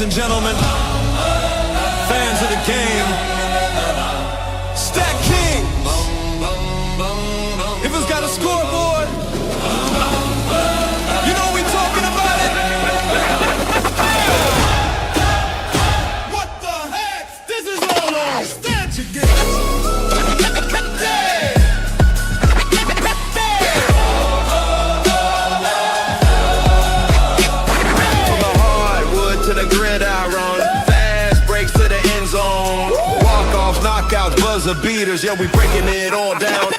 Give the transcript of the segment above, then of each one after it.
and gentlemen, fans of the game, Stack Kings. If it's got a scoreboard, you know we talking about it. What the heck? This is all on Stack again. Knockouts, buzzer beaters, yeah, we breaking it all down.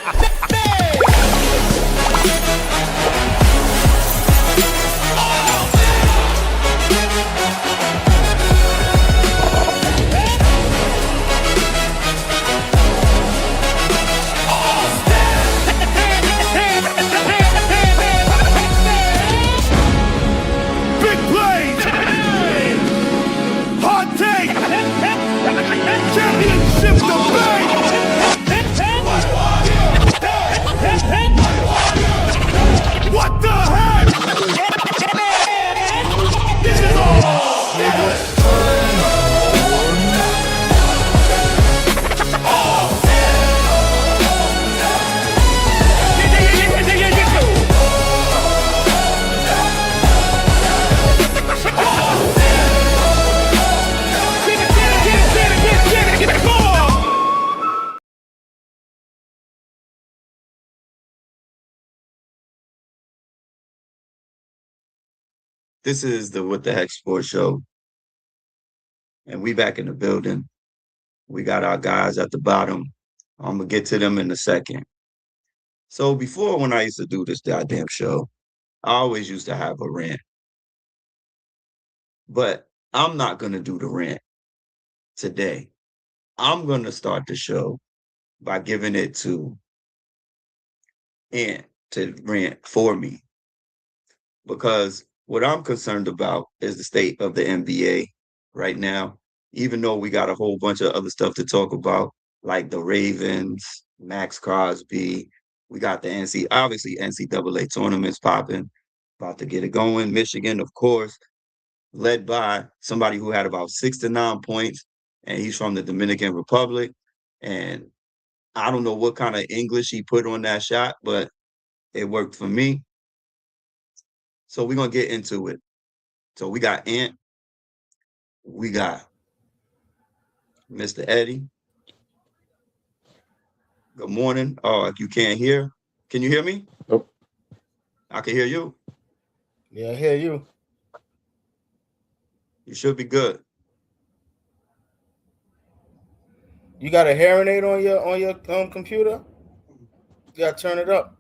Big plays, hot take, championship debate. What the heck? This is all. This is the What the Heck Sports Show, and we back in the building. We got our guys at the bottom. I'm gonna get to them in a second. So before, when I used to do this goddamn show, I always used to have a rant, but I'm not gonna do the rant today. I'm gonna start the show by giving it to Ant to rant for me, because what I'm concerned about is the state of the NBA right now, even though we got a whole bunch of other stuff to talk about, like the Ravens, Max Crosby. We got the NCAA tournaments popping, about to get it going. Michigan, of course, led by somebody who had about 6 to 9 points, and he's from the Dominican Republic. And I don't know what kind of English he put on that shot, but it worked for me. So we're going to get into it. So we got Ant. We got Mr. Eddie. Good morning. Oh, you can't hear? Can you hear me? Nope. I can hear you. Yeah, I hear you. You should be good. You got a hearing aid on your computer? You got to turn it up.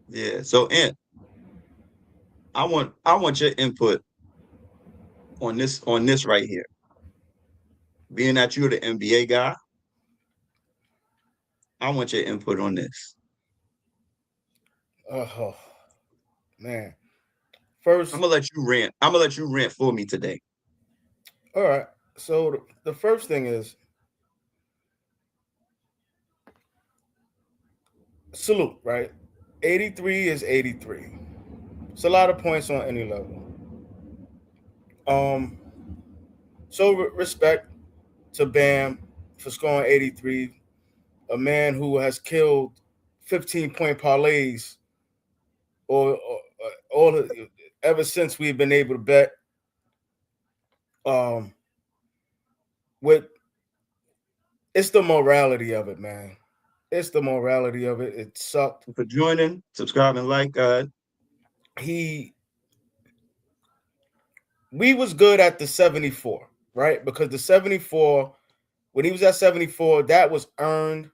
Yeah. So Ant, I want your input on this right here. Being that you're the NBA guy, I want your input on this. Oh man. First, I'm gonna let you rant. I'm gonna let you rant for me today. all right. So the first thing is salute, right? 83 is 83. It's a lot of points on any level. So respect to Bam for scoring 83, a man who has killed 15-point parlays or ever since we've been able to bet. It's the morality of it, man. It's the morality of it. It sucked. For joining, subscribing, like we was good at the 74, right? Because the 74, when he was at 74, that was earned.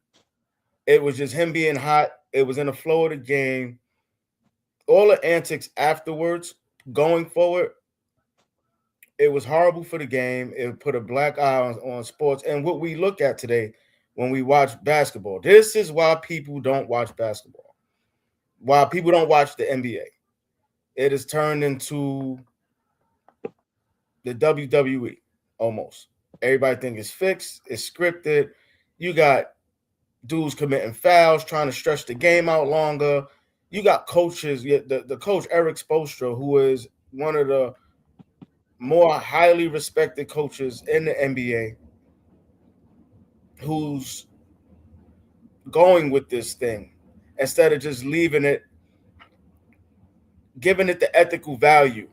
It was just him being hot. It was in the flow of the game. All the antics afterwards, going forward, it was horrible for the game. It put a black eye on sports. And what we look at today when we watch basketball, this is why people don't watch basketball. Why people don't watch the NBA. It has turned into the WWE almost. Everybody think it's fixed, it's scripted. You got dudes committing fouls, trying to stretch the game out longer. You got coaches, the coach Eric Spoelstra, who is one of the more highly respected coaches in the NBA who's going with this thing instead of just leaving it, giving it the ethical value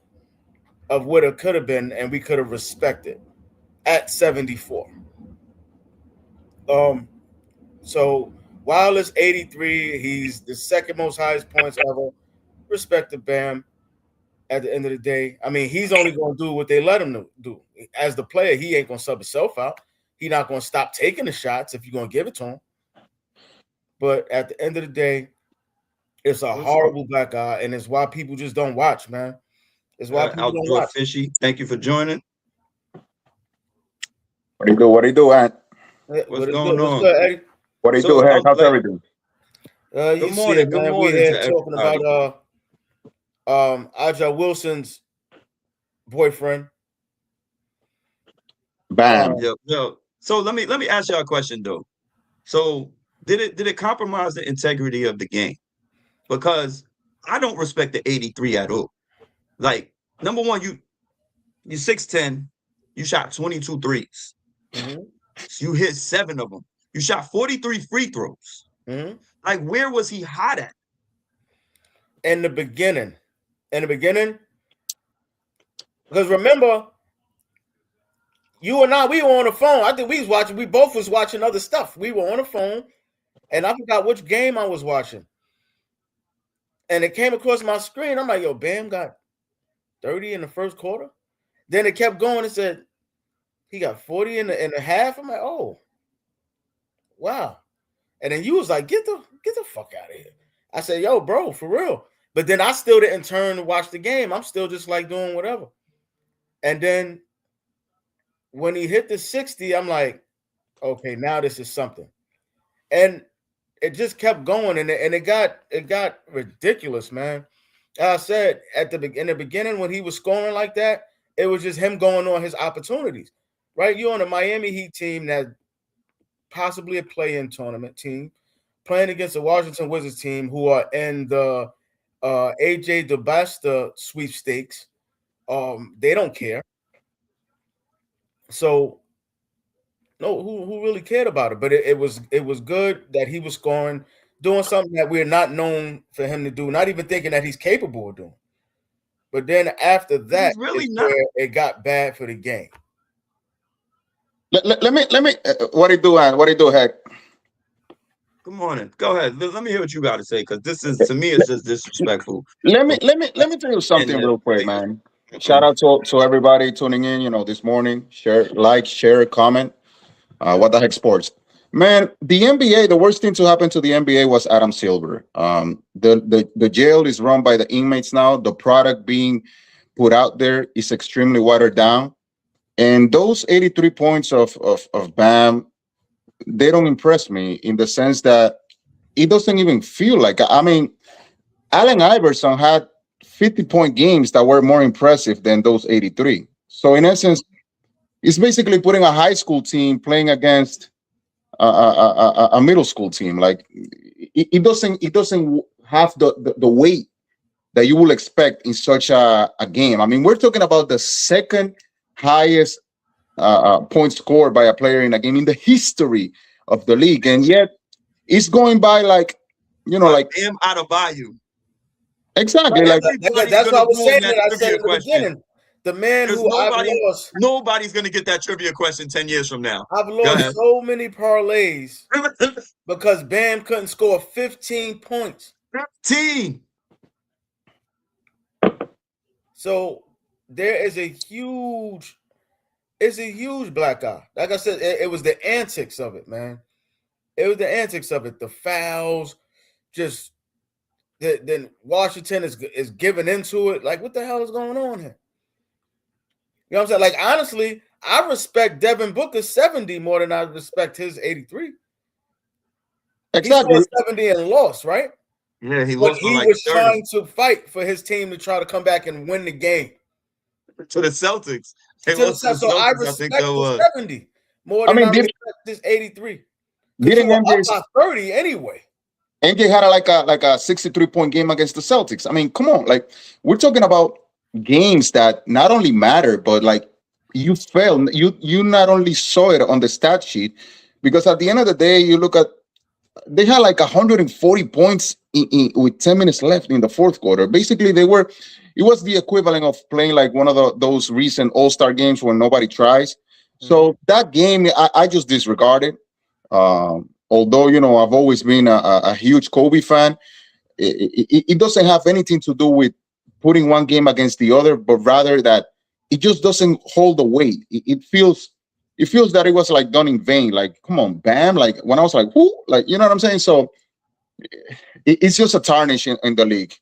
of what it could have been, and we could have respected at 74. Um, so while it's 83, he's the second most highest points ever. Respect to Bam. At the end of the day, I mean, he's only going to do what they let him do. As the player, he ain't going to sub himself out. He's not going to stop taking the shots if you're going to give it to him. But at the end of the day, it's a horrible black eye, and it's why people just don't watch, man. It's why people don't Outdoor watch. Fishy, thank you for joining. What do you do? What do you do, Ant? What's going What's on? good, Eddie? What do you So, do, Hank? How's everything? You Good see morning, it, good man. morning We're here to talking about Aja Wilson's boyfriend. Bam. Yeah. So let me ask y'all a question though. So did it compromise the integrity of the game? Because I don't respect the 83 at all. Like, number one, you're 6'10, you shot 22 threes. Mm-hmm. You hit 7 of them. You shot 43 free throws. Mm-hmm. Like, where was he hot at? In the beginning, because remember, you and I, we were on the phone. I think we both was watching other stuff. We were on the phone, and I forgot which game I was watching. And it came across my screen. I'm like, yo, Bam got 30 in the first quarter. Then it kept going and said he got 40 in the half. I'm like, oh, wow. And then you was like, get the fuck out of here. I said, yo, bro, for real. But then I still didn't turn to watch the game. I'm still just like doing whatever. And then when he hit the 60, I'm like, okay, now this is something. And it just kept going, and it got ridiculous, man. I said in the beginning when he was scoring like that, it was just him going on his opportunities, right? You're on a Miami Heat team that possibly a play-in tournament team playing against the Washington Wizards team who are in the AJ DeBasta sweepstakes. They don't care. So no, who really cared about it? But it was good that he was scoring, doing something that we're not known for him to do, not even thinking that he's capable of doing. But then after that, Really not. where it got bad for the game. Let me. What do you do, Ant? What do you do, Hank? Good morning. Go ahead. Let me hear what you got to say, because this is, to me, it's just disrespectful. Let me tell you something real quick, man. Shout out to everybody tuning in. This morning. Share, comment. What the heck, sports, man? The NBA. The worst thing to happen to the NBA was Adam Silver. The jail is run by the inmates now. The product being put out there is extremely watered down, and those 83 points of Bam, they don't impress me in the sense that it doesn't even feel like. I mean, Allen Iverson had 50-point games that were more impressive than those 83. So in essence, it's basically putting a high school team playing against a middle school team. Like it doesn't have the weight that you will expect in such a game. I mean, we're talking about the second highest points scored by a player in a game in the history of the league, and yet it's going by like Bam out of value. Exactly. Right, like that's what I was saying. That I said in the beginning. The man who nobody's going to get that trivia question 10 years from now. I've lost so many parlays because Bam couldn't score 15 points. 15. So there is a huge black eye. Like I said, it was the antics of it, man. It was the antics of it. The fouls, just then Washington is giving into it. Like, what the hell is going on here? You know what I'm saying? Like, honestly, I respect Devin Booker's 70 more than I respect his 83. Exactly. He scored 70 and lost, right? Yeah, he But lost. he was trying to fight for his team to try to come back and win the game. To the Celtics. So I respect the 70 more than I respect this 83. Didn't up by 30 anyway. NJ had like a 63-point game against the Celtics. I mean, come on, like we're talking about games that not only matter, but like you not only saw it on the stat sheet, because at the end of the day, you look at they had like 140 points with 10 minutes left in the fourth quarter. Basically, it was the equivalent of playing like one of those recent All-Star games where nobody tries. Mhm. So that game, I just disregarded. Although, I've always been a huge Kobe fan, it doesn't have anything to do with putting one game against the other, but rather that it just doesn't hold the weight. It feels that it was like done in vain. Like, come on, Bam! Like when I was like, who? Like, you know what I'm saying? So it's just a tarnish in the league.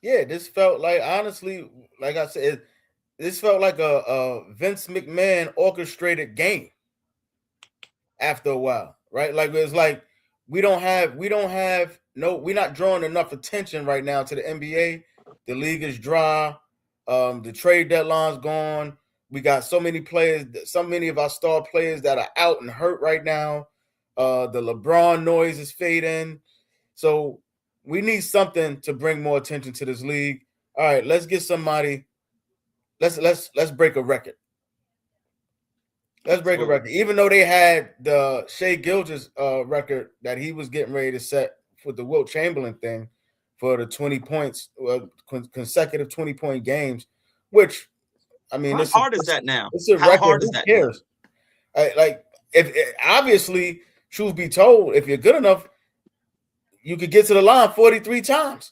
Yeah, this felt like, honestly, like I said, this felt like a Vince McMahon orchestrated game after a while, right? Like it's like we don't have no, we're not drawing enough attention right now to the NBA. The league is dry. The trade deadline's gone. We got so many players, so many of our star players that are out and hurt right now. The LeBron noise is fading. So we need something to bring more attention to this league. All right, let's get somebody. Let's break a record. Let's break a So record. Even though they had the Shea Gilgis record that he was getting ready to set for the Wilt Chamberlain thing for the 20 points, consecutive 20-point games, which, I mean, how hard is that now? it's a How record. hard is Who that now? cares? Like, if obviously, truth be told, if you're good enough, you could get to the line 43 times.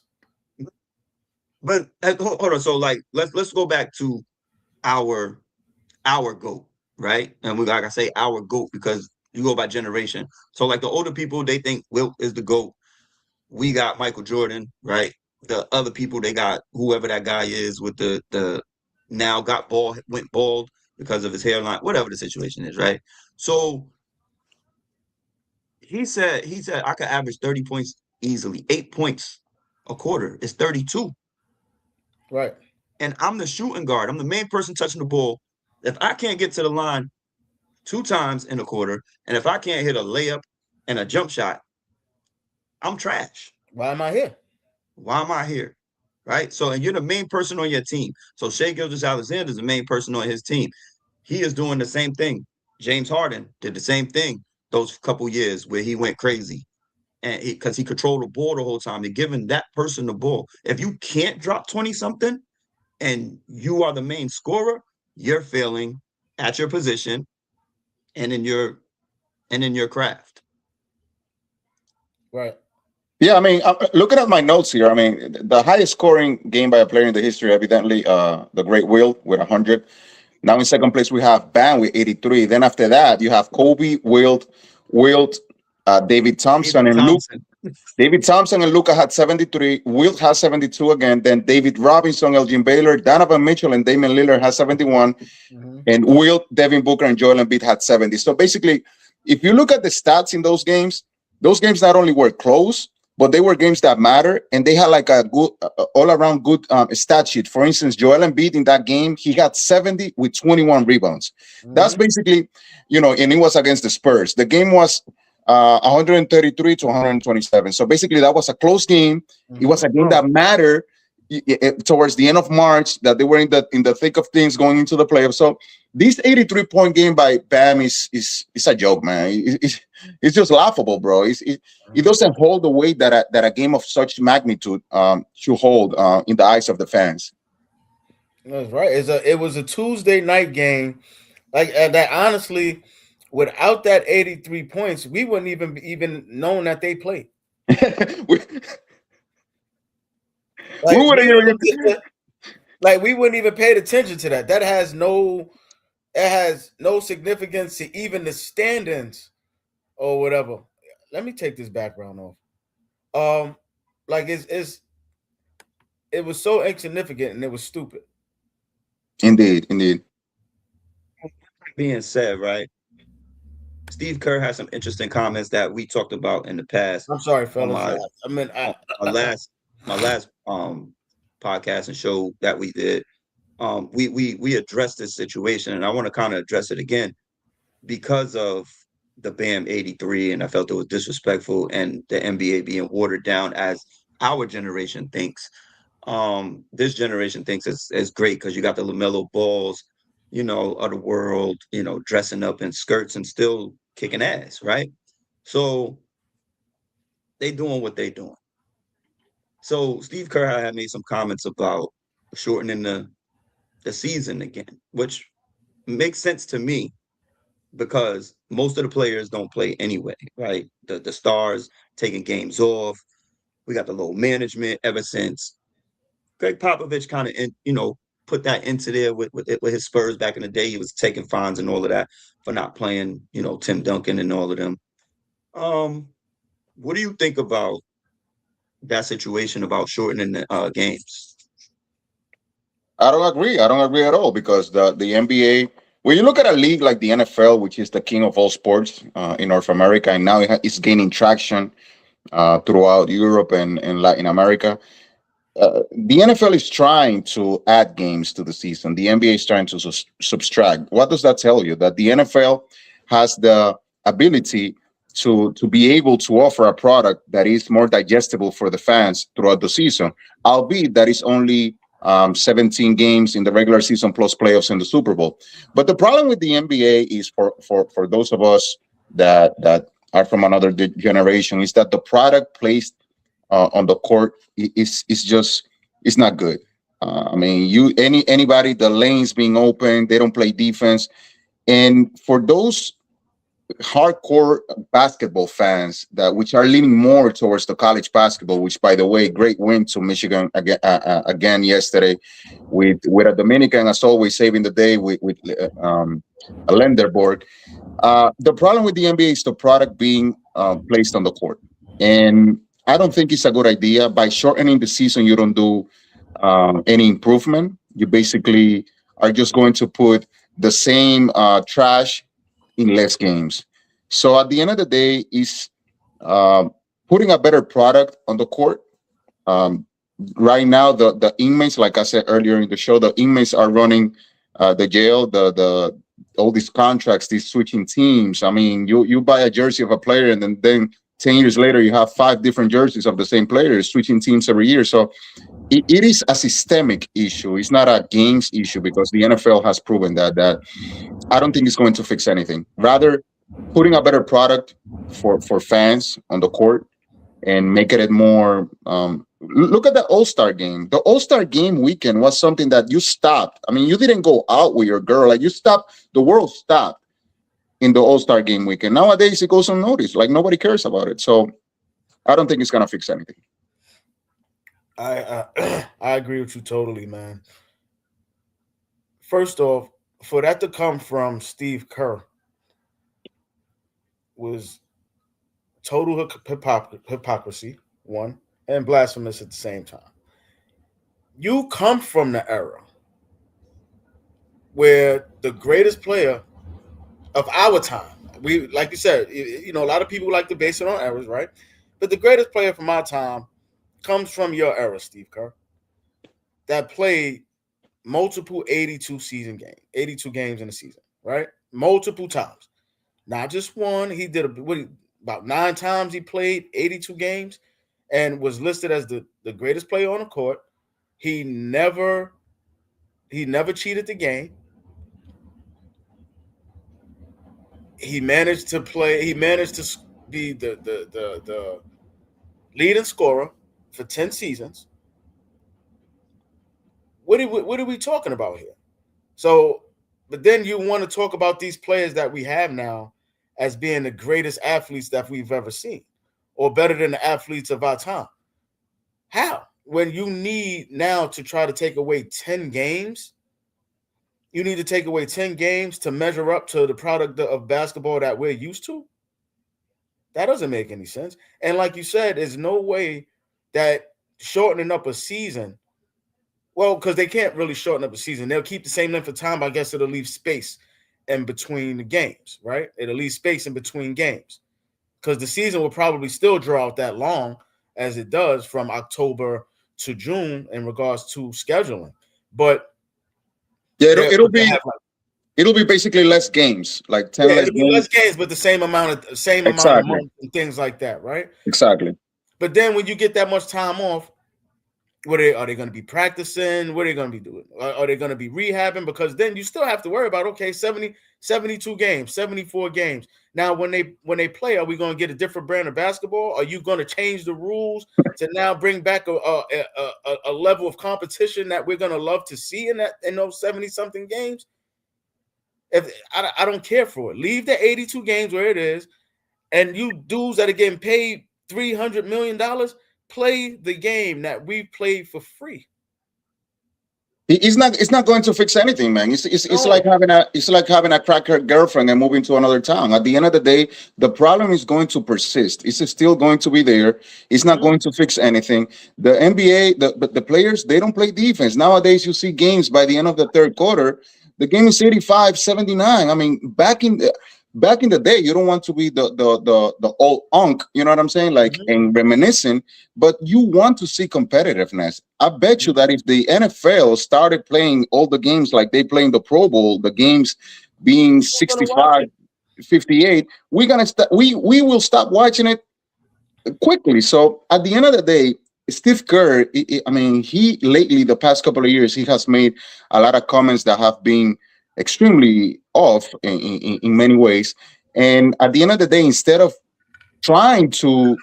But hold on. So like let's go back to our our GOAT, right? And we like I say our GOAT because you go by generation. So like the older people, they think Wilt is the GOAT. We got Michael Jordan, right? The other people, they got whoever that guy is with the now got bald, went bald because of his hairline, whatever the situation is, right? So he said I could average 30 points easily. 8 points a quarter is 32. Right. And I'm the shooting guard. I'm the main person touching the ball. If I can't get to the line 2 times in a quarter, and if I can't hit a layup and a jump shot, I'm trash. Why am I here? Why am I here? Right? So, and you're the main person on your team. So Shea Gilgis Alexander is the main person on his team. He is doing the same thing. James Harden did the same thing those couple years where he went crazy. And because he controlled the ball the whole time, they're giving that person the ball. If you can't drop 20 something and you are the main scorer, you're failing at your position and in your craft. Right. Yeah, I mean, looking at my notes here, I mean, the highest scoring game by a player in the history, evidently, the Great Will with 100. Now in second place, we have Bam with 83. Then after that, you have Kobe, Wilt, David Thompson, David and Luke. Thompson. David Thompson and Luca had 73. Wilt has 72 again. Then David Robinson, Elgin Baylor, Donovan Mitchell, and Damian Lillard has 71. Mhm. And Wilt, Devin Booker, and Joel Embiid had 70. So basically, if you look at the stats in those games not only were close, but they were games that matter, and they had like a good, all-around good stat sheet. For instance, Joel Embiid in that game, he had 70 with 21 rebounds. That's Mhm. basically, and it was against the Spurs. The game was 133 to 127. So basically, that was a close game. It was a Mhm. game that mattered towards the end of March, that they were in the thick of things going into the playoffs. So this 83-point game by Bam is a joke, man. It's just laughable, bro. It Mhm. doesn't hold the weight that a game of such magnitude should hold in the eyes of the fans. That's right. It was a Tuesday night game. Like that, honestly, without that 83 points, we wouldn't even known that they played. we, we Like would we have like we wouldn't even paid attention to that. That has no, it has no significance to even the standings or whatever. Let me take this background off. Like it was so insignificant and it was stupid. indeed. Being said, right, Steve Kerr has some interesting comments that we talked about in the past I'm sorry, on fellas. my I mean, on my last podcast and show that we did. We addressed this situation, and I want to kind of address it again because of the Bam 83, and I felt it was disrespectful, and the NBA being watered down as our generation thinks. this generation thinks it's great because you got the LaMelo Balls, of the world, dressing up in skirts and still kicking ass, right? So they doing what they doing. So Steve Kerr had made some comments about shortening the season again, which makes sense to me because most of the players don't play anyway, right? The stars taking games off. We got the low management ever since Greg Popovich kind of, put that into there with his Spurs back in the day. He was taking fines and all of that for not playing, Tim Duncan and all of them. What do you think about that situation about shortening the games? I don't agree. I don't agree at all because the NBA, when you look at a league like the NFL, which is the king of all sports in North America, and now it's gaining traction throughout Europe and Latin America. The NFL is trying to add games to the season. The NBA is trying to subtract. What does that tell you? That the NFL has the ability to be able to offer a product that is more digestible for the fans throughout the season, albeit that is only 17 games in the regular season plus playoffs in the Super Bowl. But the problem with the NBA is for those of us that are from another generation is that the product placed on the court is just it's not good. I mean, anybody, the lanes being open, they don't play defense, and for those hardcore basketball fans that which are leaning more towards the college basketball, which by the way, great win to Michigan again yesterday with a Dominican as always saving the day with a Lenderborg. The problem with the NBA is the product being placed on the court, and I don't think it's a good idea. By shortening the season, you don't do any improvement. You basically are just going to put the same trash in less games. So at the end of the day, is putting a better product on the court. Um, right now, the inmates, like I said earlier in the show, the inmates are running the jail, the all these contracts, these switching teams. I mean, you buy a jersey of a player, and then 10 years later, you have 5 different jerseys of the same player, switching teams every year. So it is a systemic issue. It's not a games issue because the NFL has proven that I don't think it's going to fix anything. Rather, putting a better product for fans on the court and making it more. Look at the All-Star game. The All-Star game weekend was something that you stopped. I mean, you didn't go out with your girl. Like you stopped. The world stopped in the All-Star game weekend. Nowadays, it goes unnoticed. Like nobody cares about it. So I don't think it's gonna fix anything. I agree with you totally, man. First off, for that to come from Steve Kerr was total hypocrisy, one, and blasphemous at the same time. You come from the era where the greatest player of our time, we like you said, a lot of people like to base it on eras, right? But the greatest player from our time comes from your era, Steve Kerr, that played multiple 82 games in a season, right? Multiple times. Not just one. He did about 9 times he played 82 games and was listed as the greatest player on the court. He never cheated the game. He managed to be the leading scorer for 10 seasons. What are we talking about here? So, but then you want to talk about these players that we have now as being the greatest athletes that we've ever seen, or better than the athletes of our time. How? When you need now to try to take away 10 games, you need to take away 10 games to measure up to the product of basketball that we're used to? That doesn't make any sense. And like you said, there's no way that shortening up a season, well, because they can't really shorten up a season. They'll keep the same length of time. I guess it'll leave space in between the games, right? It'll leave space in between games because the season will probably still draw out that long as it does from October to June in regards to scheduling. But yeah, it'll be basically less games, like 10 less it'll be less games. games, but the same amount of Exactly. months and things like that, right? Exactly. But then when you get that much time off, What are they going to be practicing? What are they going to be doing? Are they going to be rehabbing? Because then you still have to worry about, okay, 70, 72 games, 74 games. Now, when they play, are we going to get a different brand of basketball? Are you going to change the rules to now bring back a level of competition that we're going to love to see in those 70 something games? If I don't care for it, leave the 82 games where it is, and you dudes that are getting paid $300 million, play the game that we played for free. It's not going to fix anything, man. It's No. like having a cracker girlfriend and moving to another town. At the end of the day, the problem is going to persist. It's still going to be there. It's not going to fix anything. The NBA, the players, they don't play defense. Nowadays, you see games by the end of the third quarter, the game is 85-79. I mean, back in the day, you don't want to be the old unk, you know what I'm saying? Like, and reminiscing, but you want to see competitiveness. I bet you that if the NFL started playing all the games like they play in the Pro Bowl, the games being Who's gonna watch 65, it? 58, we will stop watching it quickly. So at the end of the day, Steve Kerr, I mean, he lately, the past couple of years, he has made a lot of comments that have been extremely off in many ways. And at the end of the day, instead of trying to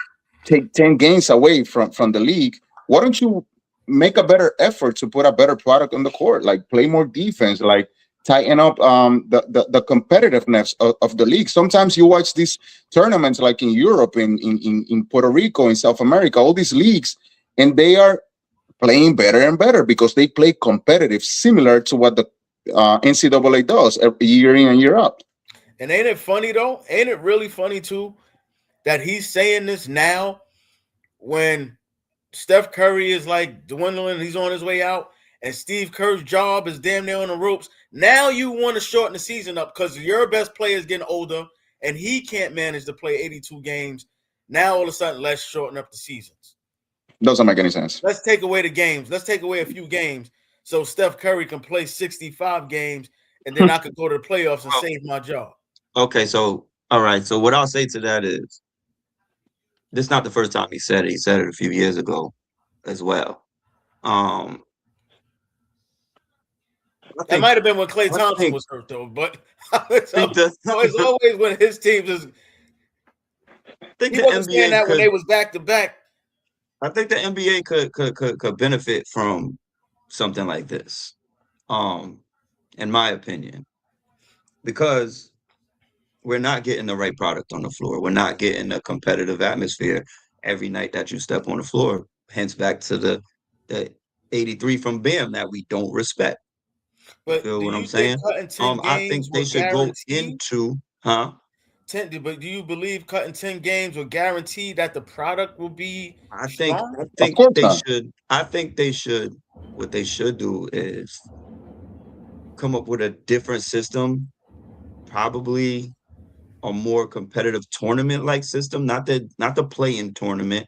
take 10 games away from the league, why don't you make a better effort to put a better product on the court, like play more defense, like tighten up the competitiveness of the league. Sometimes you watch these tournaments like in Europe, in Puerto Rico, in South America, all these leagues, and they are playing better and better because they play competitive, similar to what the NCAA does every year in and year out. And ain't it funny though? Ain't it really funny too that he's saying this now when Steph Curry is like dwindling, he's on his way out, and Steve Kerr's job is damn near on the ropes. Now you want to shorten the season up because your best player is getting older and he can't manage to play 82 games. Now all of a sudden, let's shorten up the seasons. Doesn't make any sense. Let's take away the games. Let's take away a few games so Steph Curry can play 65 games and then I could go to the playoffs and save my job. Okay, so all right. So what I'll say to that is, this is not the first time he said it. He said it a few years ago as well. I That think might have been when Klay I Thompson think was hurt, though. But I think the so it's always when his teams is. I think He the wasn't saying NBA that when they could was back to back. I think the NBA could benefit from something like this. In my opinion, because we're not getting the right product on the floor. We're not getting a competitive atmosphere every night that you step on the floor. Hence back to the 83 from Bam that we don't respect. You But feel do what I'm you think saying? cutting 10 I games think they will should go guarantee into, huh? 10? But do you believe cutting 10 games will guarantee that the product will be strong? I Of think course they not. should. I think they should. What they should do is come up with a different system, probably a more competitive tournament like system, not the play-in tournament,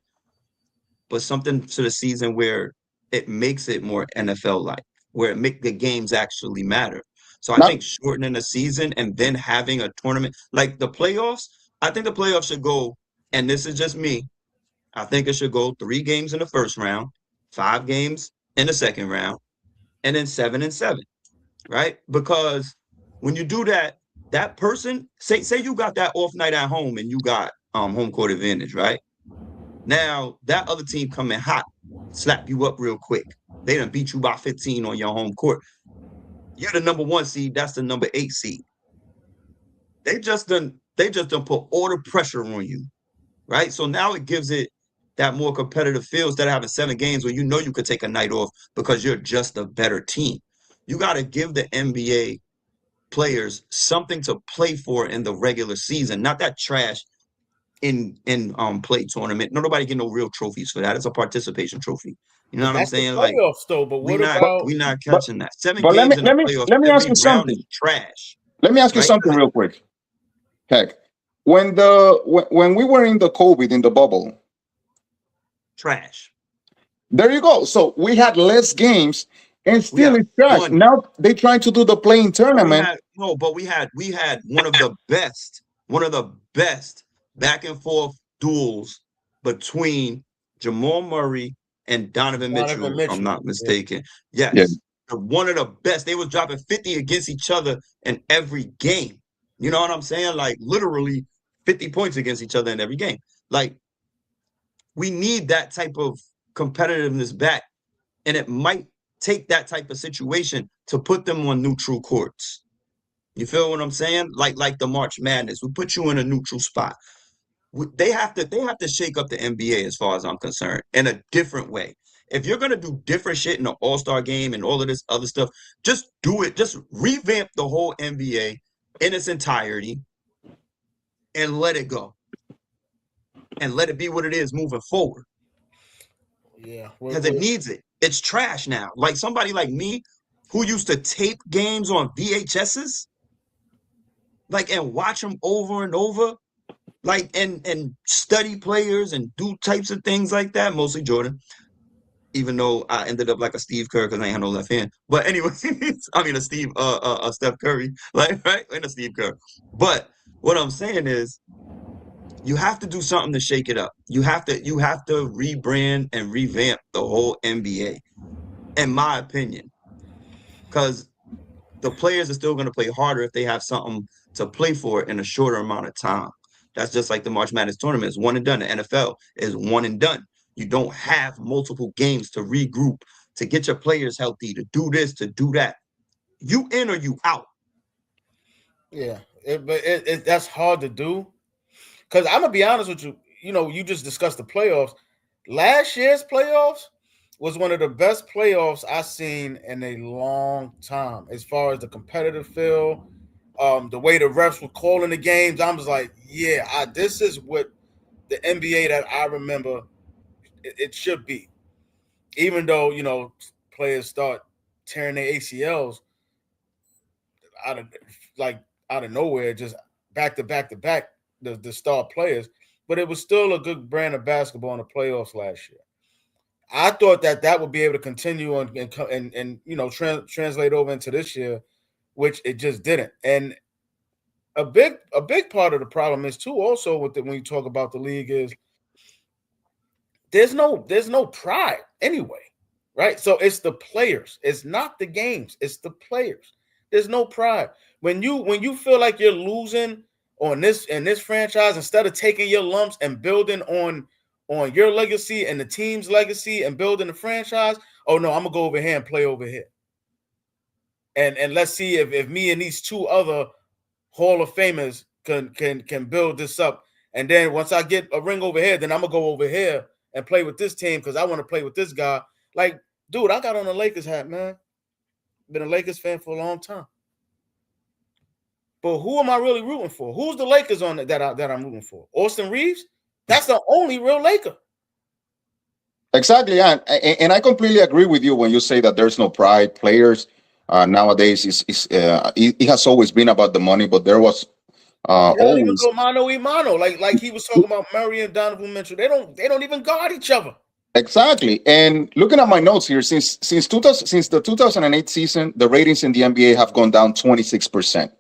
but something to the season where it makes it more NFL like, where it make the games actually matter. So I Not think shortening the season and then having a tournament like the playoffs, I think the playoffs should go, and this is just me, I think it should go 3 games in the first round, 5 games in the second round, and then 7 and 7, right? Because when you do that, that person, say you got that off night at home and you got home court advantage, right? Now that other team coming hot, slap you up real quick. They done beat you by 15 on your home court. You're the number 1 seed. That's the number 8 seed. They just done put all the pressure on you, right? So now it gives it that more competitive feel instead of having 7 games where you know you could take a night off because you're just a better team. You got to give the NBA players something to play for in the regular season, not that trash in play tournament. Nobody get no real trophies for that. It's a participation trophy. You know But what I'm that's the saying? Like playoffs, though. But we what not but about we not but catching that. Seven but games in the playoffs, let me ask every you round something. is trash, Let me ask you right? something real quick. Heck, when we were in the COVID in the bubble, Trash. there you go. So we had less games, and We still have it's trash. one. Now they trying to do the playing No, we tournament. had no, but we had one of the best back and forth duels between Jamal Murray and Donovan Donovan Mitchell, if I'm Mitchell. not mistaken. Yeah. Yes, one of the best. They was dropping 50 against each other in every game. You know what I'm saying? Like literally 50 points against each other in every game. Like we need that type of competitiveness back, and it might take that type of situation to put them on neutral courts. You feel what I'm saying? Like the March Madness, we put you in a neutral spot. They have to shake up the NBA as far as I'm concerned in a different way. If you're gonna do different shit in the All-Star game and all of this other stuff, just do it. Just revamp the whole NBA in its entirety and let it go. And let it be what it is moving forward. Yeah, Because it needs it. It's trash now. Like somebody like me who used to tape games on VHSs, like and watch them over and over, like and study players and do types of things like that. Mostly Jordan, even though I ended up like a Steve Kerr because I ain't had no left hand. But anyway, I mean a Steph Curry, like right, and a Steve Kerr. But what I'm saying is, you have to do something to shake it up. You have to rebrand and revamp the whole NBA, in my opinion, because the players are still going to play harder if they have something to play for in a shorter amount of time. That's just like the March Madness tournament. It's one and done. The NFL is one and done. You don't have multiple games to regroup, to get your players healthy, to do this, to do that. You in or you out. Yeah, but that's hard to do because I'm gonna be honest with you. You know, you just discussed the playoffs. Last year's playoffs was one of the best playoffs I've seen in a long time, as far as the competitive feel, the way the refs were calling the games. I was like, yeah, this is what the NBA that I remember it should be. Even though players start tearing their ACLs out of like out of nowhere, just back to back to back the star players, but it was still a good brand of basketball in the playoffs last year. I thought that would be able to continue on and translate over into this year, which it just didn't. And a big part of the problem is too also when you talk about the league is there's no pride anyway, right? So it's the players. It's not the games. It's the players. There's no pride. When you feel like you're losing on this in this franchise, instead of taking your lumps and building on your legacy and the team's legacy and building the franchise, oh no, I'm gonna go over here and play over here. And let's see if me and these two other Hall of Famers can build this up. And then once I get a ring over here, then I'm gonna go over here and play with this team because I want to play with this guy. Like, dude, I got on a Lakers hat, man. Been a Lakers fan for a long time. But who am I really rooting for? Who's the Lakers on that I'm rooting for? Austin Reeves? That's the only real Laker. Exactly, and I completely agree with you when you say that there's no pride. Players nowadays it has always been about the money, but there was They don't even always go mano a mano. Like he was talking about Murray and Donovan Mitchell. They don't even guard each other. exactly. And looking at my notes here, since the 2008 season, the ratings in the NBA have gone down 26%.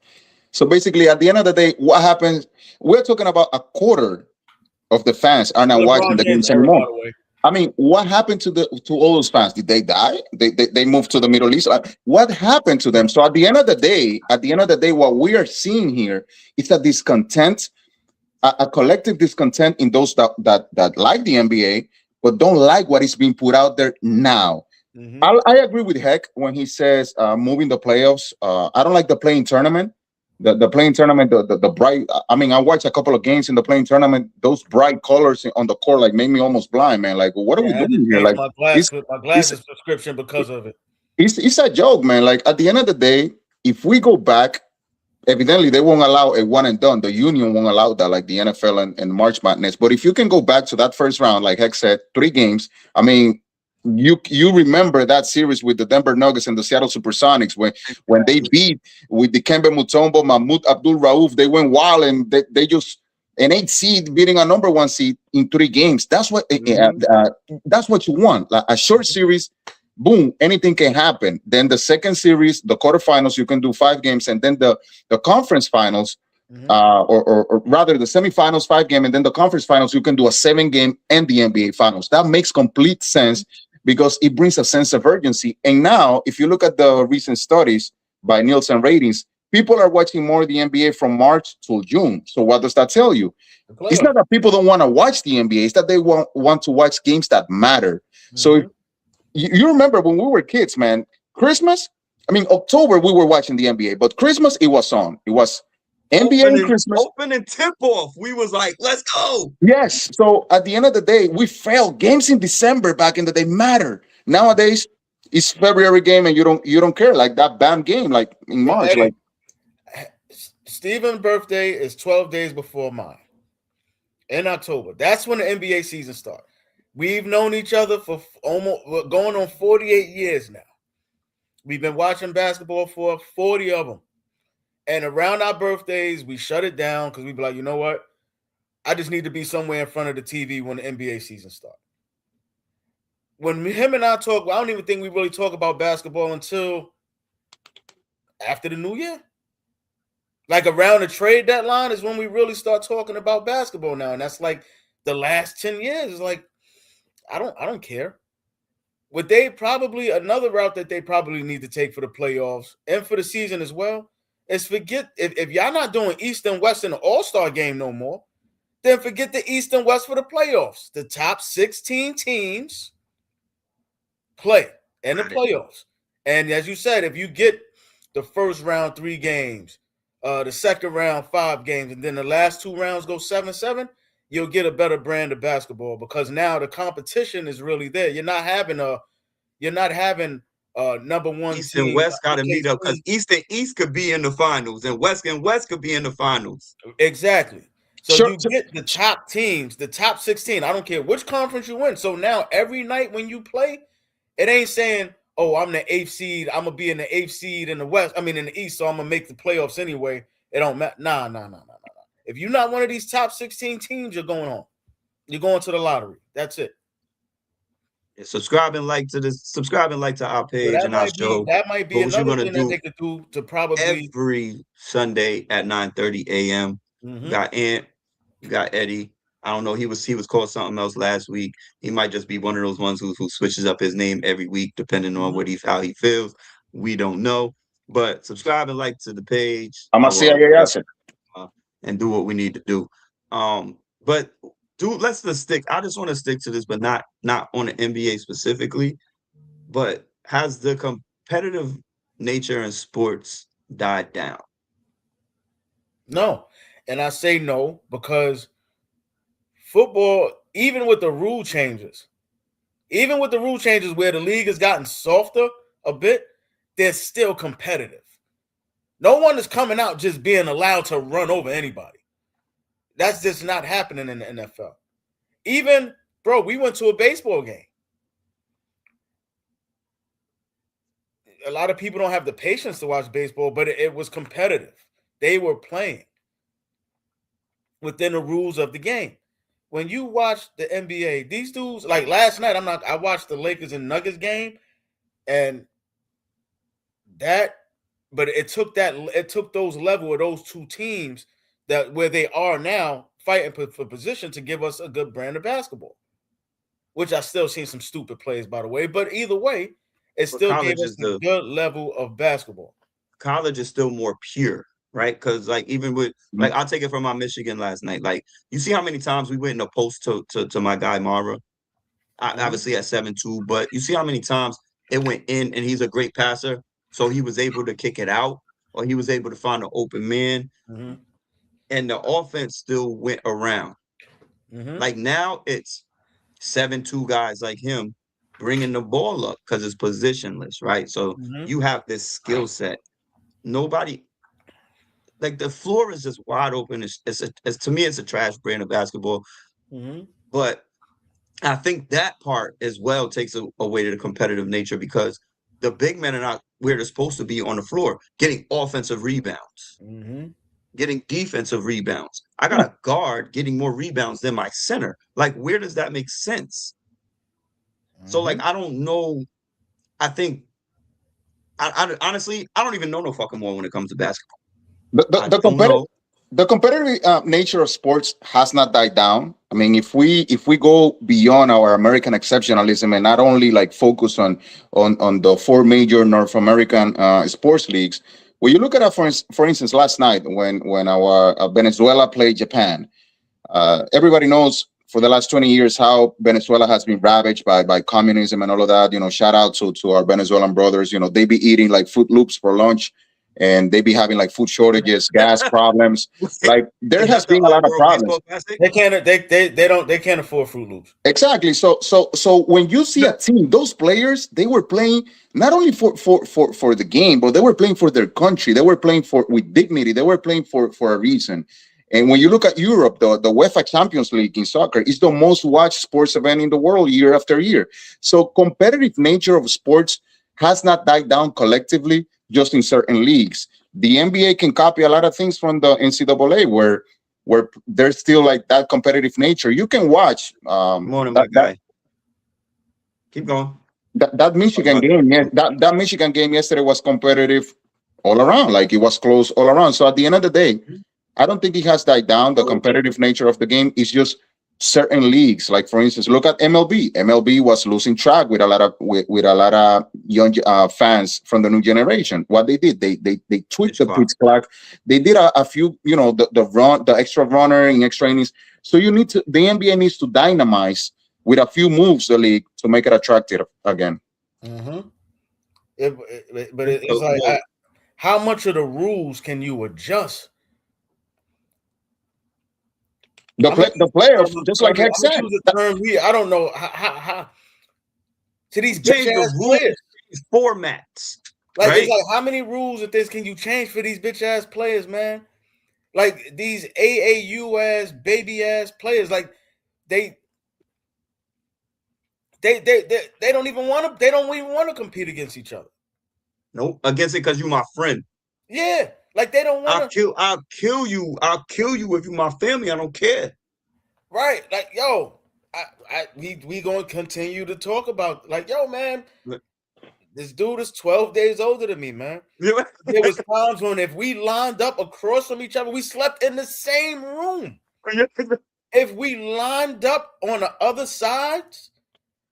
So basically, at the end of the day, what happens? We're talking about a quarter of the fans are not watching LeBron the James games era, by anymore. the way. I mean, what happened to all those fans? Did they die? They moved to the Middle East? What happened to them? So at the end of the day, what we are seeing here is a discontent, a collective discontent in those that like the NBA but don't like what is being put out there now. Mm-hmm. I agree with Heck when he says moving the playoffs. I don't like the playing tournament. The playing tournament, the bright. I mean, I watched a couple of games in the playing tournament. Those bright colors on the court like made me almost blind, man. Like, what are we Yeah, I had to doing here? change Like, it's my it's glasses prescription because of it. it's a joke, man. Like at the end of the day, if we go back, evidently they won't allow a one and done. The union won't allow that, like the NFL and March Madness. But if you can go back to that first round, like Heck said, 3 games. I mean, you remember that series with the Denver Nuggets and the Seattle Supersonics when they beat with the Kemba Mutombo, Mahmoud Abdul Rauf, they went wild and they just an 8 seed beating a number 1 seed in 3 games. That's what you want. Like a short series, boom, anything can happen. Then the second series, the quarterfinals, you can do 5 games, and then the conference finals. Mhm. or rather the semifinals 5 game, and then the conference finals you can do a 7 game and the NBA finals. That makes complete sense because it brings a sense of urgency. And now, if you look at the recent studies by Nielsen ratings, people are watching more of the NBA from March till June. So what does that tell you? The It's playoff. not that people don't want to watch the NBA; it's that they want to watch games that matter. So Mhm. you remember when we were kids, man, Christmas, I mean, October, we were watching the NBA, but Christmas, it was on. It was NBA and Christmas. Opening tip off. We was like, let's go. Yes. So at the end of the day, we failed. Games in December back in the day matter. Nowadays, it's February game and you don't care. Like that BAM game, like in Yo, March. Like Eddie, Steven's birthday is 12 days before mine in October. That's when the NBA season starts. We've known each other for almost going on 48 years now. We've been watching basketball for 40 of them. And around our birthdays, we shut it down because we be like, you know what? I just need to be somewhere in front of the TV when the NBA season starts. When him and I talk, I don't even think we really talk about basketball until after the new year. Like around the trade deadline is when we really start talking about basketball now. And that's like the last 10 years. It's like, I don't care. What they probably another route that they probably need to take for the playoffs and for the season as well is forget if y'all not doing East and West in the All-Star game no more, then forget the East and West for the playoffs. The top 16 teams play in the Got it. playoffs. And as you said, if you get the first round 3 games, the second round 5 games, and then the last 2 rounds go 7-7, you'll get a better brand of basketball because now the competition is really there. You're not having number one East and team West got to meet up because OKC. East and East could be in the finals, and West could be in the finals. Exactly. So sure, you get the top teams, the top 16. I don't care which conference you win. So now every night when you play, it ain't saying, "Oh, I'm the eighth seed. I'm gonna be in the eighth seed in the West. I mean in the East, so I'm gonna make the playoffs anyway." It don't matter. Nah, nah, nah, nah, nah. If you're not one of these top 16 teams, you're going home. You're going to the lottery. That's it. Subscribe and like to our So page that and our might be show. that might be But what you're another gonna thing that do they could do to probably. every Sunday at 9:30 a.m. You Mhm. got Ant, you got Eddie. I don't know. He was called something else last week. He might just be one of those ones who switches up his name every week depending on Mhm. how he feels. We don't know. But subscribe and like to the page, I'm a our CIA asset. uh, and do what we need to do. But let's just stick. I just want to stick to this, but not on the NBA specifically. But has the competitive nature in sports died down? No, and I say no because football, even with the rule changes where the league has gotten softer a bit, they're still competitive. No one is coming out just being allowed to run over anybody. That's just not happening in the NFL. Even, bro, we went to a baseball game. A lot of people don't have the patience to watch baseball, but it was competitive. They were playing within the rules of the game. When you watch the NBA, these dudes, like last night, I watched the Lakers and Nuggets game, and that but it took those level of those two teams that where they are now fighting for position to give us a good brand of basketball, which I still seen some stupid plays by the way, but either way it But still gave us a good level of basketball. college is still more pure, right? Because like even with Mhm. like I'll take it from my Michigan last night. Like you see how many times we went in a post to my guy Mara, Mm-hmm. obviously at 7-2, but you see how many times it went in and he's a great passer. So he was able to kick it out or he was able to find an open man Mm-hmm. and the offense still went around. Mm-hmm. Like now it's 7-2 guys like him bringing the ball up because it's positionless, right? So Mm-hmm. you have this skill set. Nobody like the floor is just wide open. It's to me, it's a trash brand of basketball. Mm-hmm. But I think that part as well takes away to the competitive nature because the big men are not where they're supposed to be on the floor, getting offensive rebounds, Mm-hmm. getting defensive rebounds. I got a guard getting more rebounds than my center. Like, where does that make sense? So, Mm-hmm. like, I don't know. I think, honestly, I don't even know no fucking more when it comes to basketball. The, the, I the don't competitive know. The competitive nature of sports has not died down. I mean, if we go beyond our American exceptionalism and not only like focus on the four major North American sports leagues, when you look at for instance, last night when our Venezuela played Japan, everybody knows for the last 20 years how Venezuela has been ravaged by communism and all of that. Shout out to our Venezuelan brothers. They be eating like Fruit Loops for lunch, and they be having like food shortages, gas problems. Like there Is has that the been a lot of World problems. Baseball Classic? They can't afford Fruit Loops. Exactly. So when you see a team, those players, they were playing not only for the game, but they were playing for their country. They were playing for with dignity. They were playing for a reason. And when you look at Europe, the UEFA Champions League in soccer is the most watched sports event in the world year after year. So competitive nature of sports has not died down collectively, just in certain leagues. The NBA can copy a lot of things from the NCAA, where there's still like that competitive nature. You can watch Morning, my guy. Keep going. that Michigan game. Yeah, that Michigan game yesterday was competitive all around. Like it was close all around. So at the end of the day, I don't think it has died down. The competitive nature of the game is just certain leagues. Like for instance, look at MLB. MLB was losing track with a lot of young fans from the new generation. What they did, they tweaked the pitch clock. They did a few, the extra runner in extra innings. So the NBA needs to dynamize with a few moves the league to make it attractive again. Mm-hmm. But it's like, how much of the rules can you adjust? The players, just like Heck said, I don't know how to these bitch ass rules, players. Formats. Like right? It's like how many rules of this can you change for these bitch ass players, man? Like these AAU ass baby ass players, like they don't even want to. They don't even want to compete against each other. Nope, against it because you my friend. Yeah, like they don't want to. I'll kill you. I'll kill you if you my family. I don't care. Right, like yo, we gonna continue to talk about like yo, man. This dude is 12 days older than me, man. There was times when if we lined up across from each other, we slept in the same room. If we lined up on the other sides,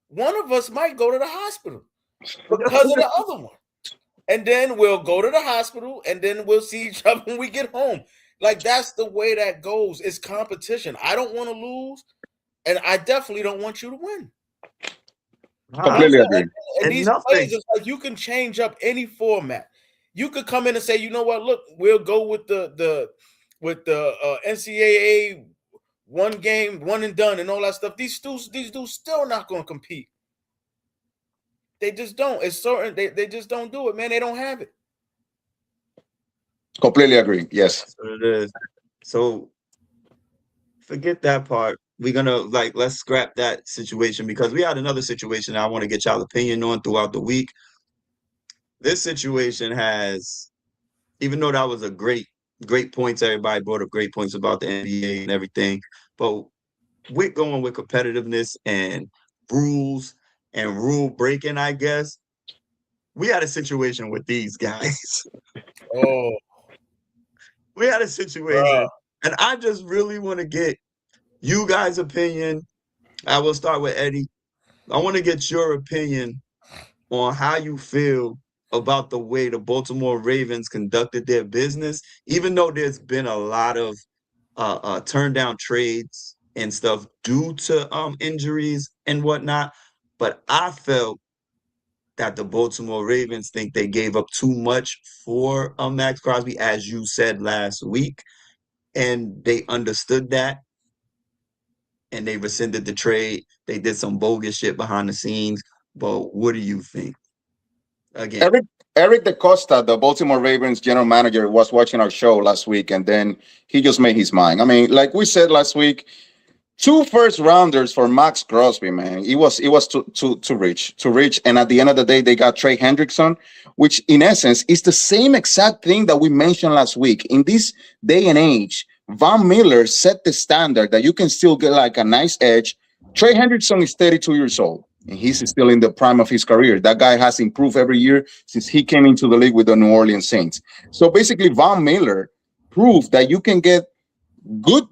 one of us might go to the hospital because of the other one. And then we'll go to the hospital and then we'll see each other when we get home. Like that's the way that goes. It's competition. I don't want to lose, and I definitely don't want you to win. Completely agree. And these plays, it's like you can change up any format. You could come in and say, you know what? Look, we'll go with the NCAA one game, one and done, and all that stuff. These dudes still not going to compete. They just don't. It's certain. They just don't do it, man. They don't have it. Completely agree. Yes. That's what it is. So forget that part. We're gonna let's scrap that situation because we had another situation I want to get y'all opinion on throughout the week. This situation has, even though that was a great points, everybody brought up great points about the NBA and everything, but we're going with competitiveness and rules and rule breaking, I guess. We had a situation with these guys. Oh. We had a situation, and I just really want to get you guys' opinion. I will start with Eddie. I want to get your opinion on how you feel about the way the Baltimore Ravens conducted their business, even though there's been a lot of turn down trades and stuff due to injuries and whatnot. But I felt that the Baltimore Ravens think they gave up too much for Max Crosby, as you said last week, and they understood that, and they rescinded the trade. They did some bogus shit behind the scenes. But what do you think? Again, Eric DeCosta, the Baltimore Ravens general manager, was watching our show last week, and then he just made his mind. I mean, like we said last week, 2 first rounders for Max Crosby, man. It was too rich. And at the end of the day, they got Trey Hendrickson, which in essence is the same exact thing that we mentioned last week. In this day and age, Von Miller set the standard that you can still get like a nice edge. Trey Hendrickson is 32 years old, and he's still in the prime of his career. That guy has improved every year since he came into the league with the New Orleans Saints. So basically, Von Miller prove that you can get good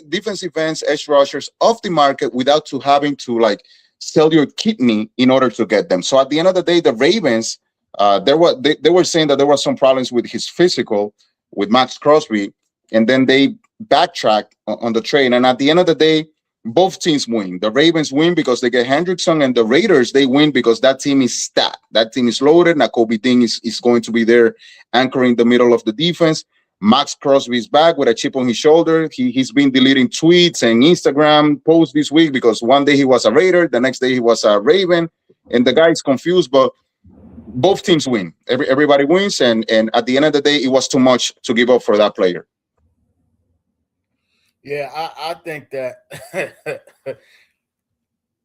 defensive ends, edge rushers off the market without to having to like sell your kidney in order to get them. So at the end of the day, the Ravens, they were saying that there was some problems with his physical with Max Crosby, and then they backtracked on the trade. And at the end of the day, both teams win. The Ravens win because they get Hendrickson, and the Raiders, they win because that team is stacked. That team is loaded. Nakobe Dean is going to be there anchoring the middle of the defense. Max Crosby is back with a chip on his shoulder. He's been deleting tweets and Instagram posts this week because one day he was a Raider, the next day he was a Raven, and the guy is confused. But both teams win. Everybody wins, and at the end of the day, it was too much to give up for that player. Yeah, I think that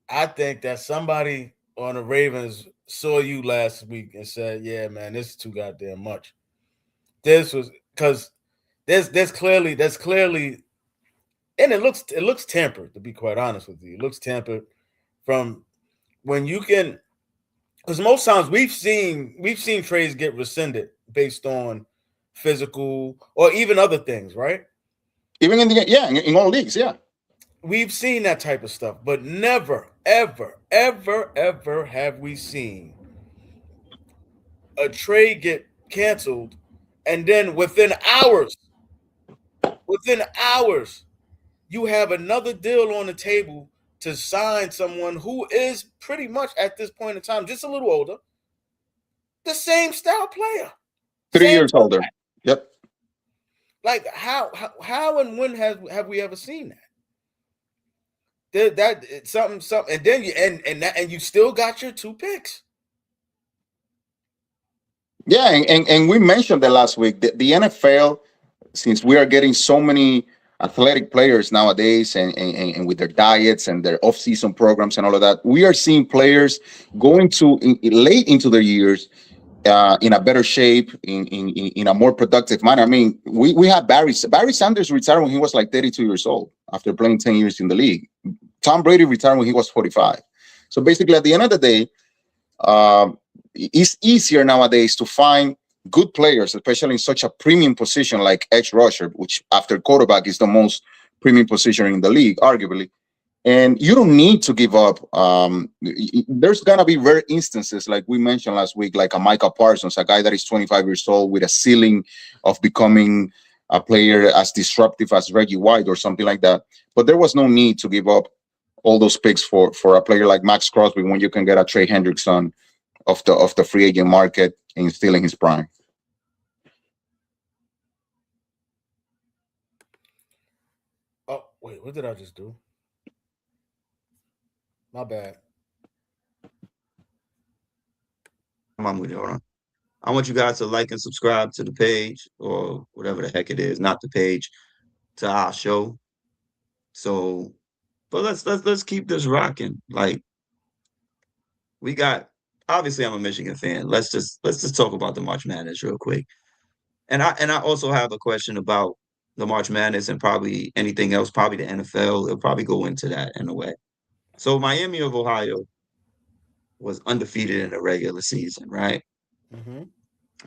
I think that somebody on the Ravens saw you last week and said, "Yeah, man, this is too goddamn much." This was because there's clearly, and it looks tempered. To be quite honest with you, it looks tempered from when you can, because most times we've seen trades get rescinded based on physical or even other things, right? Even in all leagues, yeah. We've seen that type of stuff, but never, ever, ever, ever have we seen a trade get canceled and then within hours, you have another deal on the table to sign someone who is pretty much at this point in time just a little older, the same style player, 3 years older. Yep. Like how and when have we ever seen that? That something, and then you still got your 2 picks. Yeah, and we mentioned that last week. The NFL, since we are getting so many athletic players nowadays, and with their diets and their off-season programs and all of that, we are seeing players going to late into their years in a better shape, in a more productive manner. I mean, we had Barry Sanders retired when he was like 32 years old after playing 10 years in the league. Tom Brady retired when he was 45. So basically, at the end of the day, it's easier nowadays to find good players, especially in such a premium position like edge rusher, which after quarterback is the most premium position in the league, arguably. And you don't need to give up. There's gonna be rare instances, like we mentioned last week, like a Micah Parsons, a guy that is 25 years old with a ceiling of becoming a player as disruptive as Reggie White or something like that. But there was no need to give up all those picks for a player like Max Crosby when you can get a Trey Hendrickson of the free agent market and still in his prime. Oh wait, what did I just do? My bad. Come on with it. Hold on. I want you guys to like and subscribe to the page or whatever the heck it is, not the page, to our show. So, but let's keep this rocking. Like we got, obviously I'm a Michigan fan. Let's just talk about the March Madness real quick. And I also have a question about the March Madness and probably anything else, probably the NFL. It'll probably go into that in a way. So Miami of Ohio was undefeated in the regular season, right? Mm-hmm.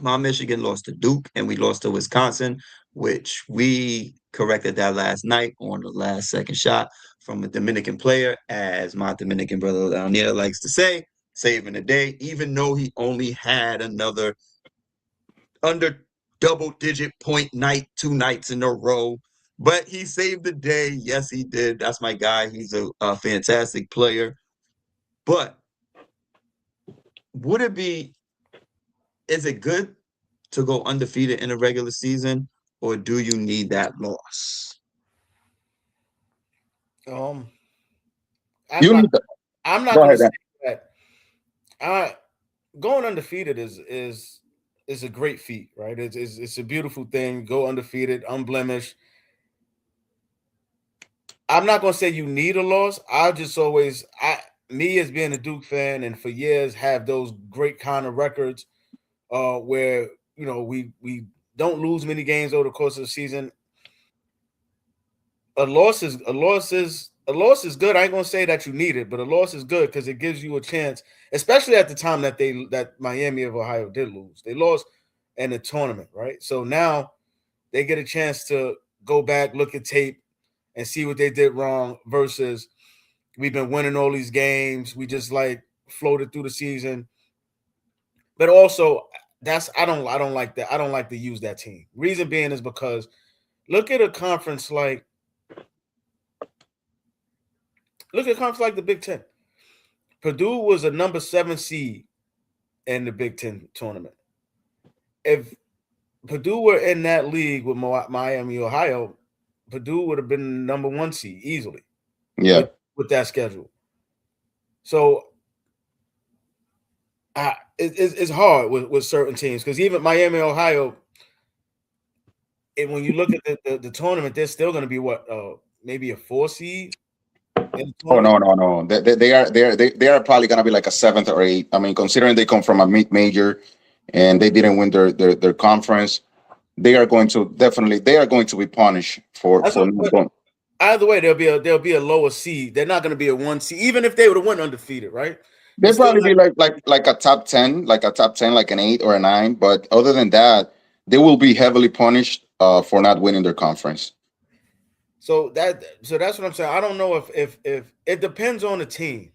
My Michigan lost to Duke and we lost to Wisconsin, which we corrected that last night on the last second shot from a Dominican player, as my Dominican brother down there likes to say, saving the day, even though he only had another under double-digit point night 2 nights in a row. But he saved the day. Yes, he did. That's my guy. He's a fantastic player. But would it be, is it good to go undefeated in a regular season, or do you need that loss? I'm You not. need to I'm not go going to ahead. say Dan. that. Going undefeated is a great feat, right? It's a beautiful thing. Go undefeated, unblemished. I'm not going to say you need a loss. I just always, me as being a Duke fan and for years have those great kind of records, where we don't lose many games over the course of the season. A loss is good. I ain't gonna say that you need it, but a loss is good because it gives you a chance, especially at the time that Miami of Ohio did lose. They lost in the tournament, right? So now they get a chance to go back, look at tape, and see what they did wrong versus we've been winning all these games. We just like floated through the season. But also that's I don't like that. I don't like to use that team. Reason being is because look at a conference like the Big Ten. Purdue was a number 7 seed in the Big Ten tournament. If Purdue were in that league with Miami, Ohio, Purdue would have been number 1 seed easily. Yeah, with that schedule. So it's hard with certain teams because even Miami, Ohio, and when you look at the tournament, they're still going to be what maybe a 4 seed in the oh tournament. no. They are probably gonna be like a seventh or eighth. I mean, considering they come from a mid major and they didn't win their conference, they are going to definitely they are going to be punished That's for what, not but going. either way, there'll be a lower seed. They're not going to be a 1 seed, even if they would have went undefeated, right? They It's still probably not. be like a top 10, like a top 10, like an 8 or a 9. But other than that, they will be heavily punished for not winning their conference. So that's what I'm saying. I don't know if it depends on the team.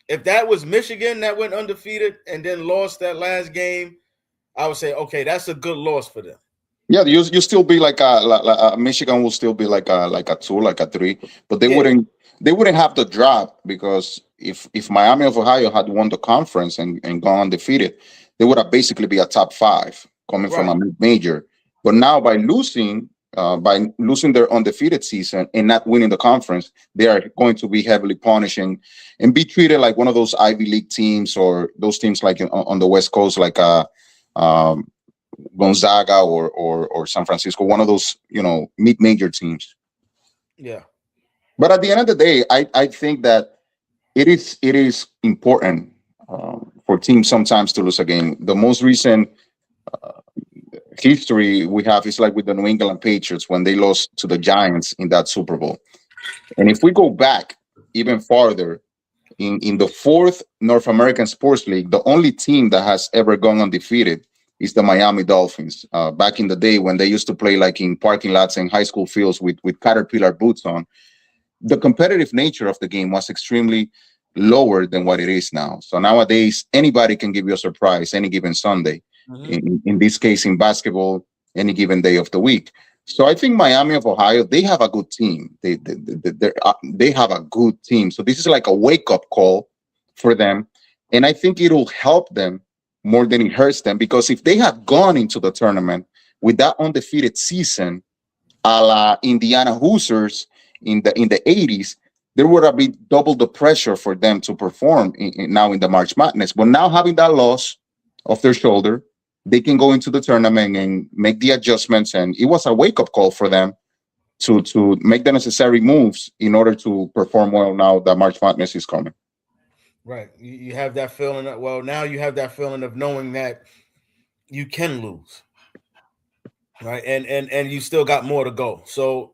If that was Michigan that went undefeated and then lost that last game, I would say, okay, that's a good loss for them. Yeah, you still be Michigan will still be like a 2, like a 3, but Yeah, they wouldn't have the drop because if Miami of Ohio had won the conference and gone undefeated, they would have basically be a top 5 coming from right. a major. But now by losing their undefeated season and not winning the conference, they are going to be heavily punishing and be treated like one of those Ivy League teams or those teams like on the West Coast, like um, Gonzaga or San Francisco, one of those mid major teams. Yeah. But at the end of the day, I think that it is important for teams sometimes to lose a game. The most recent history we have is like with the New England Patriots when they lost to the Giants in that Super Bowl. And if we go back even farther, in the fourth North American Sports League, the only team that has ever gone undefeated is the Miami Dolphins. Back in the day when they used to play like in parking lots and high school fields with Caterpillar boots on, the competitive nature of the game was extremely lower than what it is now. So nowadays, anybody can give you a surprise any given Sunday. Mhm. In this case, in basketball, any given day of the week. So I think Miami of Ohio, they have a good team. They have a good team. So this is like a wake up call for them, and I think it'll help them more than it hurts them because if they had gone into the tournament with that undefeated season, a la Indiana Hoosiers in the 80s, there would have been double the pressure for them to perform now in the March Madness. But now having that loss off their shoulder, they can go into the tournament and make the adjustments. And it was a wake up call for them to make the necessary moves in order to perform well now that March Madness is coming. Right. You have that feeling that, well, now you have that feeling of knowing that you can lose. Right. And you still got more to go. So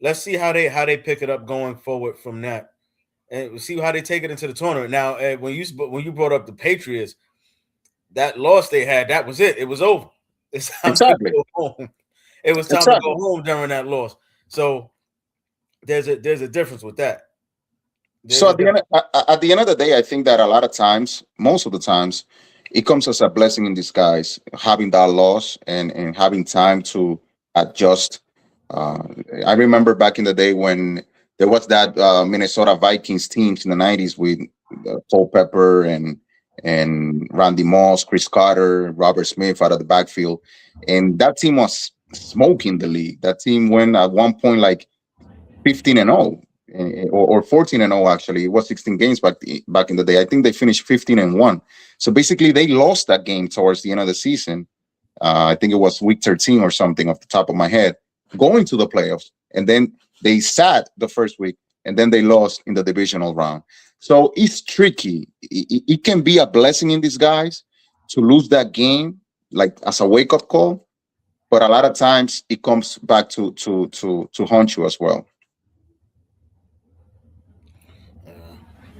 let's see how they pick it up going forward from that. And we'll see how they take it into the tournament. Now, when you brought up the Patriots, that loss they had, that was it. It was over. It's time to Exactly. go home. It was time to go Exactly. home during that loss. So there's a difference with that. There's So a difference. at the end of the day, I think that a lot of times, most of the times, it comes as a blessing in disguise, having that loss and having time to adjust. Uh, I remember back in the day when there was that Minnesota Vikings teams in the '90s with Cole Pepper and Randy Moss, Chris Carter, Robert Smith out of the backfield, and that team was smoking the league. That team went at one point like 15-0 or 14-0 actually. It was 16 games back in the day. I think they finished 15-1. So basically they lost that game towards the end of the season. I think it was week 13 or something off the top of my head, going to the playoffs. And then they sat the first week and then they lost in the divisional round. So it's tricky. It can be a blessing in disguise to lose that game, like as a wake up call. But a lot of times it comes back to haunt you as well. Yeah.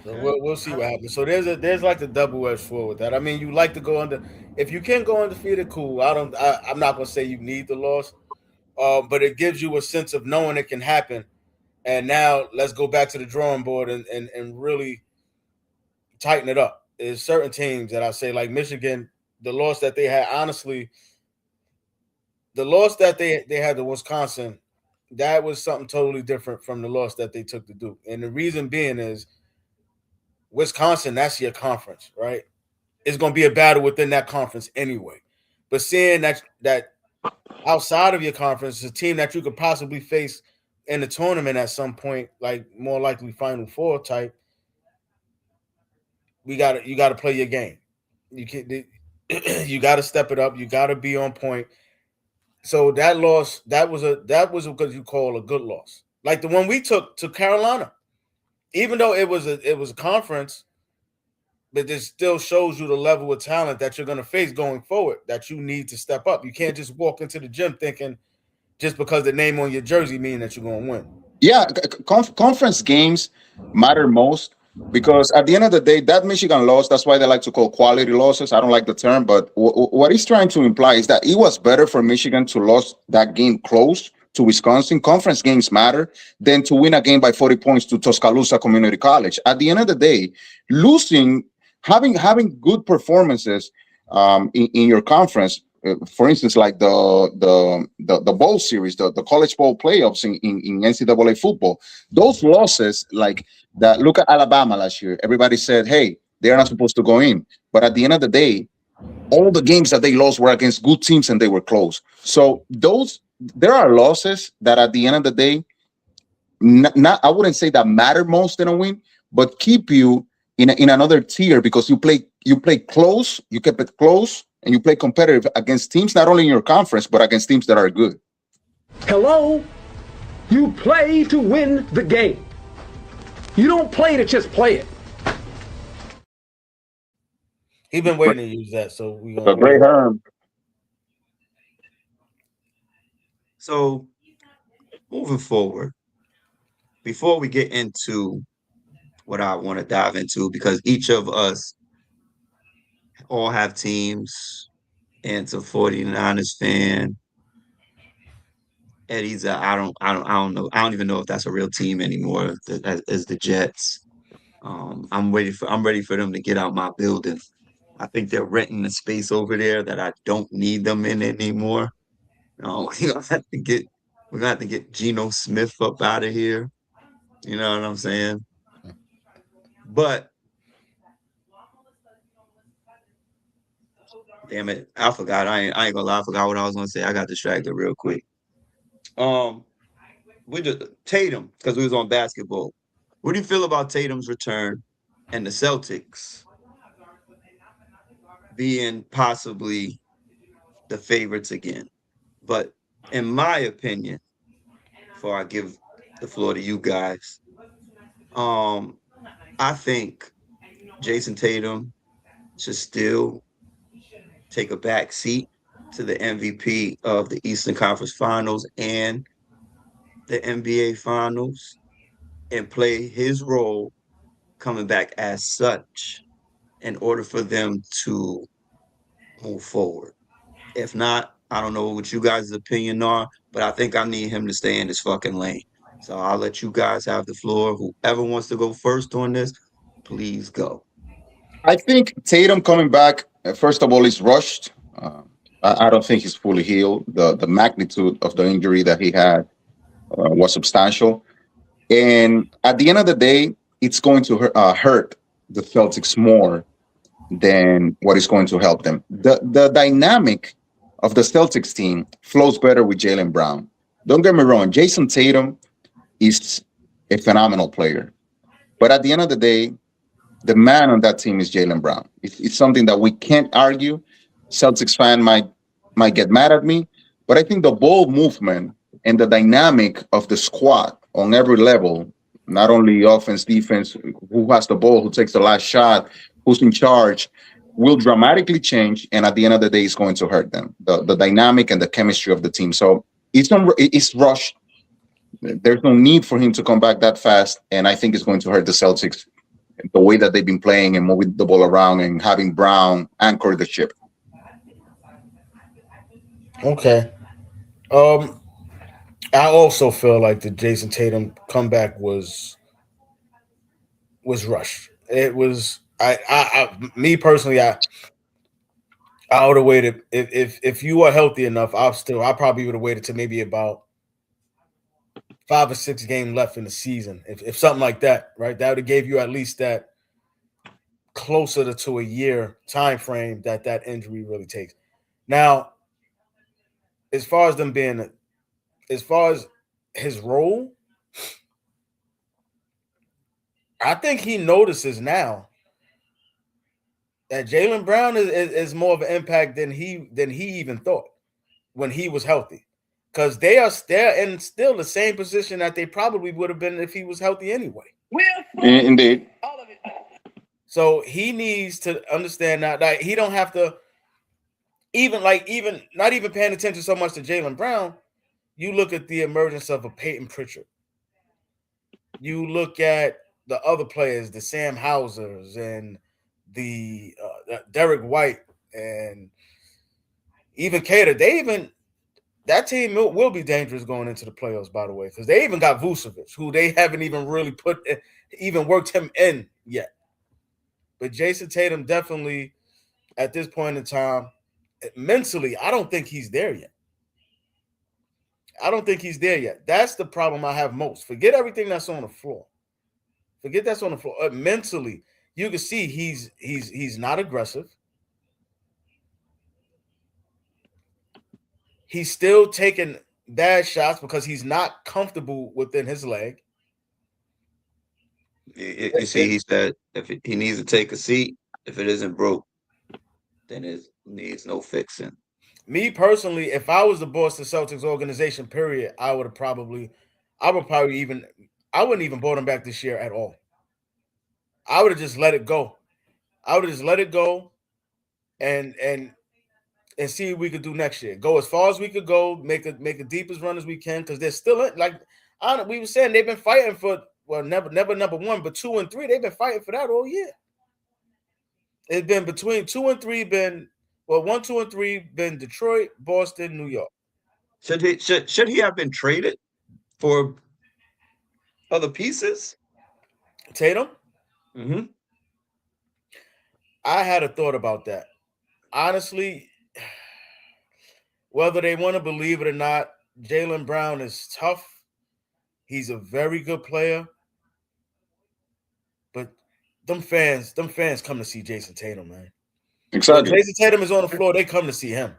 So we'll see what happens. So there's like the double edged sword with that. I mean, you like to go under if you can go undefeated, cool. I'm not gonna say you need the loss, but it gives you a sense of knowing it can happen. And now let's go back to the drawing board and really tighten it up. There's certain teams that I say, like Michigan, the loss that they had, honestly, the loss that they had to Wisconsin, that was something totally different from the loss that they took to Duke. And the reason being is Wisconsin, that's your conference, right? It's going to be a battle within that conference anyway. But seeing that outside of your conference, a team that you could possibly face in the tournament at some point, like more likely Final Four type, you got to play your game. You can you got to step it up. You got to be on point. So that loss, that was what you call a good loss, like the one we took to Carolina. Even though it was a conference, but this still shows you the level of talent that you're going to face going forward. That you need to step up. You can't just walk into the gym thinking just because the name on your jersey mean that you're going to win. Yeah, conference games matter most because at the end of the day, that Michigan loss, that's why they like to call quality losses. I don't like the term, but what he's trying to imply is that it was better for Michigan to lose that game close to Wisconsin. Conference games matter than to win a game by 40 points to Tuscaloosa Community College. At the end of the day, losing, having good performances in your conference, for instance, like the bowl series, the college bowl playoffs in NCAA football, those losses, like that. Look at Alabama last year. Everybody said, "Hey, they're not supposed to go in," but at the end of the day, all the games that they lost were against good teams and they were close. So there are losses that at the end of the day, not I wouldn't say that matter most in a win, but keep you in another tier because you play close, you keep it close, and you play competitive against teams not only in your conference but against teams that are good. Hello, you play to win the game. You don't play to just play it. He's been waiting to use that, so we A great Herm. So moving forward, before we get into what I want to dive into, because each of us all have teams. Ant's a 49ers fan. Eddie's I don't know. I don't even know if that's a real team anymore as the Jets. I'm ready for them to get out my building. I think they're renting the space over there that I don't need them in anymore. We're gonna have to get Geno Smith up out of here. You know what I'm saying? But damn it, I forgot. I ain't gonna lie, I forgot what I was gonna say. I got distracted real quick. We just Tatum, because we was on basketball. What do you feel about Tatum's return and the Celtics being possibly the favorites again? But in my opinion, before I give the floor to you guys, I think Jason Tatum should still take a back seat to the MVP of the Eastern Conference Finals and the NBA Finals and play his role coming back as such in order for them to move forward. If not, I don't know what you guys' opinion are, but I think I need him to stay in his fucking lane. So I'll let you guys have the floor. Whoever wants to go first on this, please go. I think Tatum coming back, first of all, is rushed. I don't think he's fully healed. The magnitude of the injury that he had was substantial. And at the end of the day, it's going to hurt the Celtics more than what is going to help them. The dynamic of the Celtics team flows better with Jaylen Brown. Don't get me wrong, Jason Tatum is a phenomenal player. But at the end of the day, the man on that team is Jaylen Brown. It's something that we can't argue. Celtics fan might get mad at me, but I think the ball movement and the dynamic of the squad on every level, not only offense, defense, who has the ball, who takes the last shot, who's in charge, will dramatically change. And at the end of the day, it's going to hurt them. The dynamic and the chemistry of the team. So it's rushed. There's no need for him to come back that fast. And I think it's going to hurt the Celtics, the way that they've been playing and moving the ball around and having Brown anchor the ship. Okay. I also feel like the Jason Tatum comeback was rushed. It was me personally, I would have waited if you are healthy enough. I probably would have waited to maybe about 5 or 6 games left in the season. If something like that, right? That would have gave you at least that closer to a year time frame that injury really takes. Now, as far as them being, as far as his role, I think he notices now that Jaylen Brown is more of an impact than he even thought when he was healthy. Because they're in still the same position that they probably would have been if he was healthy anyway. Indeed. So he needs to understand that he don't have to even not even paying attention so much to Jaylen Brown. You look at the emergence of a Peyton Pritchard. You look at the other players, the Sam Hausers and the Derek White and even Cater. That team will be dangerous going into the playoffs, by the way, because they even got Vucevic, who they haven't even really even worked him in yet. But Jason Tatum definitely, at this point in time, mentally, I don't think he's there yet. I don't think he's there yet. That's the problem I have most. Forget everything that's on the floor. Forget that's on the floor. Mentally, you can see he's not aggressive. He's still taking bad shots because he's not comfortable within his leg. You see, he said if he needs to take a seat, if it isn't broke, then it needs no fixing. Me personally, if I was the Boston Celtics organization, period, I wouldn't even brought him back this year at all. I would have just let it go. I would have just let it go and see what we could do next year. Go as far as we could go, make a deepest run as we can, because they're still we were saying they've been fighting for never number one, but 2 and 3. They've been fighting for that all year. It's been between 2 and 3, 1, 2, and 3, been Detroit, Boston, New York. Should he have been traded for other pieces? Tatum? Mm-hmm. I had a thought about that. Honestly, whether they want to believe it or not, Jaylen Brown is tough. He's a very good player. But them fans come to see Jason Tatum, man. Exactly. When Jason Tatum is on the floor, they come to see him.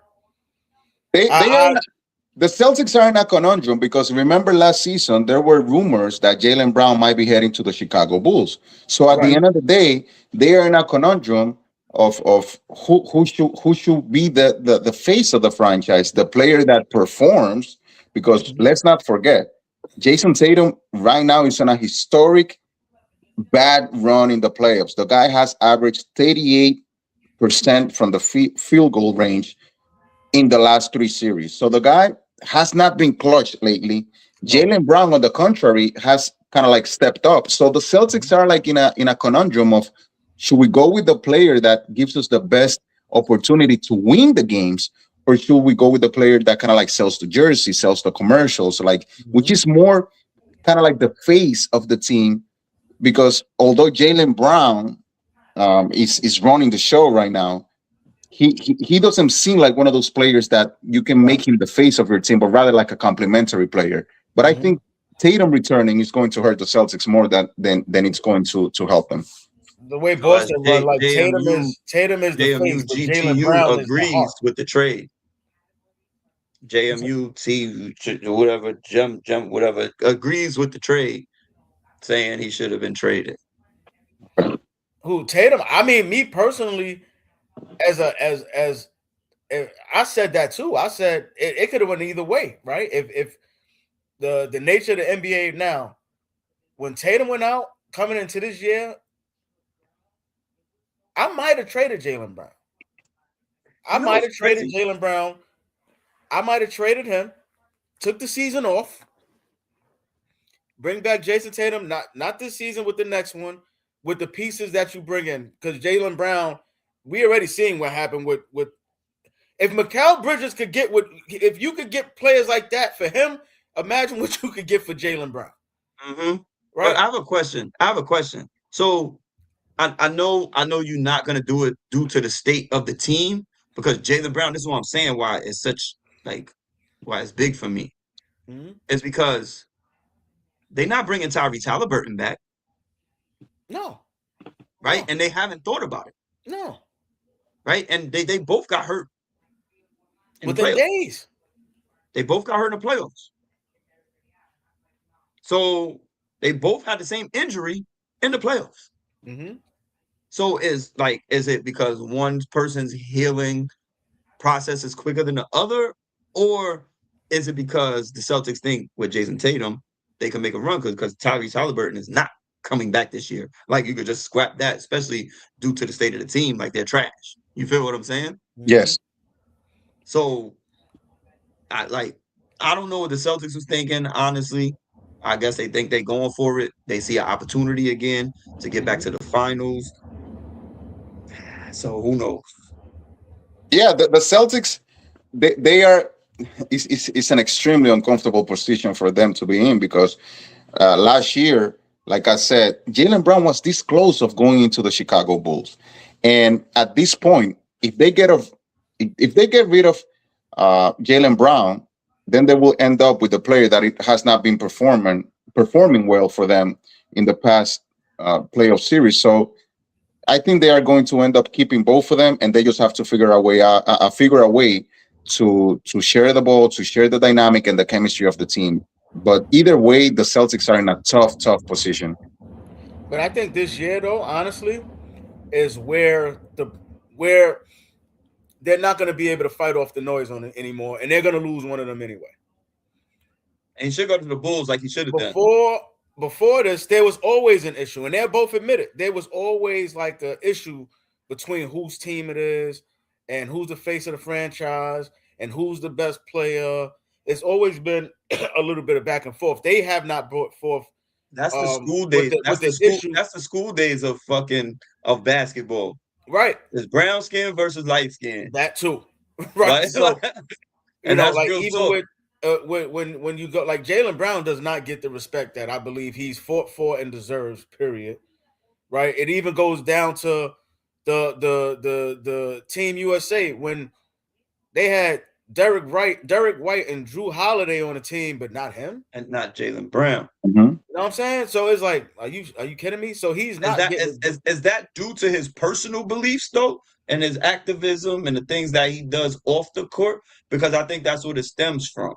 The Celtics are in a conundrum because remember last season there were rumors that Jaylen Brown might be heading to the Chicago Bulls. So at the end of the day, they are in a conundrum of who should be the face of the franchise, the player that performs. Because let's not forget, Jason Tatum right now is on a historic bad run in the playoffs. The guy has averaged 38% from the field goal range in the last 3 series. So the guy has not been clutch lately. Jaylen Brown, on the contrary, has kind of like stepped up. So the Celtics are like in a conundrum of, should we go with the player that gives us the best opportunity to win the games, or should we go with the player that kind of like sells the jersey, sells the commercials, like which is more kind of like the face of the team? Because although Jaylen Brown is running the show right now, he doesn't seem like one of those players that you can make him the face of your team, but rather like a complementary player. But I think Tatum returning is going to hurt the Celtics more than it's going to help them. The way Boston run, like Tatum is the face, but Jaylen Brown is the heart. With the trade. JMU whatever whatever agrees with the trade, saying he should have been traded. Who, Tatum? I mean, me personally, as I said that too. I said it could have went either way, right? If the nature of the NBA now, when Tatum went out coming into this year, I might have traded Jaylen Brown. I might have traded Jaylen Brown. I might have traded him, took the season off, bring back Jason Tatum, not this season, with the next one, with the pieces that you bring in. Because Jaylen Brown, we already seeing what happened with if Mikal Bridges could get if you could get players like that for him, Imagine what you could get for Jaylen Brown. Mm-hmm. Right? I have a question. So I know you're not gonna do it due to the state of the team because Jaylen Brown. This is what I'm saying. Why it's such like why it's big for me. Mm-hmm. It's because they're not bringing Tyrese Halliburton back, No. right? No. And they haven't thought about it, No. right? And they both got hurt in the Within playoffs. days. They both got hurt in the playoffs. So they both had the same injury in the playoffs. Mm-hmm. So is it because one person's healing process is quicker than the other, or is it because the Celtics think with Jason Tatum they can make a run because Tyrese Halliburton is not coming back this year? Like you could just scrap that, especially due to the state of the team. Like they're trash. You feel what I'm saying? Mm-hmm. Yes. So I don't know what the Celtics was thinking, honestly. I guess they think they're going for it. They see an opportunity again to get back to the finals. So who knows? Yeah, the Celtics, they are. It's an extremely uncomfortable position for them to be in because last year, like I said, Jaylen Brown was this close of going into the Chicago Bulls, and at this point, if they get rid of Jaylen Brown, then they will end up with a player that it has not been performing well for them in the past playoff series. So I think they are going to end up keeping both of them, and they just have to figure a way to share the ball, to share the dynamic and the chemistry of the team. But either way, the Celtics are in a tough position. But I think this year, though, honestly, is where they're not going to be able to fight off the noise on it anymore, and they're going to lose one of them anyway. And he should go to the Bulls like he should have done. Before this, there was always an issue, and they're both admitted there was always like an issue between whose team it is and who's the face of the franchise and who's the best player. It's always been a little bit of back and forth. They have not brought forth That's the school with days. the issue, That's the school days of basketball. right? It's brown skin versus light skin. That too, right? Like, So and that's like real even talk. with when you go like Jaylen Brown does not get the respect that I believe he's fought for and deserves. Period. Right. It even goes down to the Team USA when they had Derek White, and Drew Holiday on the team, but not him. And not Jaylen Brown. Mhm. You know what I'm saying? So it's like, are you kidding me? So he's not getting. Is that due to his personal beliefs though, and his activism and the things that he does off the court? Because I think that's what it stems from.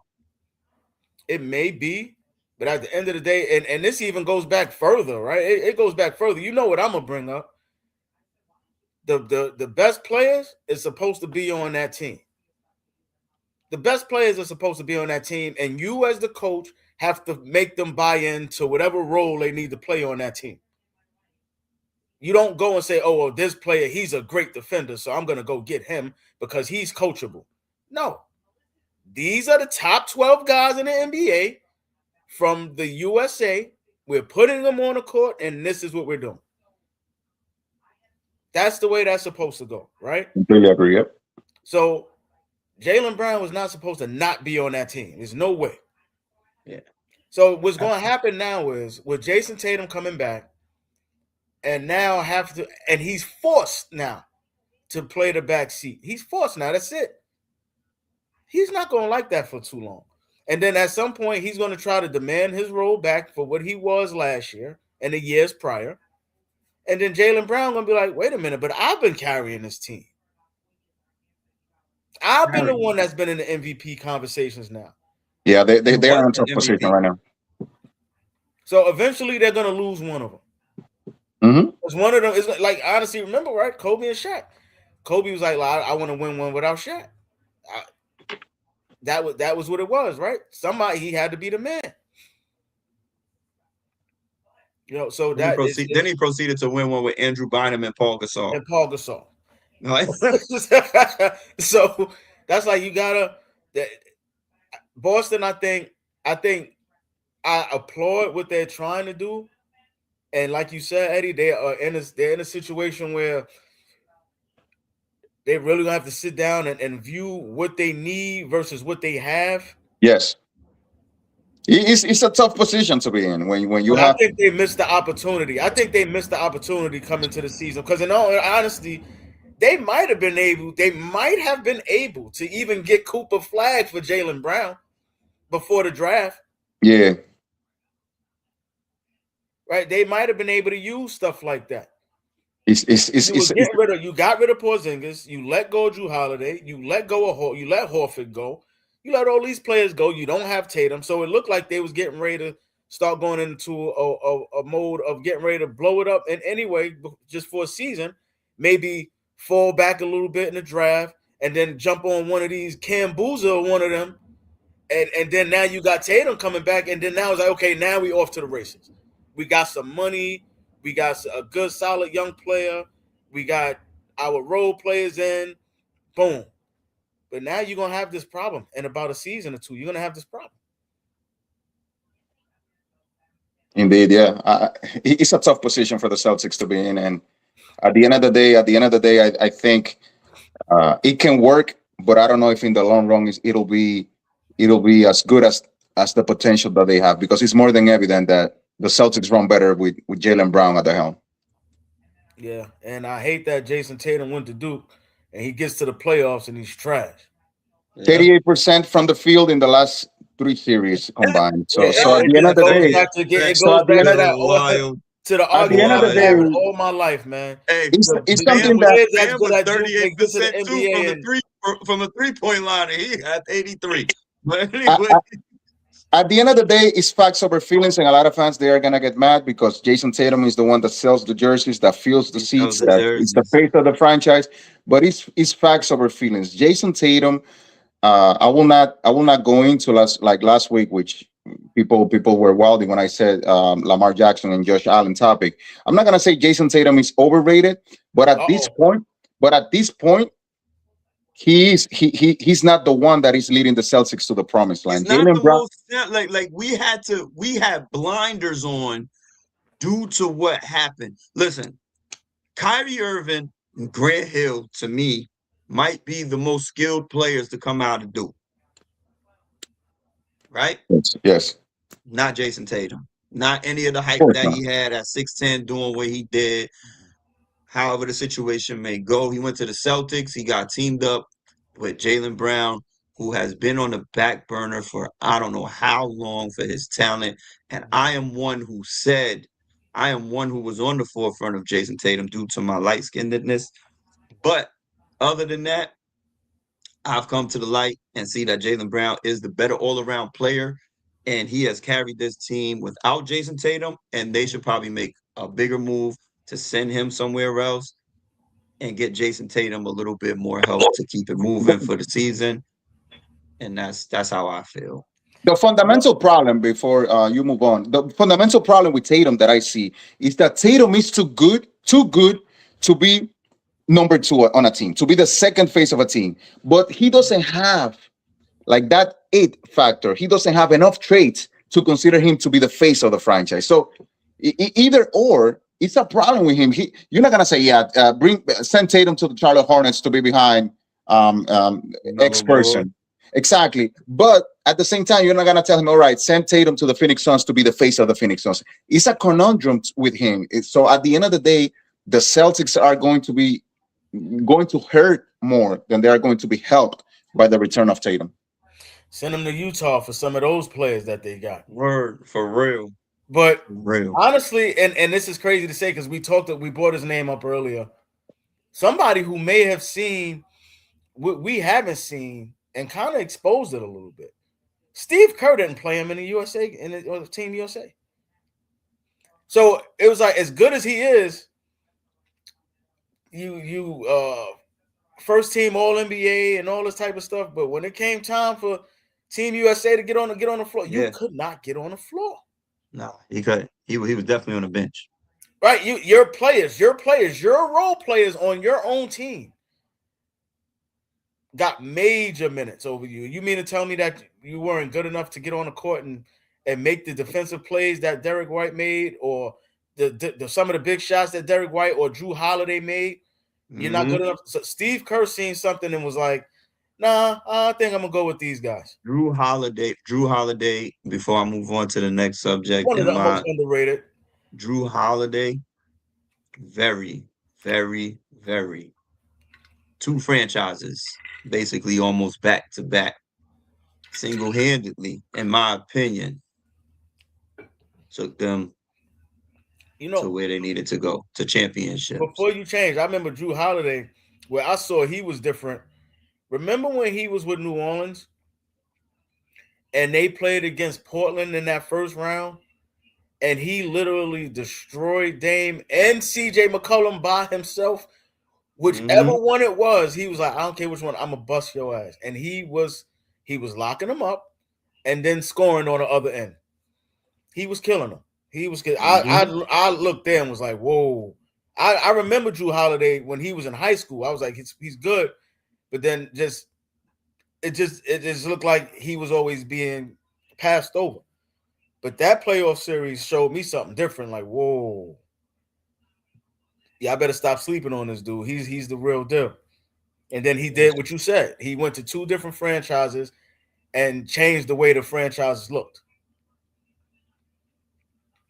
It may be, but at the end of the day, and this even goes back further, right? It goes back further. You know what I'm gonna bring up? The best players is supposed to be on that team. The best players are supposed to be on that team, and you as the coach have to make them buy into whatever role they need to play on that team. You don't go and say, "Oh, well, this player, he's a great defender, so I'm gonna go get him because he's coachable." No, these are the top 12 guys in the NBA from the USA. We're putting them on the court, and this is what we're doing. That's the way that's supposed to go, right? Completely agree. Yep. So Jaylen Brown was not supposed to not be on that team. There's no way. Yeah. So what's going to happen now is with Jason Tatum coming back, and now and he's forced now to play the back seat. He's forced now. That's it. He's not going to like that for too long. And then at some point, he's going to try to demand his role back for what he was last year and the years prior. And then Jaylen Brown going to be like, wait a minute, but I've been carrying this team. I've been the one that's been in the MVP conversations now. Yeah, they You are in a was tough an position MVP. right now. So eventually they're going to lose one of them. Mm-hmm. Because one of them is like, honestly, remember, right? Kobe and Shaq. Kobe was like, I want to win one without Shaq. That was what it was, right? Somebody, he had to be the man. You know, so Then he proceeded to win one with Andrew Bynum and Paul Gasol. And Paul Gasol. Right? So that's like you gotta Boston. I think I applaud what they're trying to do, and like you said, Eddie, they're in a situation where they really gonna have to sit down and view what they need versus what they have. Yes. It's a tough position to be in when you But I have. think they missed the opportunity. I think they missed the opportunity coming to the season because, in all honesty, they might have been able. They might have been able to even get Cooper flagged for Jaylen Brown before the draft. Yeah, Right? They might have been able to use stuff like that. You were it's getting rid of. You got rid of Porzingis. You let go of Drew Holiday. You let go of. You let Horford go. You let all these players go. You don't have Tatum, so it looked like they was getting ready to start going into a mode of getting ready to blow it up. And anyway, just for a season, maybe fall back a little bit in the draft, and then jump on one of these Cam Boozer or one of them, and then now you got Tatum coming back, and then now it's like, okay, now we off to the races. We got some money. We got a good, solid young player. We got our role players in. Boom. But now you're gonna have this problem in about a season or two. You're gonna have this problem. indeed, yeah. It's a tough position for the Celtics to be in, and at the end of the day, I think it can work, but I don't know if in the long run it'll be as good as the potential that they have because it's more than evident that the Celtics run better with Jalen Brown at the helm. Yeah, and I hate that Jason Tatum went to Duke, and he gets to the playoffs and he's trash. Yeah. 38% from the field in the last three series combined. So It, so at it, the end of it the goes day, back to get. It so goes at the back end to of that Wild. to the at the end argument of the I've Wild. had with day, all my life, man. Hey, it's Bam something was that Players that's Bam good was at Duke thirty may eight get to the percent too NBA and from the 3 point line, and he had 83. But I, anyway, I, at the end of the day, it's facts over feelings, and a lot of fans they are gonna get mad because Jason Tatum is the one that sells the jerseys, that fills the he sells seats, the that is the jerseys. face of the franchise. But it's facts over feelings. Jason Tatum, I will not go into last week, which people were wilding when I said Lamar Jackson and Josh Allen topic. I'm not gonna say Jason Tatum is overrated, but at this oh, point, but at this point, he's not the one that is leading the Celtics to the promised He's land. not Jalen the Brown. most like we had blinders on due to what happened. Listen, Kyrie Irving and Grant Hill to me might be the most skilled players to come out of Duke, right? Yes, yes, Not Jason Tatum. Not any of the of hype course that not. he had at 6'10 doing what he did. However, the situation may go. He went to the Celtics. He got teamed up with Jaylen Brown, who has been on the back burner for I don't know how long for his talent. And I am one who was on the forefront of Jason Tatum due to my light skinnedness. But other than that, I've come to the light and see that Jaylen Brown is the better all around player. And he has carried this team without Jason Tatum. And they should probably make a bigger move to send him somewhere else and get Jason Tatum a little bit more help to keep it moving for the season. And that's how I feel. The no, fundamental problem before you move on, the fundamental problem with Tatum that I see is that Tatum is too good to be number two on a team, to be the second face of a team. But he doesn't have like that it factor. He doesn't have enough traits to consider him to be the face of the franchise. So either or, it's a problem with him. You're not gonna say, yeah, send Tatum to the Charlotte Hornets to be behind X Mellow boy. person. Exactly. But at the same time, you're not gonna tell him, all right, send Tatum to the Phoenix Suns to be the face of the Phoenix Suns. It's a conundrum with him. So at the end of the day, the Celtics are going to hurt more than they are going to be helped by the return of Tatum. send him to Utah for some of those players that they got. Word for real. But For real. honestly, and this is crazy to say because we brought his name up earlier. Somebody who may have seen what we haven't seen and kind of exposed it a little bit. Steve Kerr didn't play him in the USA on the Team USA. So it was like as good as he is, you first team All NBA and all this type of stuff. But when it came time for Team USA to get on the floor, you Yeah. could not get on the floor. No, he could. He was definitely on the bench. Right? Your players, your role players on your own team got major minutes over you. You mean to tell me that you weren't good enough to get on the court and make the defensive plays that Derek White made, or the some of the big shots that Derek White or Drew Holiday made? You're not Mm-hmm. good enough. So Steve Kerr seen something and was like, Nah, I think I'm gonna go with these guys. Drew Holiday. Before I move on to the next subject, One of in the most my underrated. Drew Holiday, very, very, very two franchises, basically almost back to back, single-handedly, in my opinion, took them You to know, where they needed to go, to championships. before you change, I remember Drew Holiday, where I saw he was different. Remember when he was with New Orleans and they played against Portland in that first round, and he literally destroyed Dame and CJ McCollum by himself. Whichever Hmm. one it was, he was like, I don't care which one, I'm gonna bust your ass. And he was locking them up and then scoring on the other end. He was killing them. He was killing. Hmm. I looked there and was like, whoa. I remember Drew Holiday when he was in high school. I was like, he's good, but then it just looked like he was always being passed over. But that playoff series showed me something different. Like, whoa, yeah, I better stop sleeping on this dude. He's the real deal. And then he did what you said. He went to two different franchises and changed the way the franchises looked.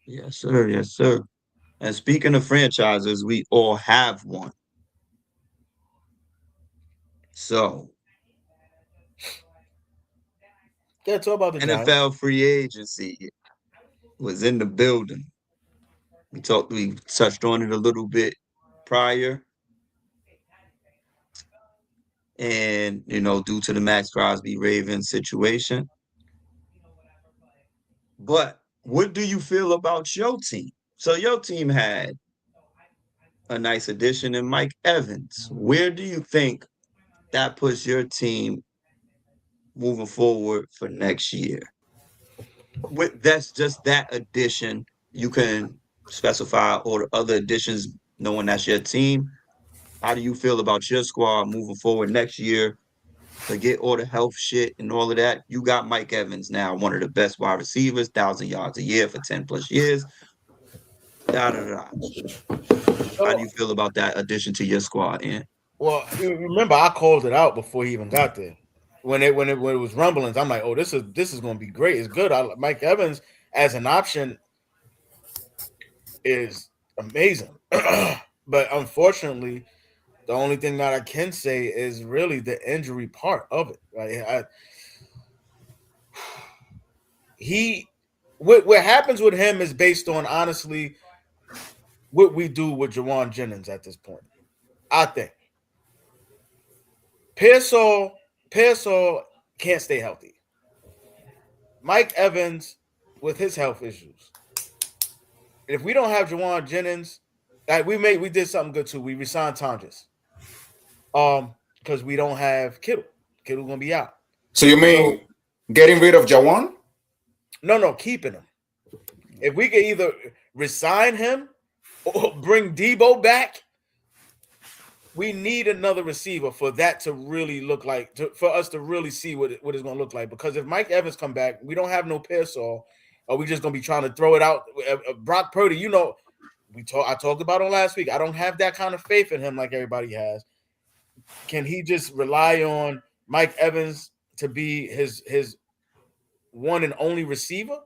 Yes, sir. Yes, sir. And speaking of franchises, we all have one. So, Yeah, talk about the Giants. NFL free agency was in the building. We touched on it a little bit prior. And, due to the Max Crosby Ravens situation. But what do you feel about your team? So your team had a nice addition in Mike Evans. Where do you think that puts your team moving forward for next year? That's just that addition. You can specify all the other additions, knowing that's your team. How do you feel about your squad moving forward next year? Forget all the health shit and all of that. You got Mike Evans now, one of the best wide receivers, 1,000 yards a year for 10 plus years. Da da da. How do So, you feel about that addition to your squad, Ian? well, you remember I called it out before he even got there. When it was rumblings, I'm like, oh, this is going to be great. It's good. Mike Evans as an option is amazing, but unfortunately, the only thing that I can say is really the injury part of it. Right? He what happens with him is based on honestly what we do with Jawan Jennings at this point. I think Pearsall can't stay healthy. Mike Evans with his health issues. If we don't have Jawan Jennings, like we did something good too. We resigned Tonjes. Because we don't have Kittle. Kittle gonna be out. So you So mean getting rid of Jawan? no, keeping him. If we could either resign him or bring Debo back, we need another receiver for that to really look like, for us to really see what it's going to look like. Because if Mike Evans come back, we don't have no Pearsall. Are we just going to be trying to throw it out? Brock Purdy, I talked about him last week. I don't have that kind of faith in him like everybody has. Can he just rely on Mike Evans to be his one and only receiver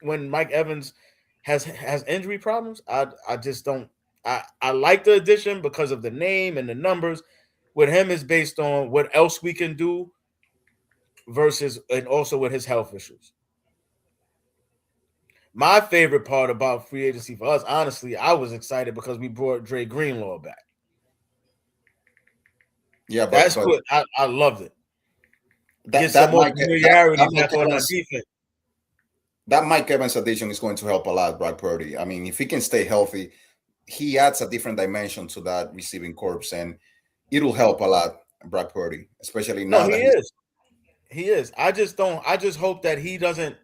when Mike Evans has injury problems? I just don't. I like the addition because of the name and the numbers. With him is based on what else we can do versus, and also with his health issues. My favorite part about free agency for us, honestly, I was excited because we brought Dre Greenlaw back. Yeah, but That's but what I loved it. Get that some that more Mike familiarity that back Mike on our Evans defense. that Mike Evans addition is going to help a lot, Brock Purdy. I mean, if he can stay healthy, he adds a different dimension to that receiving corps, and it'll help a lot, Brock Purdy, especially No, now he that he's. is. He is. I just don't. I just hope that he doesn't.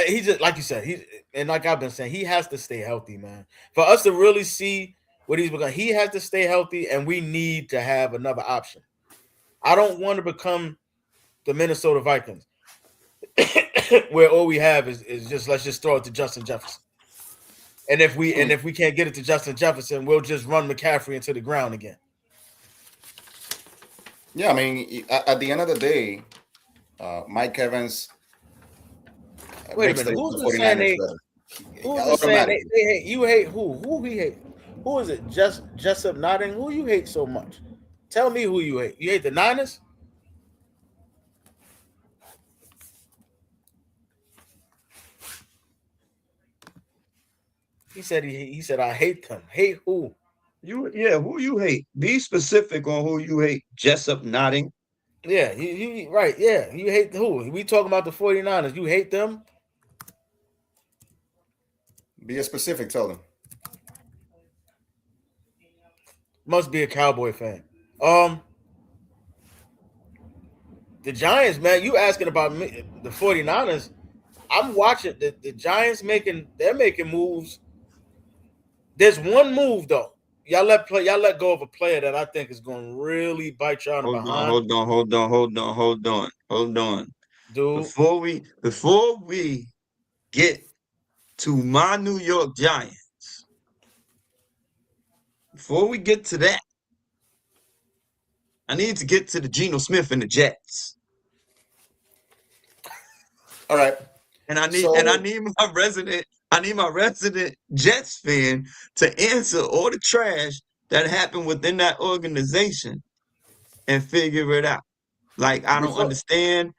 He just, like you said, and like I've been saying, he has to stay healthy, man. For us to really see what he's become, he has to stay healthy, and we need to have another option. I don't want to become the Minnesota Vikings, where all we have is just, let's just throw it to Justin Jefferson. And if we can't get it to Justin Jefferson, we'll just run McCaffrey into the ground again. Yeah, I mean, at the end of the day, Mike Evans Wait a makes minute. the Who's been saying 49ers they? better. Who's been saying Automatically. they hate? You hate who? Who we hate? Who is it? Just Jessup Notting? Who you hate so much? Tell me who you hate. You hate the Niners? He said I hate them. Hate who? Who you hate? Be specific on who you hate. Jessup nodding. Yeah, you right. Yeah, you hate who? We talking about the 49ers. You hate them? Be specific. Tell them. Must be a Cowboy fan. Um, the Giants, man. You asking about me, the 49ers? I'm watching the Giants they're making moves. There's one move though. Y'all let go of a player that I think is going to really bite y'all in the Hold on, behind, hold on, hold on, hold on, hold on, hold on. dude. Before we get to my New York Giants, before we get to that, I need to get to the Geno Smith and the Jets. All right. And I So need my resident Jets fan to answer all the trash that happened within that organization and figure it out. Like I don't before, understand,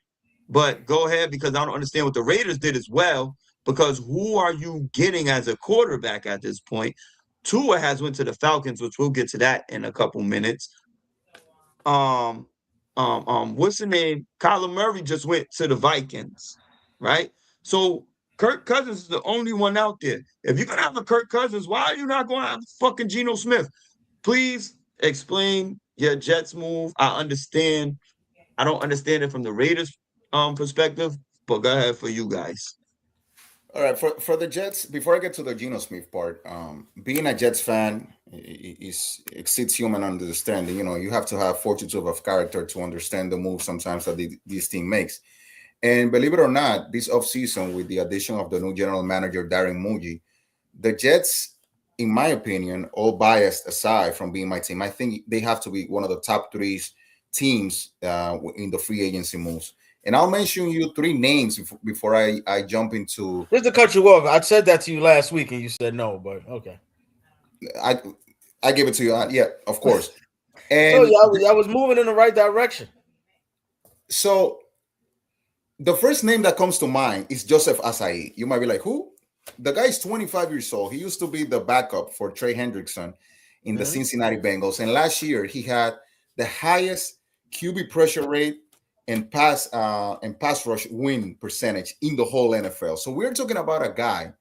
but go ahead because I don't understand what the Raiders did as well. Because who are you getting as a quarterback at this point? Tua has went to the Falcons, which we'll get to that in a couple minutes. Um, what's the name? Kyler Murray just went to the Vikings, right? So Kirk Cousins is the only one out there. If you're gonna have a Kirk Cousins, why are you not going to have fucking Geno Smith? Please explain your Jets move. I understand. I don't understand it from the Raiders perspective, but go ahead for you guys. all right, for the Jets, before I get to the Geno Smith part, being a Jets fan is exceeds human understanding. You know, you have to have fortitude of character to understand the move sometimes that this team makes. And believe it or not, this offseason, with the addition of the new general manager, Darren Muji, the Jets, in my opinion, all biased aside from being my team, I think they have to be one of the top three teams in the free agency moves. And I'll mention you three names before I jump into. Just to cut you off, I said that to you last week and you said no, but okay. I I give it to you. Yeah, of course. I told And you I was moving in the right direction. so the first name that comes to mind is Joseph Asai. You might be like, who? The guy is 25 years old. He used to be the backup for Trey Hendrickson in the Mhm. Cincinnati Bengals. And last year he had the highest QB pressure rate and pass rush win percentage in the whole NFL. So we're talking about a guy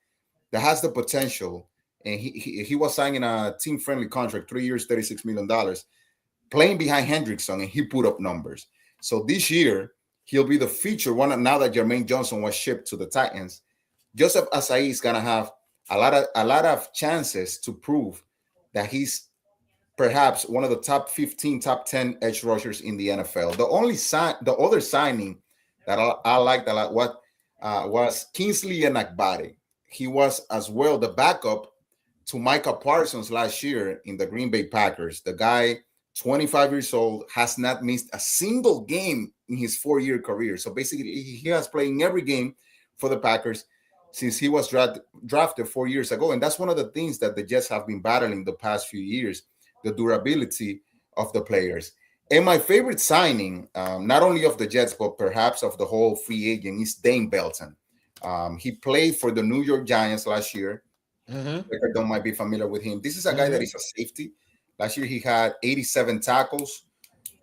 that has the potential, and he was signing a team friendly contract, 3 years, $36 million, playing behind Hendrickson, and he put up numbers. So this year he'll be the feature one. Now that Jermaine Johnson was shipped to the Titans, Joseph Asai is gonna have a lot of chances to prove that he's perhaps one of the top 15, top 10 edge rushers in the NFL. The other signing that I liked a lot was Kingsley Enakbare. He was as well the backup to Micah Parsons last year in the Green Bay Packers. The guy, 25 years old, has not missed a single game in his 4-year career. So basically, he has played in every game for the Packers since he was drafted 4 years ago. And that's one of the things that the Jets have been battling the past few years, the durability of the players. And my favorite signing, not only of the Jets, but perhaps of the whole free agent, is Dane Belton. He played for the New York Giants last year. Mhm. Don't might be familiar with him. This is a guy that Mhm. is a safety. Last year he had 87 tackles,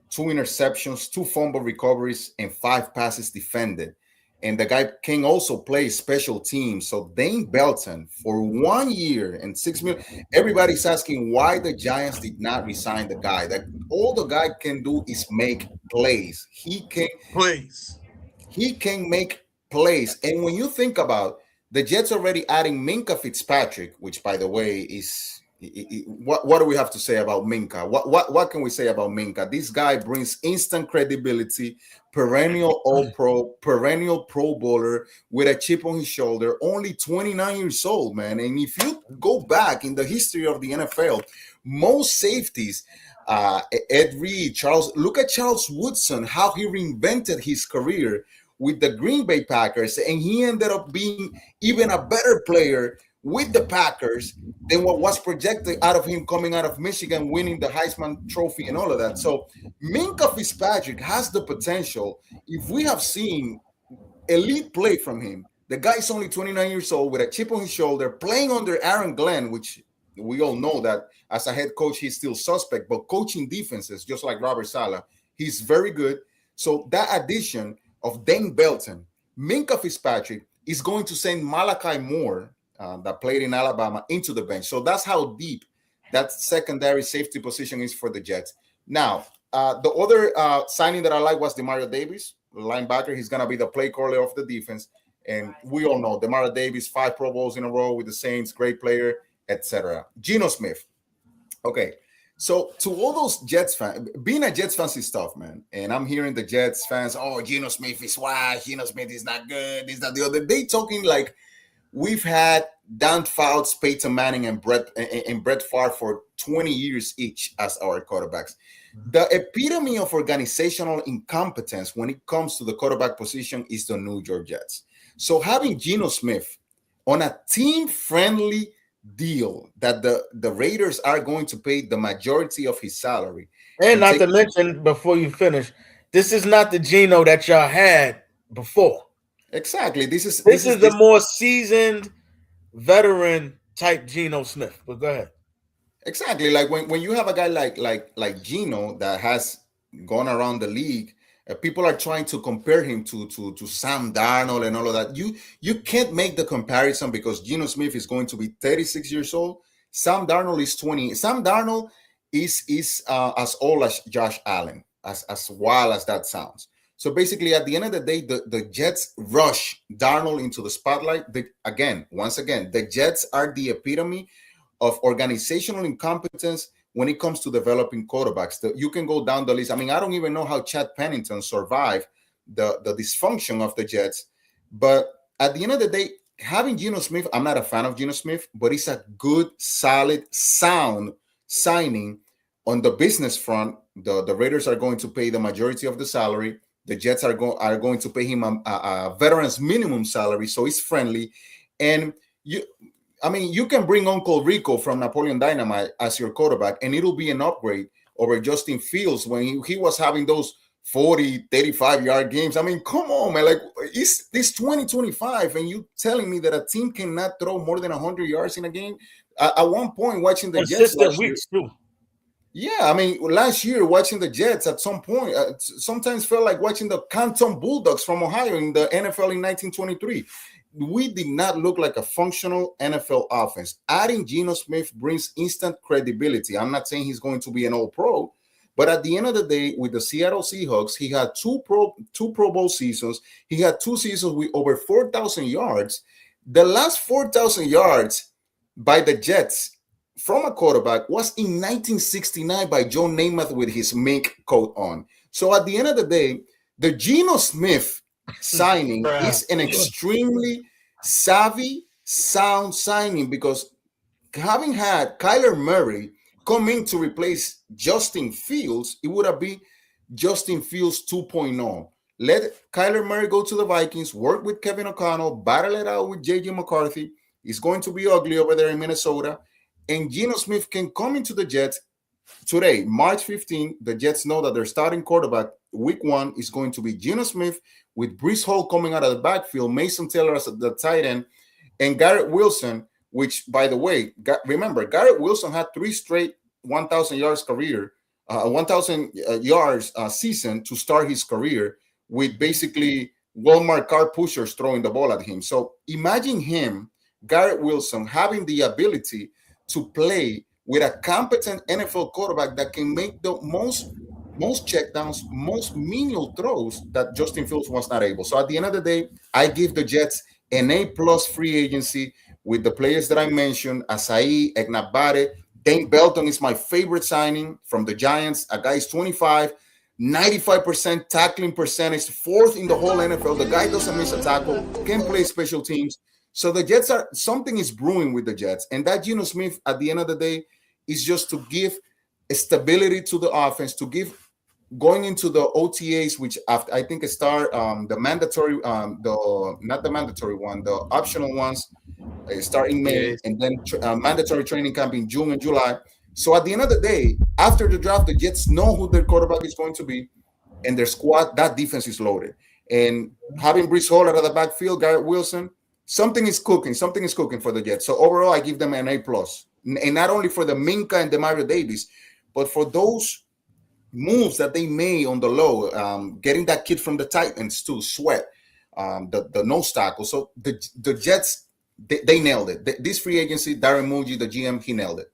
2 interceptions, 2 fumble recoveries, and 5 passes defended. And the guy can also play special teams. So Dane Belton for 1 year and 6 million. Everybody's asking why the Giants did not resign the guy. That all the guy can do is make plays. Please. He can make plays. And when you think about the Jets already adding Minka Fitzpatrick, which by the way What do we have to say about Minka? What can we say about Minka? This guy brings instant credibility, perennial All Pro, perennial Pro Bowler with a chip on his shoulder, only 29 years old, man. And if you go back in the history of the NFL, most safeties, Ed Reed, look at Charles Woodson, how he reinvented his career with the Green Bay Packers, and he ended up being even a better player with the Packers than what was projected out of him coming out of Michigan, winning the Heisman Trophy and all of that. So Minka Fitzpatrick has the potential. If we have seen elite play from him, the guy's only 29 years old with a chip on his shoulder, playing under Aaron Glenn, which we all know that as a head coach, he's still suspect, but coaching defenses, just like Robert Saleh, he's very good. So that addition of Dane Belton, Minka Fitzpatrick is going to send Malachi Moore, that played in Alabama, into the bench. So that's how deep that secondary safety position is for the Jets. Now, the other signing that I like was Demario Davis, linebacker. He's going to be the play caller of the defense. And we all know Demario Davis, 5 Pro Bowls in a row with the Saints, great player, etc. Geno Smith. Okay. So to all those Jets fans, being a Jets fan is tough, man. And I'm hearing the Jets fans, oh, Geno Smith is washed. Geno Smith is not good. This, that, the other. They talking like we've had Dan Fouts, Peyton Manning, and Brett Favre for 20 years each as our quarterbacks. The epitome of organizational incompetence when it comes to the quarterback position is the New York Jets. So having Geno Smith on a team-friendly deal that the Raiders are going to pay the majority of his salary. And not to mention, before you finish, this is not the Geno that y'all had before. Exactly. This is the more seasoned veteran type Geno Smith. But go ahead. Exactly. Like when you have a guy like Geno that has gone around the league, people are trying to compare him to Sam Darnold and all of that. You can't make the comparison because Geno Smith is going to be 36 years old. Sam Darnold is 20. Sam Darnold is as old as Josh Allen, as wild as that sounds. So basically, at the end of the day, the Jets rush Darnold into the spotlight. Once again, the Jets are the epitome of organizational incompetence when it comes to developing quarterbacks. You can go down the list. I mean, I don't even know how Chad Pennington survived the dysfunction of the Jets. But at the end of the day, having Geno Smith, I'm not a fan of Geno Smith, but it's a good, solid, sound signing on the business front. The Raiders are going to pay the majority of the salary. The Jets are going to pay him a veteran's minimum salary, so it's friendly. And you can bring Uncle Rico from Napoleon Dynamite as your quarterback, and it'll be an upgrade over Justin Fields when he was having those 40, 35-yard games. I mean, come on, man. Like, it's this 2025, and you telling me that a team cannot throw more than 100 yards in a game? At one point, watching the Jets last year, too. Yeah, I mean, last year watching the Jets at some point sometimes felt like watching the Canton Bulldogs from Ohio in the NFL in 1923. We did not look like a functional NFL offense. Adding Geno Smith brings instant credibility. I'm not saying he's going to be an all-pro, but at the end of the day, with the Seattle Seahawks, he had two Pro Bowl seasons. He had 2 seasons with over 4,000 yards. The last 4,000 yards by the Jets from a quarterback was in 1969 by Joe Namath with his mink coat on. So at the end of the day, the Geno Smith signing is an extremely savvy, sound signing because having had Kyler Murray come in to replace Justin Fields, it would have been Justin Fields 2.0. Let Kyler Murray go to the Vikings, work with Kevin O'Connell, battle it out with J.J. McCarthy. It's going to be ugly over there in Minnesota. And Geno Smith can come into the Jets today, March 15. The Jets know that their starting quarterback week 1 is going to be Geno Smith with Breece Hall coming out of the backfield, Mason Taylor as the tight end, and Garrett Wilson, which, by the way, remember, Garrett Wilson had 3 straight 1,000 yards career, 1,000 yards season to start his career with basically Walmart car pushers throwing the ball at him. So imagine him, Garrett Wilson, having the ability to play with a competent NFL quarterback that can make the most checkdowns, most menial throws that Justin Fields was not able. So at the end of the day, I give the Jets an A+ free agency with the players that I mentioned, Asai, Egnabare, Dane Belton is my favorite signing from the Giants. A guy is 25, 95% tackling percentage, fourth in the whole NFL. The guy doesn't miss a tackle, can play special teams. So the Jets are something is brewing with the Jets, and that Geno Smith at the end of the day is just to give stability to the offense, to give going into the OTAs, which after, I think start the mandatory, the not the mandatory one, the optional ones start in May, Yes. and then mandatory training camp in June and July. So at the end of the day, after the draft, the Jets know who their quarterback is going to be, and their squad, that defense is loaded. And having Brees Hall out of the backfield, Garrett Wilson, something is cooking. Something is cooking for the Jets. So overall, I give them an A plus, and not only for the Minka and Demario Davis, but for those moves that they made on the low, getting that kid from the Titans to Sweat, the nose tackle. So the Jets, they nailed it. This free agency, Darren Muji, the GM, he nailed it.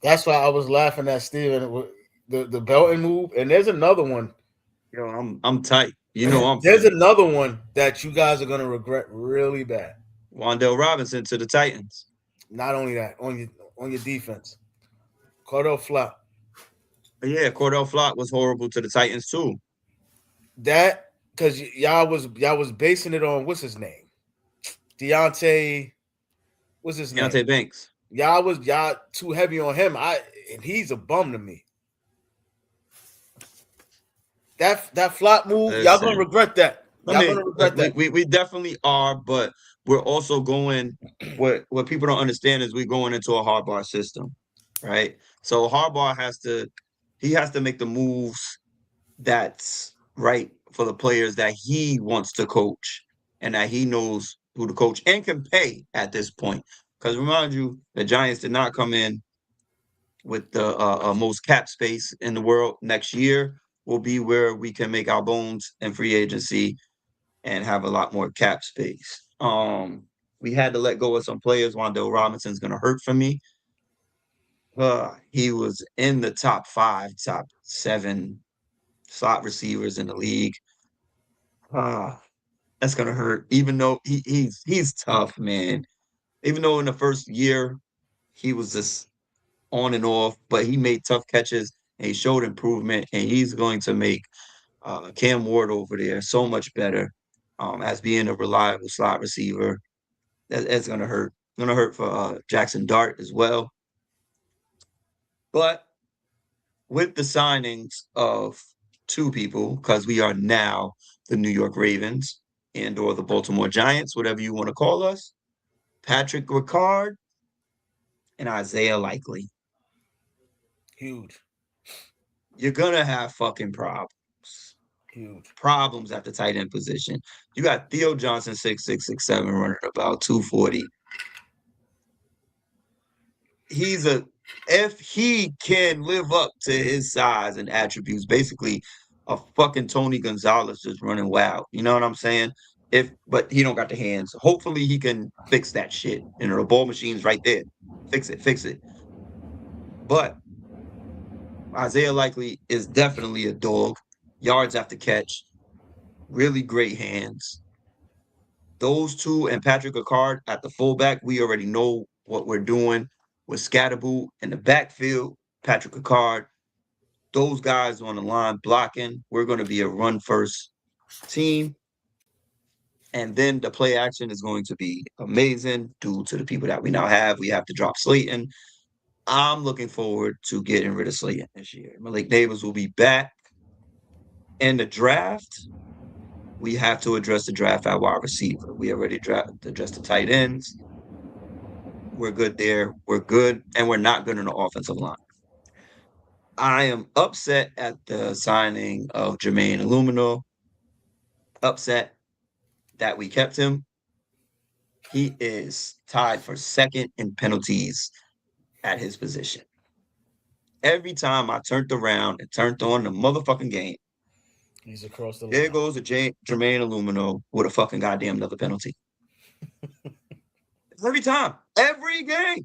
That's why I was laughing at Steven with the Belton move. And there's another one. Yo, I'm tight. You know I'm There's tight. another one that you guys are gonna regret really bad. Wandale Robinson to the Titans. Not only that, on your defense, Cordell Flott. But yeah, Cordell Flott was horrible to the Titans too. That because y'all was basing it on what's his name, Deontay. What's his name? Deontay Banks. Y'all too heavy on him. And he's a bum to me. That flop move, y'all gonna regret that. We definitely are, but we're also going. What people don't understand is we're going into a Harbaugh system, right? So Harbaugh has to make the moves that's right for the players that he wants to coach and that he knows who to coach and can pay at this point. Because remind you, the Giants did not come in with the most cap space in the world. Next year will be where we can make our bones in free agency and have a lot more cap space. We had to let go of some players. Wandale Robinson's going to hurt for me. He was in the top 5, top 7 slot receivers in the league. That's going to hurt. Even though he's tough, man. Even though in the first year he was just on and off, but he made tough catches and he showed improvement, and he's going to make Cam Ward over there so much better as being a reliable slot receiver. That's going to hurt. Going to hurt for Jackson Dart as well. But with the signings of 2 people, because we are now the New York Ravens and or the Baltimore Giants, whatever you want to call us, Patrick Ricard and Isaiah Likely. Huge. You're going to have fucking problems. Huge. Problems at the tight end position. You got Theo Johnson, 6'6", 6'7", running about 240. If he can live up to his size and attributes, basically a fucking Tony Gonzalez just running wild. You know what I'm saying? But he don't got the hands. Hopefully he can fix that shit. And the ball machine's right there. Fix it. But Isaiah Likely is definitely a dog. Yards after catch. Really great hands. Those 2 and Patrick Ricard at the fullback, we already know what we're doing with Scatterboot in the backfield, Patrick Ricard. Those guys on the line blocking. We're going to be a run-first team. And then the play action is going to be amazing due to the people that we now have. We have to drop Slayton. I'm looking forward to getting rid of Slayton this year. Malik Davis will be back. In the draft, we have to address the draft at wide receiver. We already addressed the tight ends. We're good there. We're good, and we're not good in the offensive line. I am upset at the signing of Jermaine Illumino. Upset that we kept him. He is tied for second in penalties at his position. Every time I turned around and turned on the motherfucking game, he's across the line. There goes Jermaine Illumino with a fucking goddamn another penalty. Every time. Every game.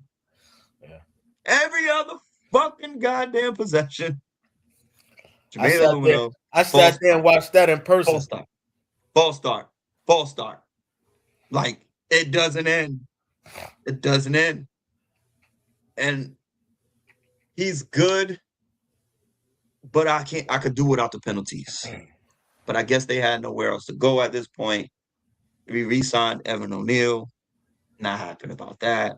Yeah. Every other fucking goddamn possession. Jermaine Illumino. I sat there and watched that in person. False start. Like, it doesn't end. and he's good, but I can't. I could do without the penalties. But I guess they had nowhere else to go at this point. We re-signed Evan O'Neal. Not happy about that.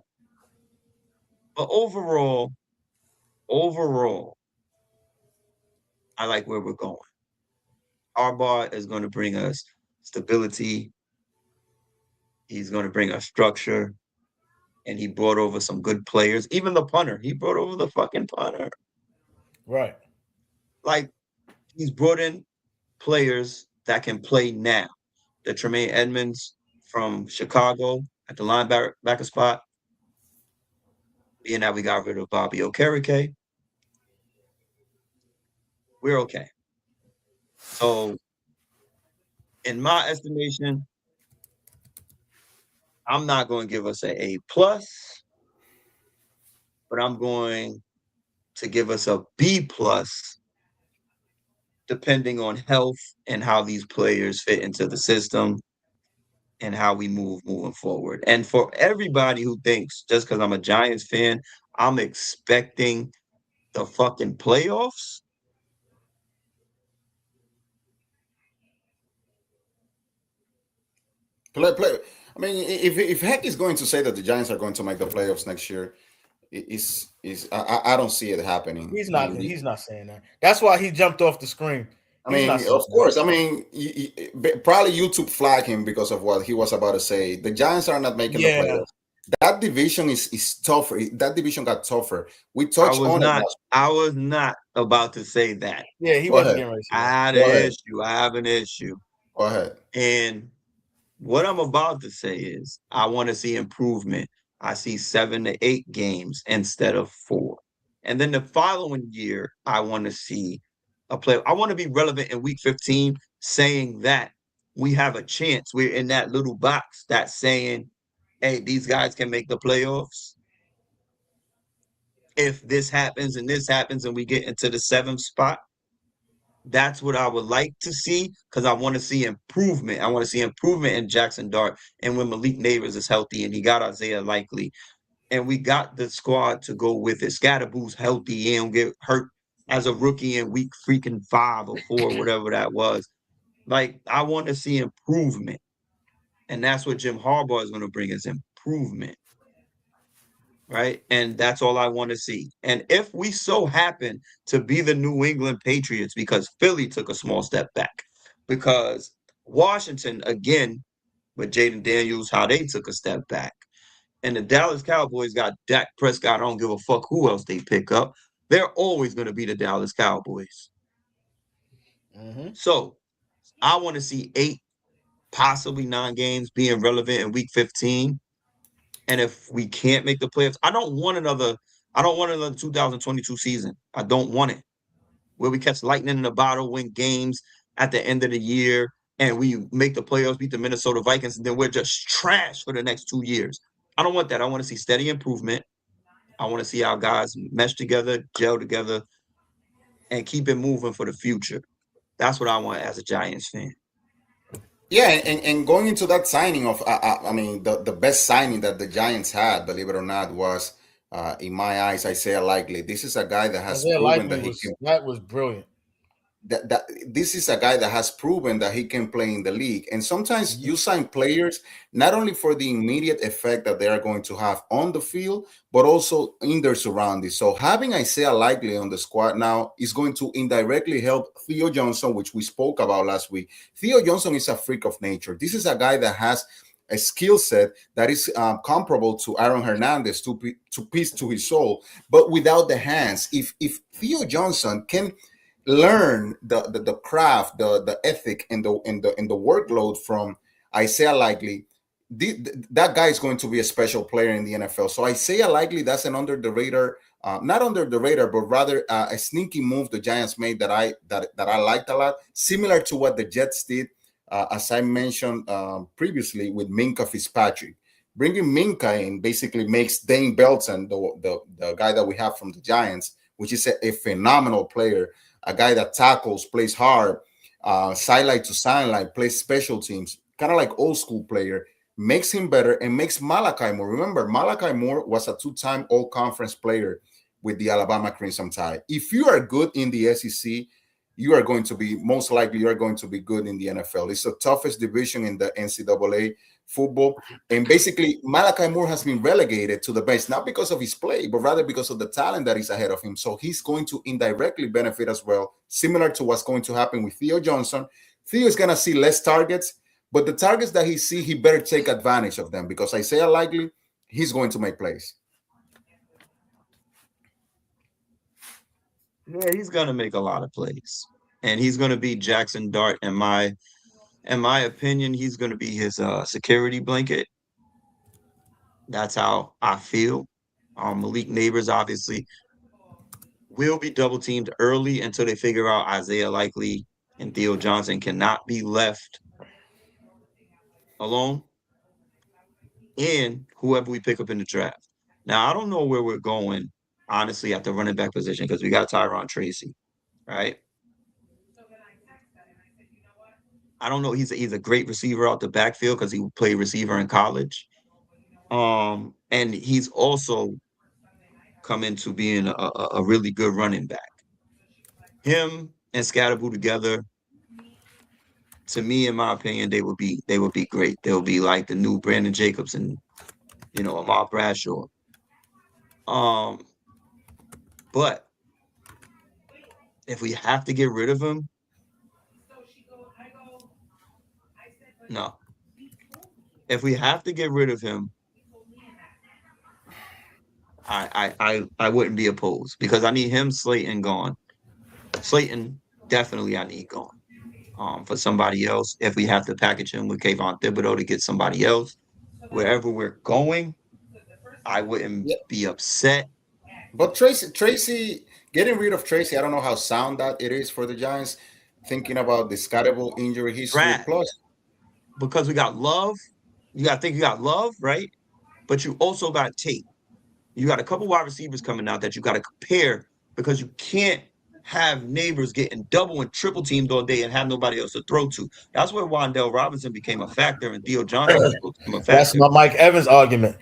But overall, I like where we're going. Harbaugh is going to bring us stability. He's going to bring us structure. And he brought over some good players. Even the punter. He brought over the fucking punter. Right. Like, he's brought in players that can play now. The Tremaine Edmonds from Chicago at the linebacker spot. Being that we got rid of Bobby Okereke, we're okay. So, in my estimation, I'm not going to give us an A plus, but I'm going to give us a B plus, depending on health and how these players fit into the system and how we moving forward. And for everybody who thinks just because I'm a Giants fan, I'm expecting the fucking playoffs. Play. I mean, if Heck is going to say that the Giants are going to make the playoffs next year, I don't see it happening. He's not. He's not saying that. That's why he jumped off the screen. I He's not mean, saying of course. I mean, probably YouTube flagged him because of what he was about to say. The Giants are not making the Yeah. playoffs. That division is tougher. That division got tougher. We I touched was on it. not. I was not about to say that. Yeah, he Go wasn't ahead. getting ready to say I that. had Go an ahead. issue. I have an issue. Go ahead. And what I'm about to say is I want to see improvement. I see 7 to 8 games instead of 4. And then the following year, I want to see a play. I want to be relevant in week 15, saying that we have a chance. We're in that little box that's saying, hey, these guys can make the playoffs. If this happens and we get into the 7th spot, that's what I would like to see because I want to see improvement. I want to see improvement in Jackson Dart and when Malik Neighbors is healthy and he got Isaiah Likely and we got the squad to go with it. Scatterboo's healthy. He don't get hurt as a rookie in week freaking 5 or 4, whatever that was. Like, I want to see improvement. And that's what Jim Harbaugh is going to bring is improvement. Right. And that's all I want to see. And if we so happen to be the New England Patriots, because Philly took a small step back, because Washington, again, with Jaden Daniels, how they took a step back. And the Dallas Cowboys got Dak Prescott. I don't give a fuck who else they pick up. They're always going to be the Dallas Cowboys. So I want to see 8, possibly 9 games being relevant in week 15. And if we can't make the playoffs, I don't want another 2022 season. I don't want it. Where we catch lightning in a bottle, win games at the end of the year, and we make the playoffs, beat the Minnesota Vikings, and then we're just trash for the next 2 years. I don't want that. I want to see steady improvement. I want to see our guys mesh together, gel together, and keep it moving for the future. That's what I want as a Giants fan. Yeah, and going into that signing of, I mean, the best signing that the Giants had, believe it or not, was in my eyes, Isaiah Likely. This is a guy that has Isaiah proven Likely that he can. that was brilliant. That this is a guy that has proven that he can play in the league. And sometimes you sign players not only for the immediate effect that they are going to have on the field, but also in their surroundings. So having Isaiah Likely on the squad now is going to indirectly help Theo Johnson, which we spoke about last week. Theo Johnson is a freak of nature. This is a guy that has a skill set that is comparable to Aaron Hernandez, to piece to his soul, but without the hands. If Theo Johnson can learn the craft, the ethic, and the workload from Isaiah Likely, that guy is going to be a special player in the NFL. So Isaiah Likely, that's an under the radar, not under the radar, but rather a sneaky move the Giants made that I liked a lot, similar to what the Jets did, as I mentioned previously with Minka Fitzpatrick. Bringing Minka in basically makes Dane Belton, the guy that we have from the Giants, which is a phenomenal player, a guy that tackles, plays hard, sideline to sideline, plays special teams, kind of like old school player. makes him better, and makes Malachi Moore. Remember, Malachi Moore was a two-time all-conference player with the Alabama Crimson Tide. If you are good in the SEC, you are going to be, most likely you are going to be good in the NFL. It's the toughest division in the NCAA football. And basically, Malachi Moore has been relegated to the bench, not because of his play, but rather because of the talent that is ahead of him. So he's going to indirectly benefit as well, similar to what's going to happen with Theo Johnson. Theo is going to see less targets, but the targets that he see, he better take advantage of them, because Isaiah Likely, he's going to make plays. Yeah, he's gonna make a lot of plays, and he's gonna be Jackson Dart. In my opinion, he's gonna be his security blanket. That's how I feel. Malik Neighbors obviously will be double teamed early until they figure out Isaiah Likely and Theo Johnson cannot be left alone, and whoever we pick up in the draft. Now, I don't know where we're going, honestly, at the running back position, because we got Tyron Tracy, right? I don't know. He's a great receiver out the backfield because he played receiver in college. And he's also come into being a really good running back. Him and Scatterboo together, to me, in my opinion, they would be great. They would be like the new Brandon Jacobs and Ahmad Bradshaw. But if we have to get rid of him, no. If we have to get rid of him, I wouldn't be opposed, because I need him, Slayton gone. Slayton, definitely I need gone. For somebody else, if we have to package him with Kayvon Thibodeau to get somebody else, wherever we're going, I wouldn't be upset. But Tracy, getting rid of Tracy, I don't know how sound that it is for the Giants, thinking about the Scatterboo injury history. Brad, Plus, because we got Love, you got to think you got Love, right? But you also got Tate. You got a couple wide receivers coming out that you got to compare, because you can't have Neighbors getting double and triple teamed all day and have nobody else to throw to. That's where Wandale Robinson became a factor and Theo Johnson was supposed to become a That's factor. my Mike Evans argument.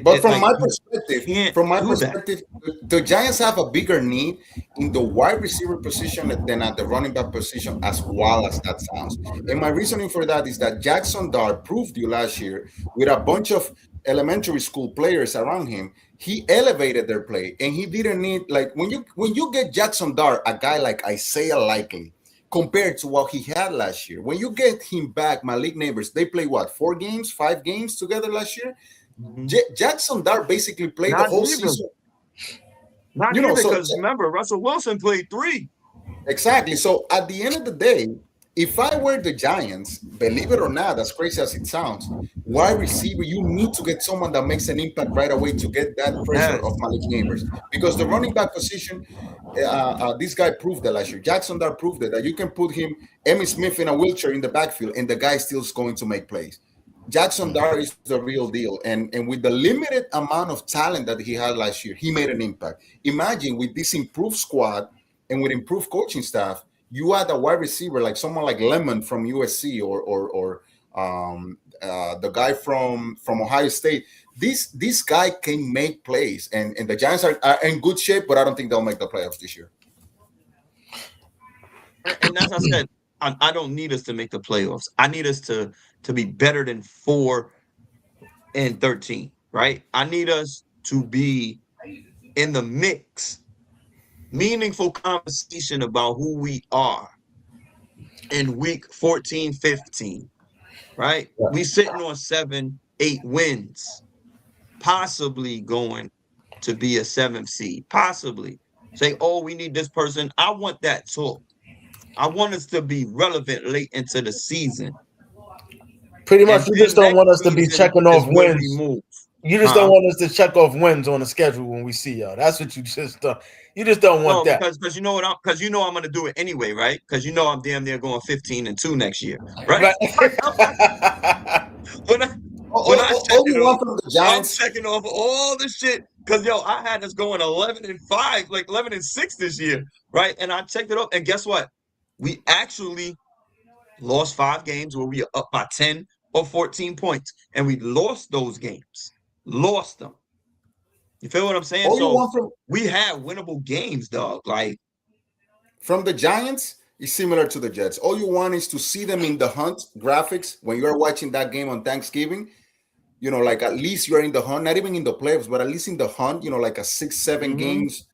but from Like, my you perspective, can't do that. the Giants have a bigger need in the wide receiver position than at the running back position, as wild as that sounds. And my reasoning for that is that Jackson Dart proved you last year with a bunch of elementary school players around him. He elevated their play, and he didn't need, like, when you get Jackson Dart, a guy like Isaiah Likely, compared to what he had last year. When you get him back, Malik Neighbors, they play what, 4 games, 5 games together last year. Jackson Dart basically played the Not whole even. season. Not You know, even, so because remember, Russell Wilson played 3. exactly. So at the end of the day, if I were the Giants, believe it or not, as crazy as it sounds, wide receiver, you need to get someone that makes an impact right away to get that pressure Yes. of Malik Neighbors. Because the running back position, this guy proved that last year. Jackson Dart proved that you can put him, Emmitt Smith, in a wheelchair in the backfield, and the guy still is going to make plays. Jackson Dart is the real deal. And with the limited amount of talent that he had last year, he made an impact. Imagine with this improved squad and with improved coaching staff, you add a wide receiver like someone like Lemon from USC, or the guy from Ohio State. This guy can make plays, and the Giants are in good shape, but I don't think they'll make the playoffs this year. And as I said, I don't need us to make the playoffs. I need us to be better than 4-13, right? I need us to be in the mix, meaningful conversation about who we are in week 14, 15, right? We sitting on 7, 8 wins, possibly going to be a 7th seed, possibly. Say, oh, we need this person. I want that talk. I want us to be relevant late into the season. Pretty much, And you then just don't want us to be next season checking is off where we wins. move. You just don't want us to check off wins on the schedule when we see y'all. That's what you just don't. You just don't want that. Because I'm gonna do it anyway, right? Because I'm damn near going 15-2 next year, right? when I check All you it want off, from the I'm Giants, checking off all the shit. Because I had us going 11-5, like 11-6 this year, right? And I checked it up, and guess what? We actually lost 5 games where we are up by 10, or 14 points, and we lost those games. Lost them. You feel what I'm saying? All you So want we had winnable games, dog. Like, from the Giants is similar to the Jets. All you want is to see them in the hunt graphics when you're watching that game on Thanksgiving. Like at least you're in the hunt, not even in the playoffs, but at least in the hunt, like a 6-7 games,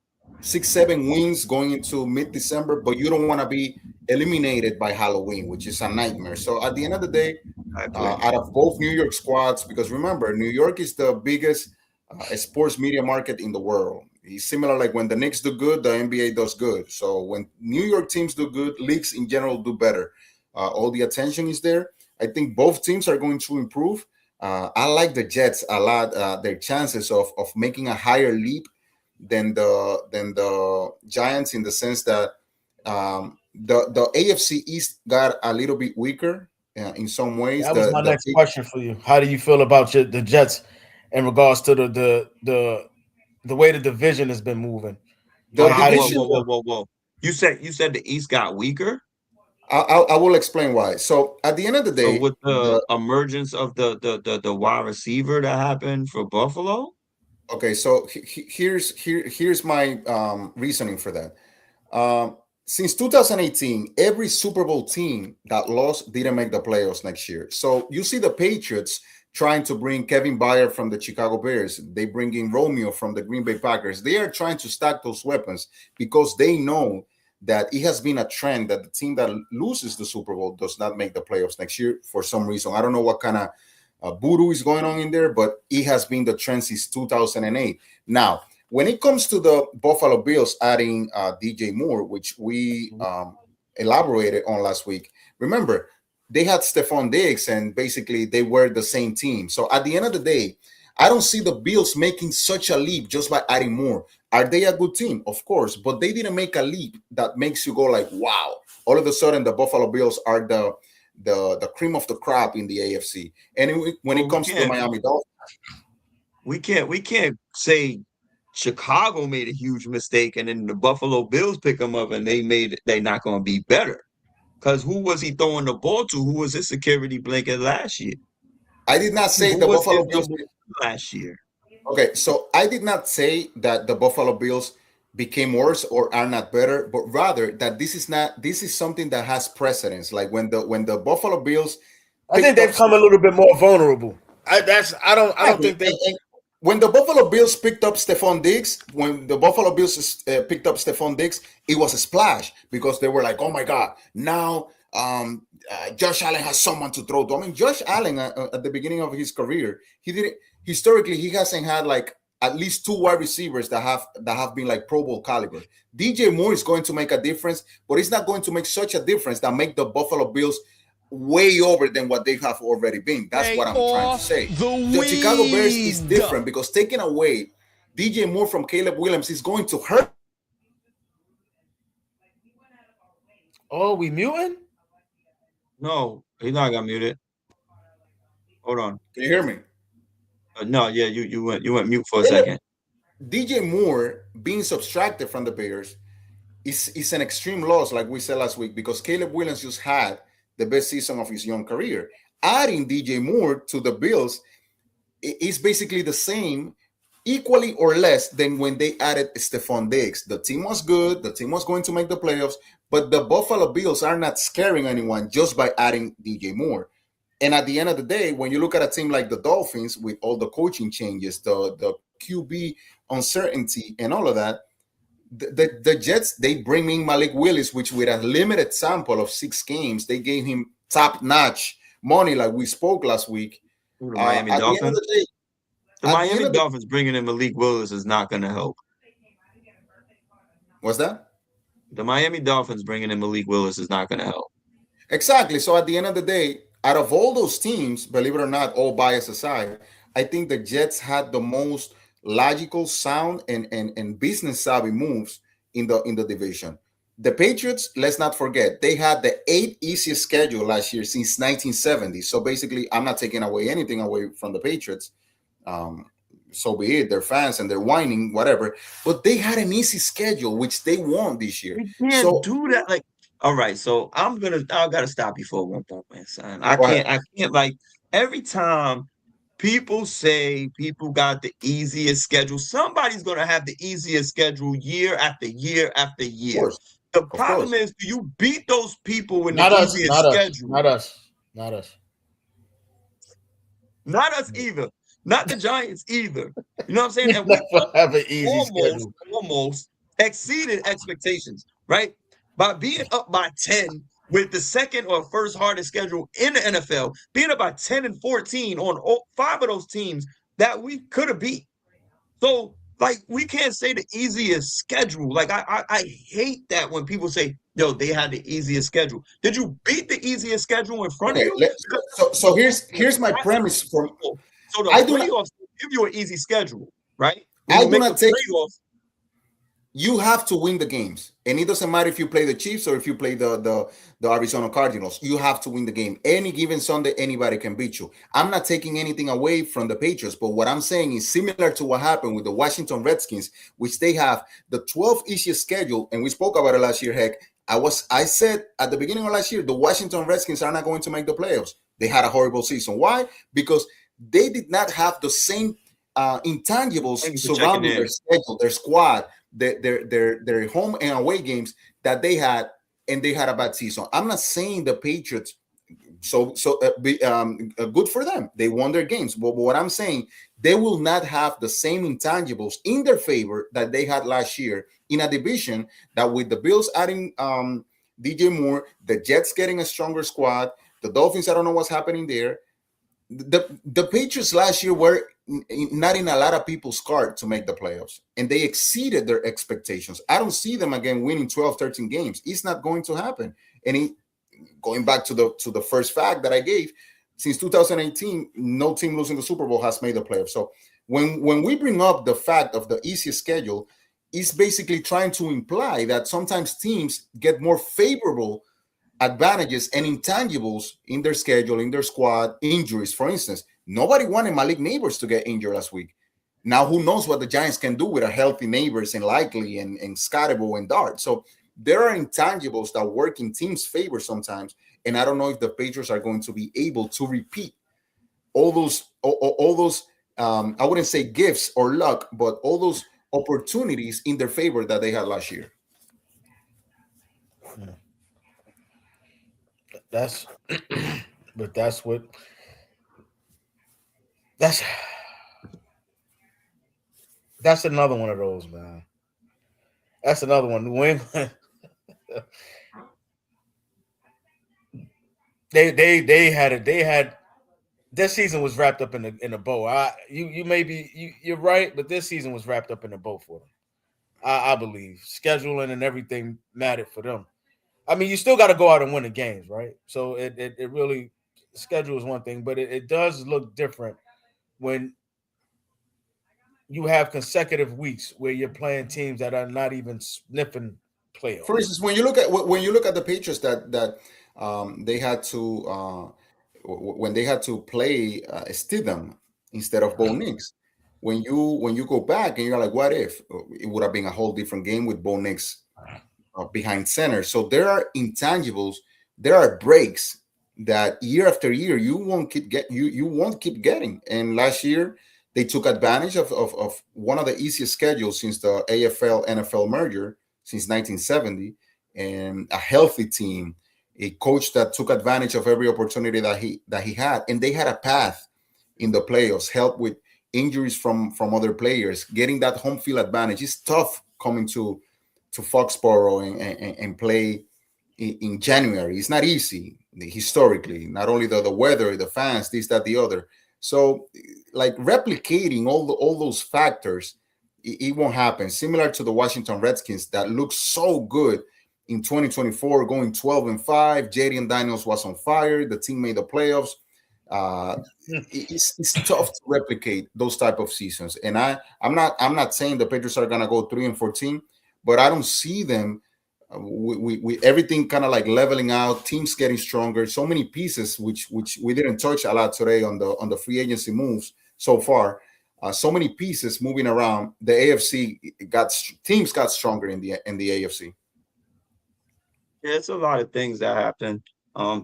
6-7 wins going into mid-December, but you don't want to be eliminated by Halloween, which is a nightmare. So at the end of the day, exactly. out of both New York squads, because remember, New York is the biggest sports media market in the world. It's similar like when the Knicks do good, the NBA does good. So when New York teams do good, leagues in general do better. All the attention is there. I think both teams are going to improve. I like the Jets a lot. Their chances of making a higher leap than the Giants, in the sense that the AFC East got a little bit weaker in some ways. That was my next question for you. How do you feel about the Jets in regards to the way the division has been moving? The Whoa, division. whoa. You said the East got weaker? I will explain why. So at the end of the So day, with the emergence of the wide receiver that happened for Buffalo? okay. So here's my reasoning for that. Since 2018, every Super Bowl team that lost didn't make the playoffs next year. So you see the Patriots trying to bring Kevin Byard from the Chicago Bears. They bring in Romeo from the Green Bay Packers. They are trying to stack those weapons because they know that it has been a trend that the team that loses the Super Bowl does not make the playoffs next year for some reason. I don't know what kind of voodoo is going on in there, but it has been the trend since 2008. Now, when it comes to the Buffalo Bills adding DJ Moore, which we elaborated on last week, remember, they had Stephon Diggs, and basically they were the same team. So at the end of the day, I don't see the Bills making such a leap just by adding Moore. Are they a good team? Of course, but they didn't make a leap that makes you go like, wow. All of a sudden, the Buffalo Bills are the cream of the crop in the AFC. And when it comes to the Miami Dolphins, we can't say Chicago made a huge mistake and then the Buffalo Bills pick them up and they're not going to be better. Because who was he throwing the ball to? Who was his security blanket last year? I did not say Who the was Buffalo his Bills. number one last year? Okay, so I did not say that the Buffalo Bills became worse or are not better, but rather that this is something that has precedence. Like when the Buffalo Bills I think they've come a little bit more vulnerable. I don't think they. and when the Buffalo Bills picked up Stephon Diggs, it was a splash because they were like, "Oh my God!" Now Josh Allen has someone to throw to. I mean, Josh Allen at the beginning of his career, he didn't historically he hasn't had like at least two wide receivers that have been like Pro Bowl caliber. DJ Moore is going to make a difference, but it's not going to make such a difference that make the Buffalo Bills way over than what they have already been. That's what I'm trying to say. The Chicago Bears is different because taking away DJ Moore from Caleb Williams is going to hurt. Oh, we muting? No, he's not got muted. Hold on. Can you hear me? No, yeah, you went mute for a second. DJ Moore being subtracted from the Bears is an extreme loss, like we said last week, because Caleb Williams just had the best season of his young career. Adding DJ Moore to the Bills is basically the same, equally or less than when they added Stephon Diggs. The team was good. The team was going to make the playoffs, but the Buffalo Bills are not scaring anyone just by adding DJ Moore. And at the end of the day, when you look at a team like the Dolphins with all the coaching changes, the QB uncertainty and all of that, the Jets, they bring in Malik Willis, which with a limited sample of 6 games, they gave him top-notch money like we spoke last week. The Miami Dolphins? The Miami Dolphins bringing in Malik Willis is not going to help. What's that? The Miami Dolphins bringing in Malik Willis is not going to help. Exactly. So at the end of the day, out of all those teams, believe it or not, all bias aside, I think the Jets had the most logical, sound, and business savvy moves in the division. The Patriots, let's not forget, they had the 8th easiest schedule last year since 1970. So basically, I'm not taking anything away from the Patriots. So be it. They're fans and they're whining, whatever. But they had an easy schedule, which they won this year. You can't do that. Like, all right, so I gotta stop you for one moment, son. I can't like every time people say people got the easiest schedule, somebody's going to have the easiest schedule year after year after Of year. course, The of course. problem is, do you beat those people in the Not us, easiest not us, schedule? not us, not us. Not us either. Not the Giants either. You know what I'm saying? We And we never have an easy almost, schedule. almost exceeded expectations, right? By being up by 10 with the second or first hardest schedule in the NFL, being up by 10 and 14 on five of those teams that we could have beat. So, like, we can't say the easiest schedule. Like, I hate that when people say, yo, they had the easiest schedule. Did you beat the easiest schedule in front of Okay, you? Because so here's my premise from. so the I do not playoffs give you an easy schedule, right? When I you do make the not take. playoffs, You have to win the games, and it doesn't matter if you play the Chiefs or if you play the Arizona Cardinals. You have to win the game. Any given Sunday, anybody can beat you. I'm not taking anything away from the Patriots, but what I'm saying is similar to what happened with the Washington Redskins, which they have the 12th easiest schedule, and we spoke about it last year. Heck, I said at the beginning of last year, the Washington Redskins are not going to make the playoffs. They had a horrible season. Why? Because they did not have the same intangibles thank you for checking surrounding their in. schedule, their squad, their home and away games that they had, and they had a bad season. I'm not saying the Patriots good for them. They won their games. But what I'm saying, they will not have the same intangibles in their favor that they had last year in a division that with the Bills adding DJ Moore, the Jets getting a stronger squad, the Dolphins, I don't know what's happening there. The Patriots last year were not in a lot of people's card to make the playoffs, and they exceeded their expectations. I don't see them again winning 12, 13 games. It's not going to happen. And going back to the first fact that I gave, since 2018, no team losing the Super Bowl has made the playoffs. So when we bring up the fact of the easiest schedule, it's basically trying to imply that sometimes teams get more favorable advantages and intangibles in their schedule, in their squad, injuries. For instance, nobody wanted Malik Neighbors to get injured last week. Now, who knows what the Giants can do with a healthy Neighbors and Likely and Scottible and Dart. So there are intangibles that work in teams' favor sometimes. And I don't know if the Patriots are going to be able to repeat all those I wouldn't say gifts or luck, but all those opportunities in their favor that they had last year. That's, but that's that's another one of those, man. That's another one. New England, they had their season was wrapped up in a bow. You maybe you're right, but this season was wrapped up in a bow for them. I believe scheduling and everything mattered for them. I mean, you still got to go out and win the games, right? So it really schedule is one thing, but it does look different when you have consecutive weeks where you're playing teams that are not even sniffing For playoffs. instance, when you look at the Patriots that they had to when they had to play Stidham instead of Bo Nix. When you go back and you're like, what if it would have been a whole different game with Bo Nix behind center? So there are intangibles, there are breaks that year after year you won't keep getting. And last year they took advantage of one of the easiest schedules since the AFL NFL merger since 1970, and a healthy team, a coach that took advantage of every opportunity that he had, and they had a path in the playoffs, help with injuries from other players, getting that home field advantage. It's tough coming to Foxborough and play in January. It's not easy historically. Not only the weather, the fans, this, that, the other. So, like replicating all those factors, it won't happen. Similar to the Washington Redskins that looked so good in 2024, going 12-5. Jaden Daniels was on fire. The team made the playoffs. Uh, it's tough to replicate those type of seasons. And I'm not saying the Patriots are gonna go 3-14, but I don't see them we everything kind of like leveling out, teams getting stronger, so many pieces which we didn't touch a lot today on the free agency moves so far. So many pieces moving around. The AFC teams got stronger in the AFC. Yeah, it's a lot of things that happen.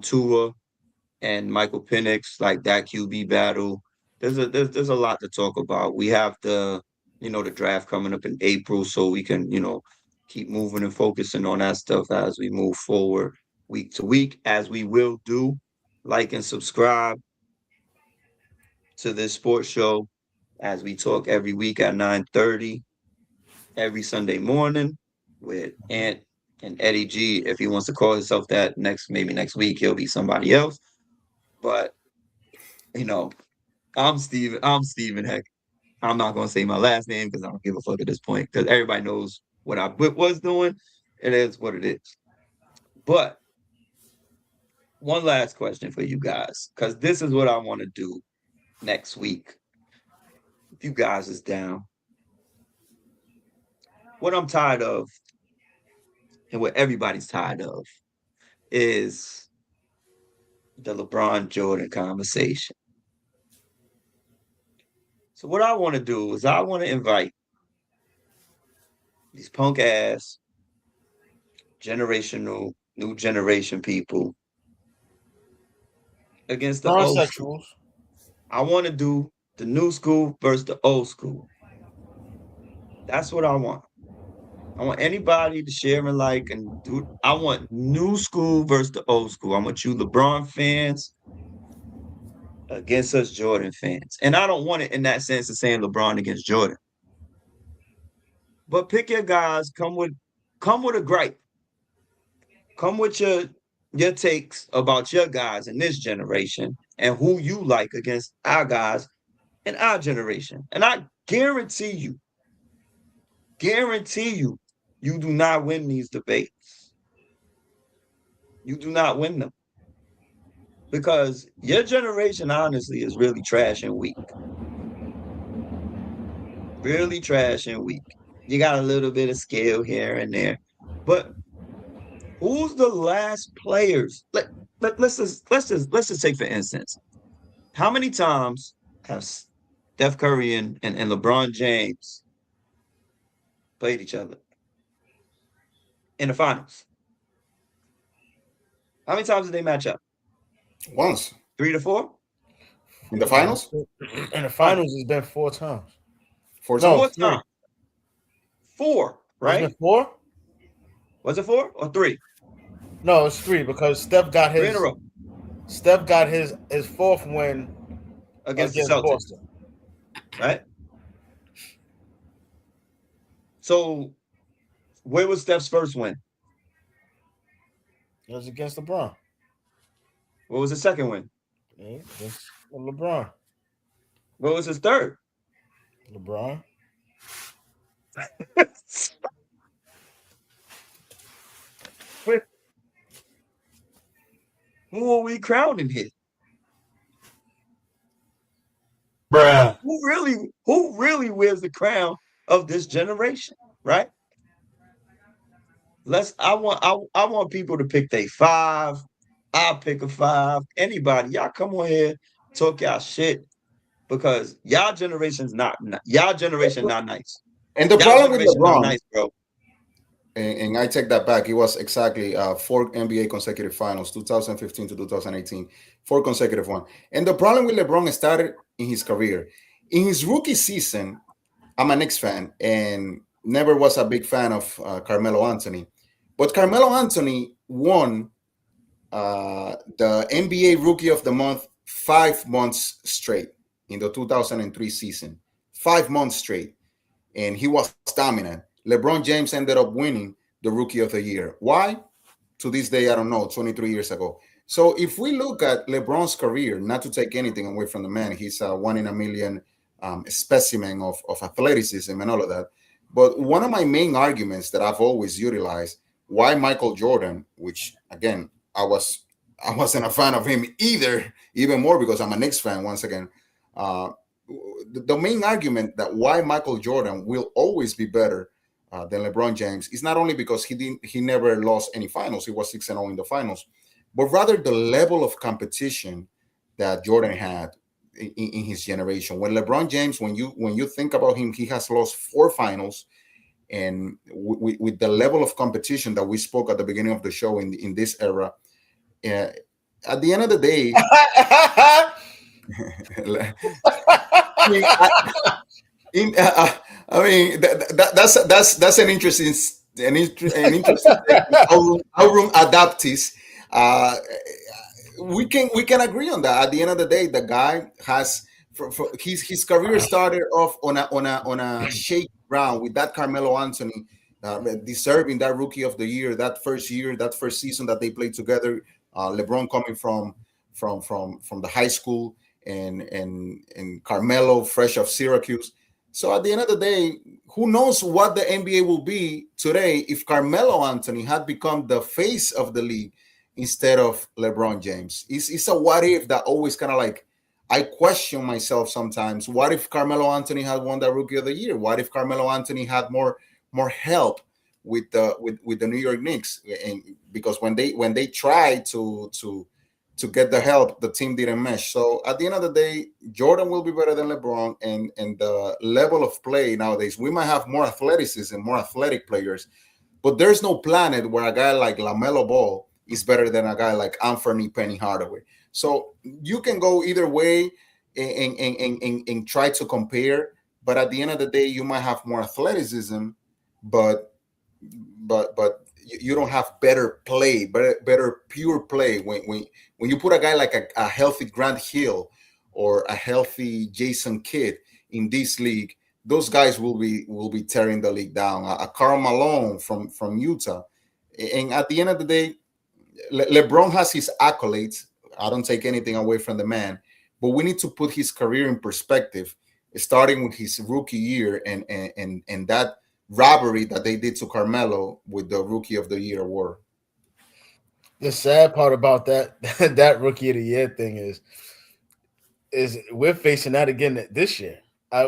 Tua, and Michael Penix, like that QB battle. There's a lot to talk about. We have the draft coming up in April, so we can keep moving and focusing on that stuff as we move forward week to week, as we will do. Like and subscribe to this sports show as we talk every week at 9:30 every Sunday morning with Ant and Eddie G. If he wants to call himself that maybe next week, he'll be somebody else. But you know, I'm Steven. I'm Steven Heck. I'm not gonna say my last name because I don't give a fuck at this point because everybody knows what I was doing. It is what it is. But one last question for you guys, because this is what I want to do next week. If you guys is down, what I'm tired of and what everybody's tired of is the LeBron Jordan conversation. So what I want to do is I want to invite these punk ass new generation people against the old school. Transsexuals. I want to do the new school versus the old school. That's what I want. I want anybody to share and like and do. I want new school versus the old school. I want you LeBron fans against us Jordan fans. And I don't want it in that sense of saying LeBron against Jordan. But pick your guys, come with a gripe. Come with your takes about your guys in this generation and who you like against our guys in our generation. And I guarantee you, you do not win these debates. You do not win them. Because your generation, honestly, is really trash and weak. Really trash and weak. You got a little bit of skill here and there. But who's the last players? Let's just take for instance. How many times have Steph Curry and LeBron James played each other in the finals? How many times did they match up? Once 3 to 4? in the finals. In the finals, it's been 4 times. Four No, times. 4 times. 4, right? Wasn't it 4? Was it 4 or 3? No, it's 3 because Steph got 3 his. in a row Steph got his 4th win against the Celtics, Boston. right? So, where was Steph's first win? It was against LeBron. What was his second win? Yeah, against LeBron. What was his third? LeBron. Who are we crowning here? Bruh. Who really wears the crown of this generation, right? I want people to pick their 5. I'll pick a 5. Anybody, y'all come on here, talk y'all shit because y'all generation not nice. And the Y'all problem with generation not LeBron, nice, bro. and I take that back, it was exactly 4 NBA consecutive finals, 2015 to 2018, 4 consecutive one. And the problem with LeBron started in his career. In his rookie season, I'm a Knicks fan and never was a big fan of Carmelo Anthony. But Carmelo Anthony won the NBA Rookie of the Month 5 months straight in the 2003 season. 5 months straight. And he was dominant. LeBron James ended up winning the Rookie of the Year. Why? To this day, I don't know, 23 years ago. So if we look at LeBron's career, not to take anything away from the man, he's a 1 in a million specimen of athleticism and all of that. But one of my main arguments that I've always utilized, why Michael Jordan, which again, I wasn't a fan of him either, even more because I'm a Knicks fan once again. The main argument that why Michael Jordan will always be better than LeBron James is not only because he never lost any finals, he was 6-0 in the finals, but rather the level of competition that Jordan had in his generation. When LeBron James, when you think about him, he has lost 4 finals, and with the level of competition that we spoke at the beginning of the show in this era, at the end of the day, I mean, in, I mean that's an interesting an interesting statement. Aurum adaptis. Uh, we can agree on that. At the end of the day, the guy has his career started off on a shaky ground with that Carmelo Anthony, deserving that Rookie of the Year, that first season that they played together. LeBron coming from the high school, and Carmelo fresh off Syracuse. So at the end of the day, who knows what the NBA will be today if Carmelo Anthony had become the face of the league instead of LeBron James. It's a what if that always kind of like I question myself sometimes. What if Carmelo Anthony had won that Rookie of the Year? What if Carmelo Anthony had more help with the New York Knicks? And because when they tried to get the help, the team didn't mesh. So at the end of the day, Jordan will be better than LeBron, and the level of play nowadays, we might have more athleticism, more athletic players, but there's no planet where a guy like LaMelo Ball is better than a guy like Anthony Penny Hardaway. So you can go either way and try to compare, but at the end of the day, you might have more athleticism, but you don't have better play, better pure play. When you put a guy like a healthy Grant Hill or a healthy Jason Kidd in this league, those guys will be tearing the league down. A Karl Malone from Utah, and at the end of the day, LeBron has his accolades. I don't take anything away from the man, but we need to put his career in perspective, starting with his rookie year and that robbery that they did to Carmelo with the Rookie of the Year award. The sad part about that that Rookie of the Year thing is we're facing that again this year.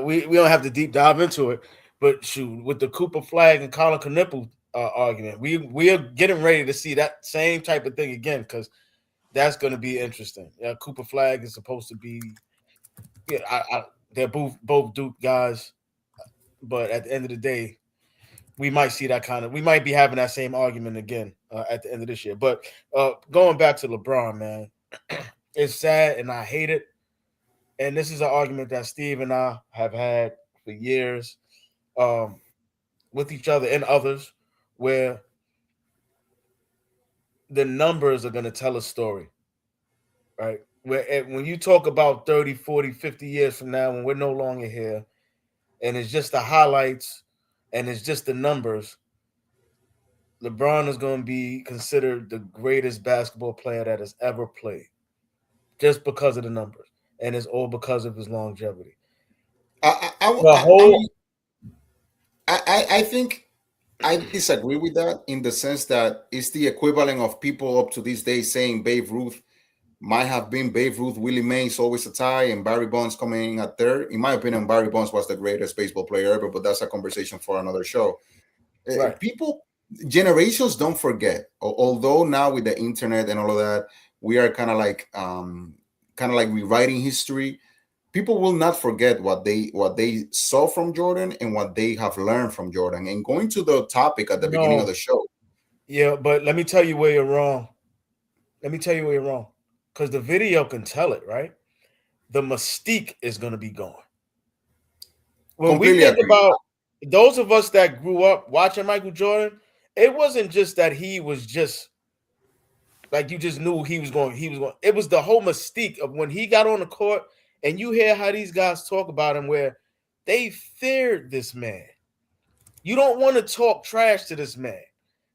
We don't have to deep dive into it, but shoot, with the Cooper Flag and Colin Knippel argument, we are getting ready to see that same type of thing again because that's going to be interesting. Cooper Flag is supposed to be, yeah, they're both Duke guys, but at the end of the day, we might be having that same argument again at the end of this year. But going back to LeBron, man, it's sad and I hate it. And this is an argument that Steve and I have had for years um, with each other and others, where the numbers are going to tell a story, right? When you talk about 30, 40, 50 years from now, when we're no longer here, and it's just the highlights and it's just the numbers, LeBron is going to be considered the greatest basketball player that has ever played just because of the numbers. And it's all because of his longevity. The whole I think I disagree with that in the sense that it's the equivalent of people up to this day saying Babe Ruth might have been Babe Ruth, Willie Mays always a tie, and Barry Bonds coming in at third. In my opinion, Barry Bonds was the greatest baseball player ever, but that's a conversation for another show. right. People, generations don't forget. Although now with the internet and all of that, we are kind of like rewriting history. People will not forget what they saw from Jordan and what they have learned from Jordan. And going to the topic at the beginning of No, the show, yeah, but let me tell you where you're wrong. Let me tell you where you're wrong. Because the video can tell it, right? The mystique is going to be gone. When we completely think agree. about those of us that grew up watching Michael Jordan, it wasn't just that he was just like you just knew he was going. It was the whole mystique of when he got on the court and you hear how these guys talk about him where they feared this man. You don't want to talk trash to this man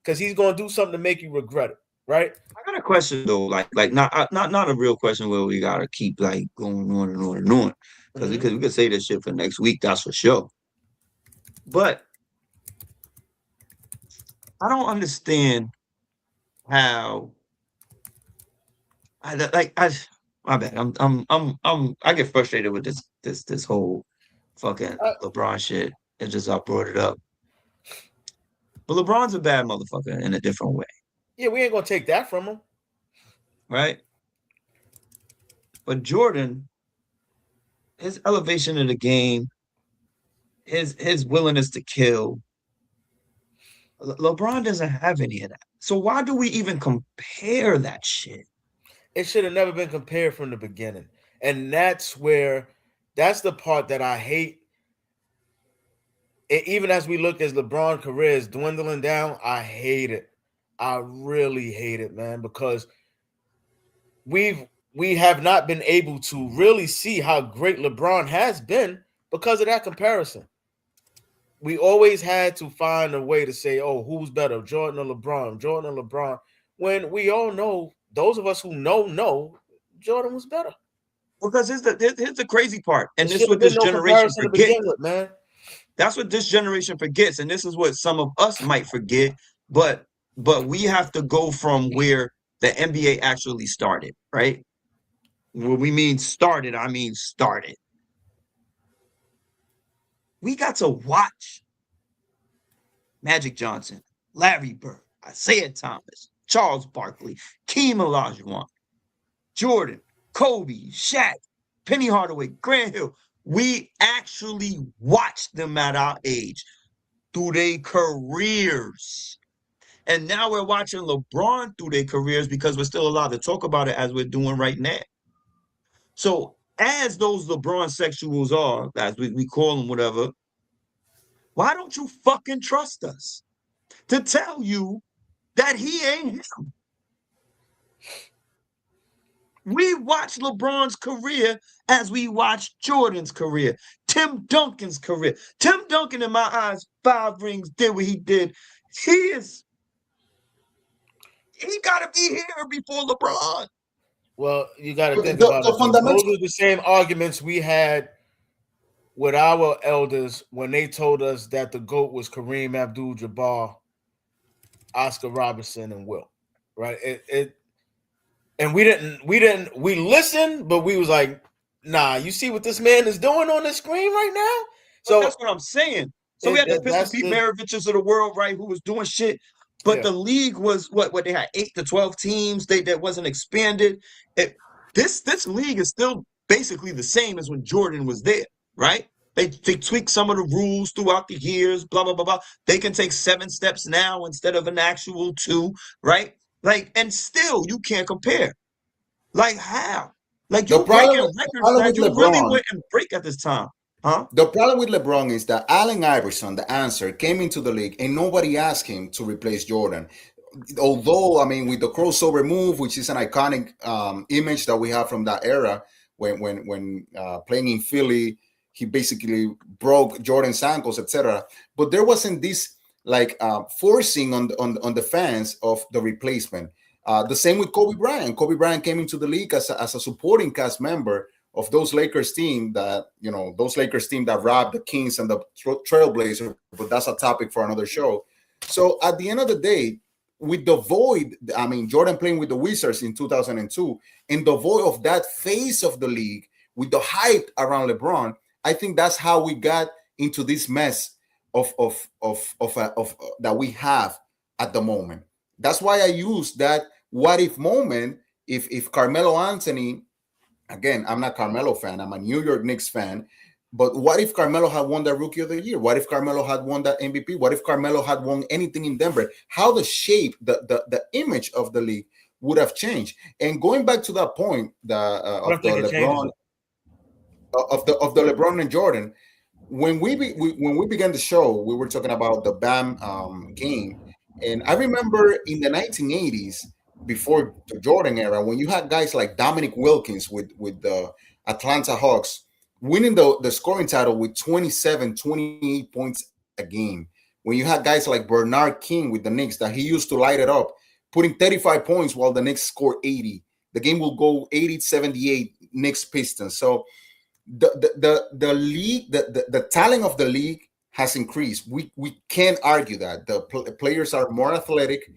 because he's going to do something to make you regret it, right? I got a question though, like not a real question where we gotta keep like going on and on and on, because we Mm-hmm. could say this shit for next week, that's for sure. But I don't understand how I my bad. I get frustrated with this whole fucking Uh, LeBron shit. It just I brought it up. But LeBron's a bad motherfucker in a different way, yeah, we ain't going to take that from him. right? But Jordan, his elevation of the game, his willingness to kill, LeBron doesn't have any of that. So why do we even compare that shit? it should have never been compared from the beginning. And that's the part that I hate. Even as we look as LeBron career is dwindling down, I hate it. I really hate it, man, because we have not been able to really see how great LeBron has been because of that comparison. We always had to find a way to say, oh, who's better, Jordan or LeBron? Jordan or LeBron? When we all know, those of us who know, Jordan was better. Because here's the crazy part, It and this is should have what been this no generation comparison to begin forgets. with, man. That's what this generation forgets, and this is what some of us might forget. But we have to go from where the NBA actually started, right? When we mean started, I mean started. We got to watch Magic Johnson, Larry Bird, Isaiah Thomas, Charles Barkley, Keem Olajuwon, Jordan, Kobe, Shaq, Penny Hardaway, Grant Hill. We actually watched them at our age through their careers. And now we're watching LeBron through their careers because we're still allowed to talk about it as we're doing right now. So, as those LeBron sexuals are, as we call them, whatever, why don't you fucking trust us to tell you that he ain't him? We watch LeBron's career as we watch Jordan's career, Tim Duncan's career. Tim Duncan, in my eyes, 5 rings, did what he did. He got to be here before LeBron. Well, you got to think about The it. Those fundamental. are the same arguments we had with our elders when they told us that the GOAT was Kareem Abdul-Jabbar, Oscar Robertson, and Wilt. Right? And we listened, but we was like, nah, you see what this man is doing on the screen right now? So So that's what I'm saying. So we had the Pistol Pete Maraviches of the world, right, who was doing shit. But the league was what they had 8 to 12 teams. That wasn't expanded. This league is still basically the same as when Jordan was there, right? They tweak some of the rules throughout the years, blah, blah, blah, blah. They can take 7 steps now instead of an actual 2, right? Like, and still you can't compare. Like, how? Like, The you breaking problem, the records problem that with you really LeBron, wouldn't break at this time, huh? the problem with LeBron is that Allen Iverson, the answer, came into the league and nobody asked him to replace Jordan. Although, I mean, with the crossover move, which is an iconic image that we have from that era, when playing in Philly, he basically broke Jordan's ankles, etc. But there wasn't this like forcing on the fans of the replacement. The same with Kobe Bryant. Kobe Bryant came into the league as a supporting cast member of those Lakers team that robbed the Kings and the Trailblazers. But that's a topic for another show. So at the end of the day, with the void, I mean, Jordan playing with the Wizards in 2002, and the void of that phase of the league with the hype around LeBron, I think that's how we got into this mess of that we have at the moment. That's why I use that what if moment. If Carmelo Anthony, again, I'm not Carmelo fan, I'm a New York Knicks fan. But what if Carmelo had won that Rookie of the Year? What if Carmelo had won that MVP? What if Carmelo had won anything in Denver? How the shape, the image of the league would have changed. And going back to that point, I don't think it changes it. Of the LeBron and Jordan, when when we began the show, we were talking about the Bam game, and I remember in the 1980s, before the Jordan era, when you had guys like Dominic Wilkins with the Atlanta Hawks winning the scoring title with 27, 28 points a game. When you had guys like Bernard King with the Knicks that he used to light it up, putting 35 points while the Knicks score 80. The game will go 80-78 Knicks Pistons. So the league, the talent of the league has increased. We can't argue that the players are more athletic.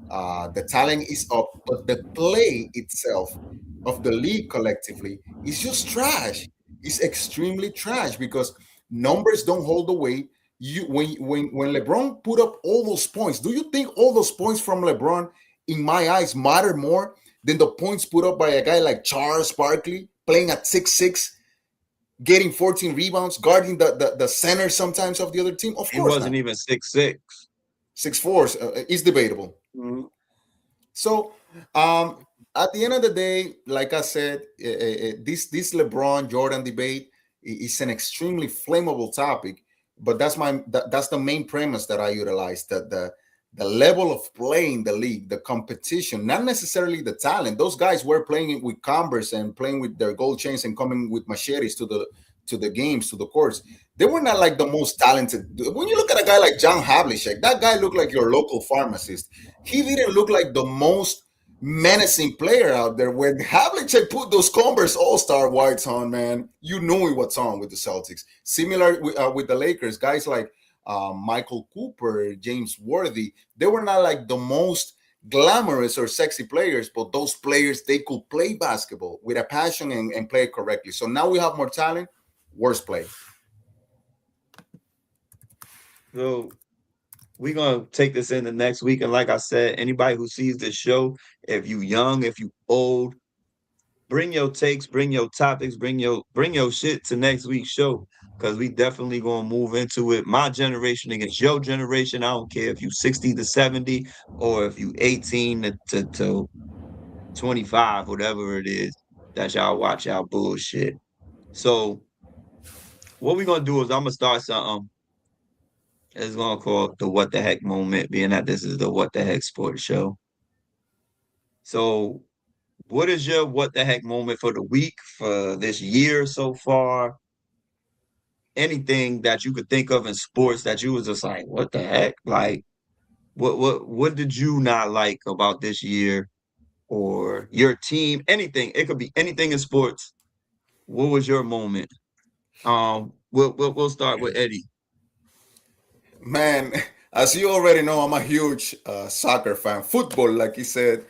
The talent is up, but the play itself of the league collectively is just trash. It's extremely trash because numbers don't hold the weight. You when LeBron put up all those points, do you think all those points from LeBron, in my eyes, matter more than the points put up by a guy like Charles Barkley playing at 6'6"? Getting 14 rebounds, guarding the center sometimes of the other team? Of He course wasn't not. even 6'6". 6'4" is debatable. Mm-hmm. So At the end of the day, like I said, this LeBron Jordan debate is an extremely flammable topic. But that's the main premise that I utilize, that the level of play in the league, the competition, not necessarily the talent. Those guys were playing with Converse and playing with their gold chains and coming with machetes to the games, to the courts. They were not like the most talented. When you look at a guy like John Havlicek, that guy looked like your local pharmacist. He didn't look like the most menacing player out there. When Havlicek put those Converse All-Star whites on, man, you knew what's on with the Celtics. Similar with the Lakers, guys like Michael Cooper, James Worthy, they were not like the most glamorous or sexy players, but those players, they could play basketball with a passion and play it correctly. So now we have more talent, worse play. So we're gonna take this in the next week. And like I said, anybody who sees this show, if you young, if you old, bring your takes, bring your topics, bring your shit to next week's show. Cause we definitely gonna move into it. My generation against your generation. I don't care if you 60 to 70 or if you 18 to 25, whatever it is that y'all watch y'all bullshit. So what we're gonna do is I'm gonna start something. It's gonna call the what the heck moment, being that this is the what the heck sports show. So what is your what the heck moment for the week, for this year so far? Anything that you could think of in sports that you was just like, what the heck? Like what did you not like about this year or your team? Anything. It could be anything in sports. What was your moment? We'll start with Eddie. Man, as you already know, I'm a huge soccer fan, football, like he said,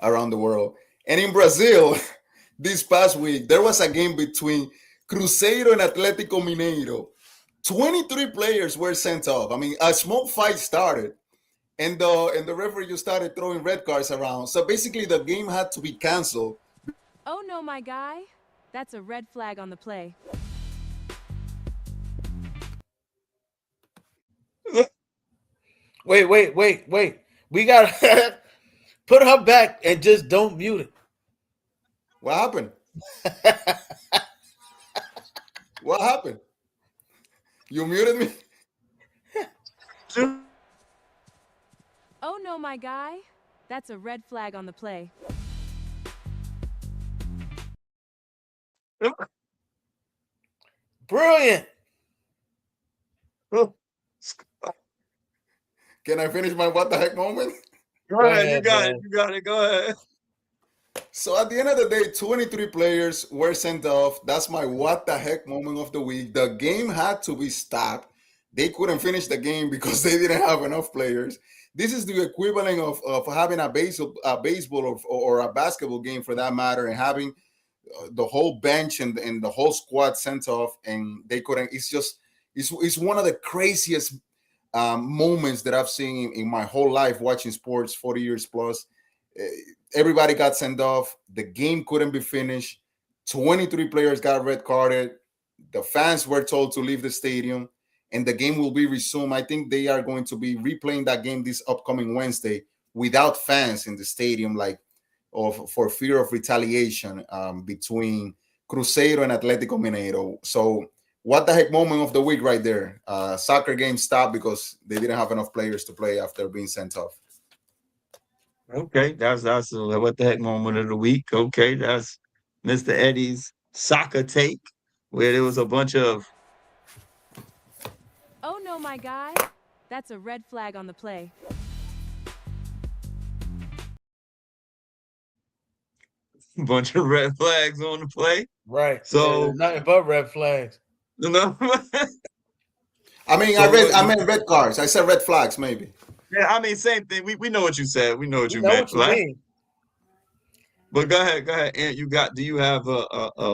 around the world. And in Brazil, this past week, there was a game between Cruzeiro and Atlético Mineiro. 23 players were sent off. I mean, a smoke fight started, and the referee just started throwing red cards around. So basically, the game had to be canceled. Oh no, my guy. That's a red flag on the play. Wait. We gotta put her back and just don't mute it. What happened? What happened? You muted me? Oh no, my guy. That's a red flag on the play. Brilliant. Can I finish my what the heck moment? Go ahead, you got man. it. You got it. Go ahead. So at the end of the day, 23 players were sent off. That's my what the heck moment of the week. The game had to be stopped. They couldn't finish the game because they didn't have enough players. This is the equivalent of having a baseball or a basketball game for that matter, and having the whole bench and the whole squad sent off, and they couldn't. It's one of the craziest moments that I've seen in my whole life watching sports, 40 years plus. Uh, Everybody got sent off. The game couldn't be finished. 23 players got red carded. The fans were told to leave the stadium, and the game will be resumed. I think they are going to be replaying that game this upcoming Wednesday without fans in the stadium, like for fear of retaliation between Cruzeiro and Atlético Mineiro. So, what the heck moment of the week right there? Soccer game stopped because they didn't have enough players to play after being sent off. Okay, that's a what the heck moment of the week. Okay, that's Mr. Eddie's soccer take, where there was a bunch of Oh no, my guy. That's a red flag on the play. red flags on the play. Right. So Nothing but red flags. you know, I mean, so I meant red cards. I said red flags, maybe. yeah, I mean, same thing. We know what you said. We know what You you know meant. what you Right? mean. But go ahead, Ant. Do you have a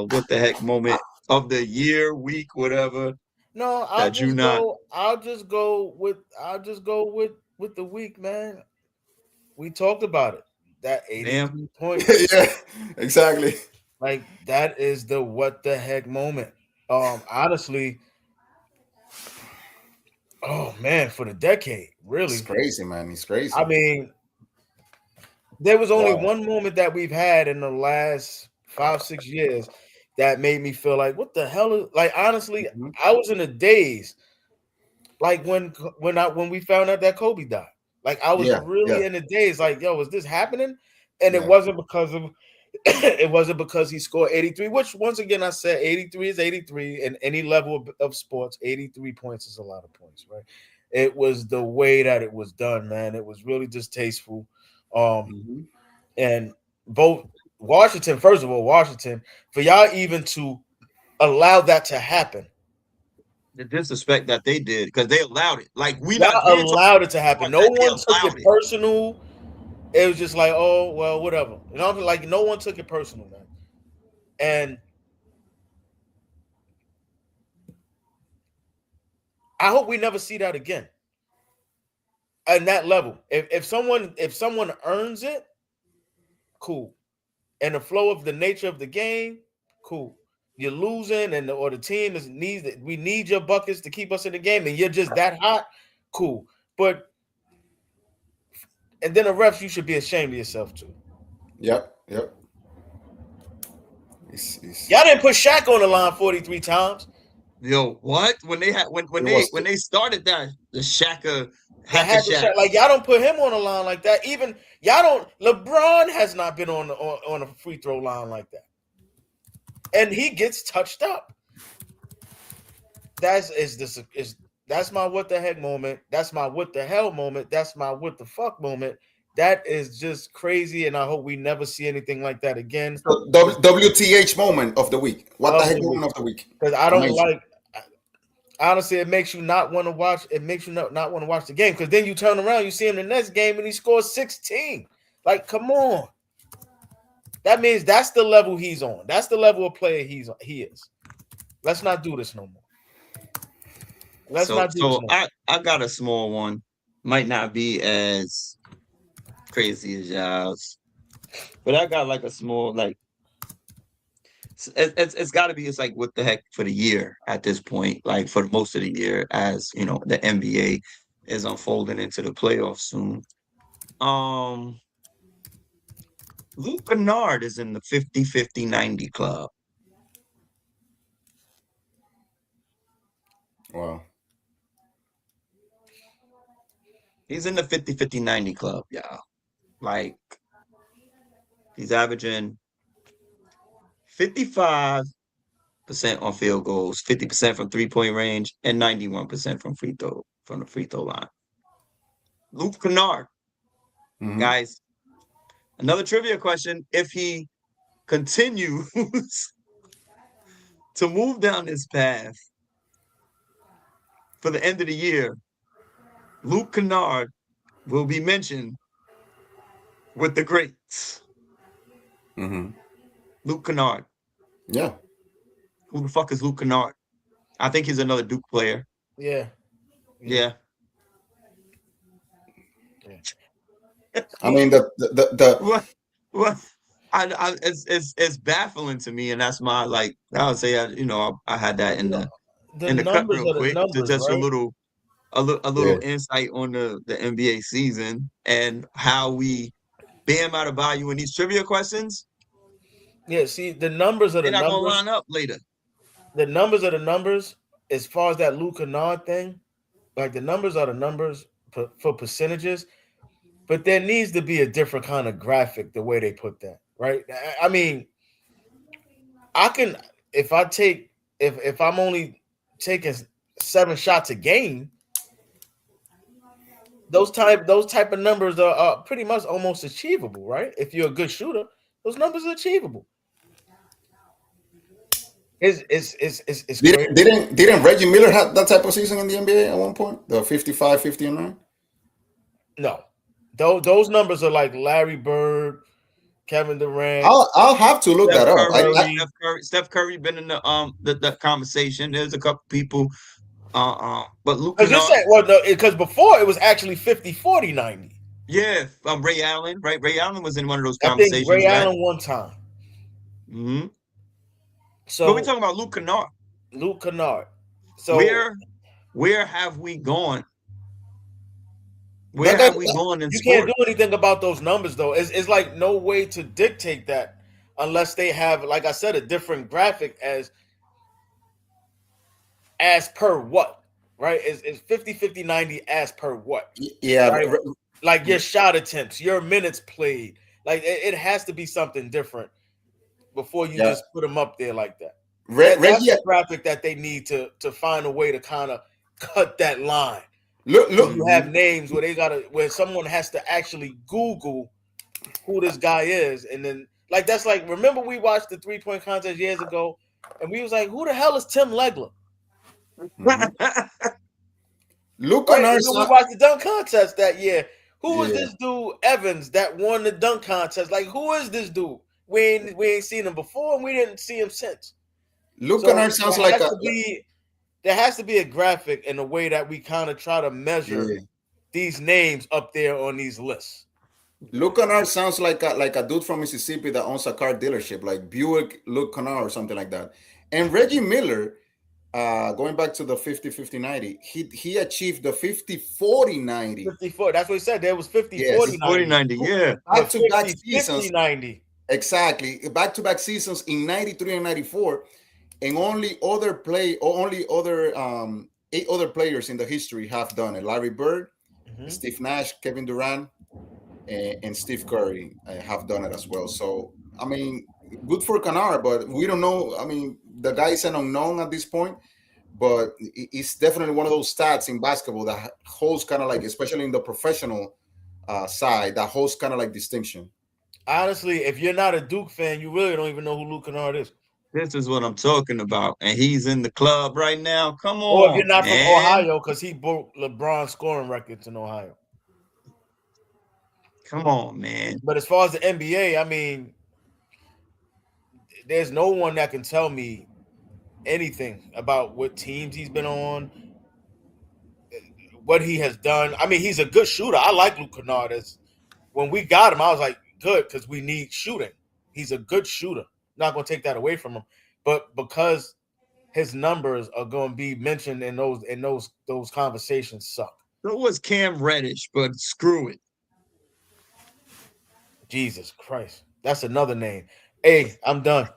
what the heck moment of the year, week, whatever No, that you not? I'll just go with the week, man. We talked about it. That Damn. 83 points. Yeah, exactly. Like that is the what the heck moment. Honestly, oh man, for the decade, It's really. crazy, man. It's crazy. I mean, There was only Wow. one moment that we've had in the last 5-6 years that made me feel like, what the hell is like? Honestly, Mhm. I was in a daze. Like when we found out that Kobe died. Like I was Yeah, really yeah, in a daze. Like, yo, is this happening? And it yeah. wasn't because of it wasn't because he scored 83, which once again I said 83 is 83 in any level of sports. 83 points is a lot of points, right? It was the way that it was done, man. It was really distasteful. Mhm. And both Washington, first of all, Washington, for y'all even to allow that to happen. The disrespect that they did because they allowed it. Like Y'all we ain't talking allowed it to happen. about No that. They one took it allowed it. personal. It was just like, oh well, whatever. You know, like no one took it personal, man. And I hope we never see that again. At that level. If someone earns it, cool. And the flow of the nature of the game, cool. You're losing, and or the team is needs that we need your buckets to keep us in the game, and you're just that hot, cool. But and then the refs, you should be ashamed of yourself too. Yep, yep. It's, Y'all didn't put Shaq on the line 43 times. Yo, what? When they had when it was when they started that the Shaka That Hacker had to Shack. Shaq. Like y'all don't put him on the line like that. Even y'all don't. LeBron has not been on a free throw line like that, and he gets touched up. That's my what the heck moment. That's my what the hell moment. That's my what the fuck moment. That is just crazy, and I hope we never see anything like that again. so WTH moment of the week. What the Of heck the moment week, of the week? because I don't Amazing. like. Honestly, it makes you not want to watch. It makes you not want to watch the game because then you turn around, you see him in the next game, and he scores 16. Like, come on. That means that's the level he's on. That's the level of player he is. Let's not do this no more. Let's So not do this so no more. I got a small one. Might not be as crazy as y'all's, but I got like a small like it's got to be it's like what the heck for the year at this point, like for most of the year as you know the NBA is unfolding into the playoffs soon. Um, Luke Kennard is in the 50-50-90 club. Wow. He's in the 50-50-90 club, y'all. Like he's averaging 55% on field goals, 50% from 3-point range, and 91% from the free throw line. Luke Kennard, Hmm. guys. Another trivia question: if he continues to move down this path for the end of the year, Luke Kennard will be mentioned with the greats. Hmm. Luke Kennard. Yeah. Who the fuck is Luke Kennard? I think he's another Duke player. Yeah, yeah, Yeah. yeah. I mean the What? What? It's baffling to me, and that's my like. I would say, I had that You know, the in the cut numbers real are the quick to numbers, just right? a yeah. little insight on the NBA season and how we bam out of value in these trivia questions. Yeah. See, the numbers are the They're not gonna numbers. line up later. The numbers are the numbers. As far as that Luke Kennard thing, like the numbers are the numbers for percentages. But there needs to be a different kind of graphic the way they put that, right? I mean, I can if I take if I'm only taking 7 shots a game, those type of numbers are pretty much almost achievable, right? If you're a good shooter, those numbers are achievable. It's crazy. Didn't Reggie Miller have that type of season in the NBA at one point? The 55, 50 and 9? No, those numbers are like Larry Bird, Kevin Durant, I'll have to look Steph that up. Curry, Curry. Steph Curry been in the conversation. There's a couple people, but Luke Because you're Kennard, saying, well, no, because before it was actually 50, 40, 90. yeah, Ray Allen, right? Ray Allen was in one of those I think conversations, Ray right? Allen one time. Hmm. But we So talking about Luke Kennard. Luke Kennard. So Where where have we gone Where Like I, have we gone in you can't sport? do anything about those numbers though. It's like no way to dictate that unless they have, like I said, a different graphic as per what, right? It's 50, 50, 90 as per what, Yeah, right? Like your shot attempts, your minutes played. Like it has to be something different before you yeah. just put them up there like that. That's Reggie, the graphic that they need to find a way to kind of cut that line. Where look. you have names where where someone has to actually Google who this guy is, and then like that's like, remember we watched the 3-point contest years ago, and we was like, who the hell is Tim Legler? Mhm. Look on Right? our And then we side. watched the dunk contest that year. Who was Yeah. this dude Evans that won the dunk contest? Like, who is this dude? We ain't seen him before, and we didn't see him since. Look on So our sounds like a there has to be a graphic in a way that we kind of try to measure yeah. these names up there on these lists. Luke Kennard sounds like a dude from Mississippi that owns a car dealership, like Buick Luke Kennard or something like that. And Reggie Miller, going back to the 50-50-90, he achieved the 50-40-90. 54. That's what he said. There was 50, Yes. 40, 40, 90. 90, yeah. But Back-to-back 50, 50, seasons. 90. Exactly. Back-to-back seasons in 93 and 94. And only other 8 other players in the history have done it. Larry Bird, Mhm. Steve Nash, Kevin Durant, and Steve Curry have done it as well. So, I mean, good for Kennard, but we don't know. I mean, the guy is an unknown at this point, but it's definitely one of those stats in basketball that holds kind of like, especially in the professional side, that holds kind of like distinction. Honestly, if you're not a Duke fan, you really don't even know who Luke Kennard is. This is what I'm talking about. And he's in the club right now. Come Or if on, you're not from man. Ohio, because he broke LeBron's scoring records in Ohio. Come on, man. But as far as the NBA, I mean, there's no one that can tell me anything about what teams he's been on, what he has done. I mean, he's a good shooter. I like Luke Kennard. When we got him, I was like, good, because we need shooting. He's a good shooter. Not going to take that away from him. But because his numbers are going to be mentioned in those conversations, suck. So was Cam Reddish, but screw it. Jesus Christ. That's another name. Hey, I'm done.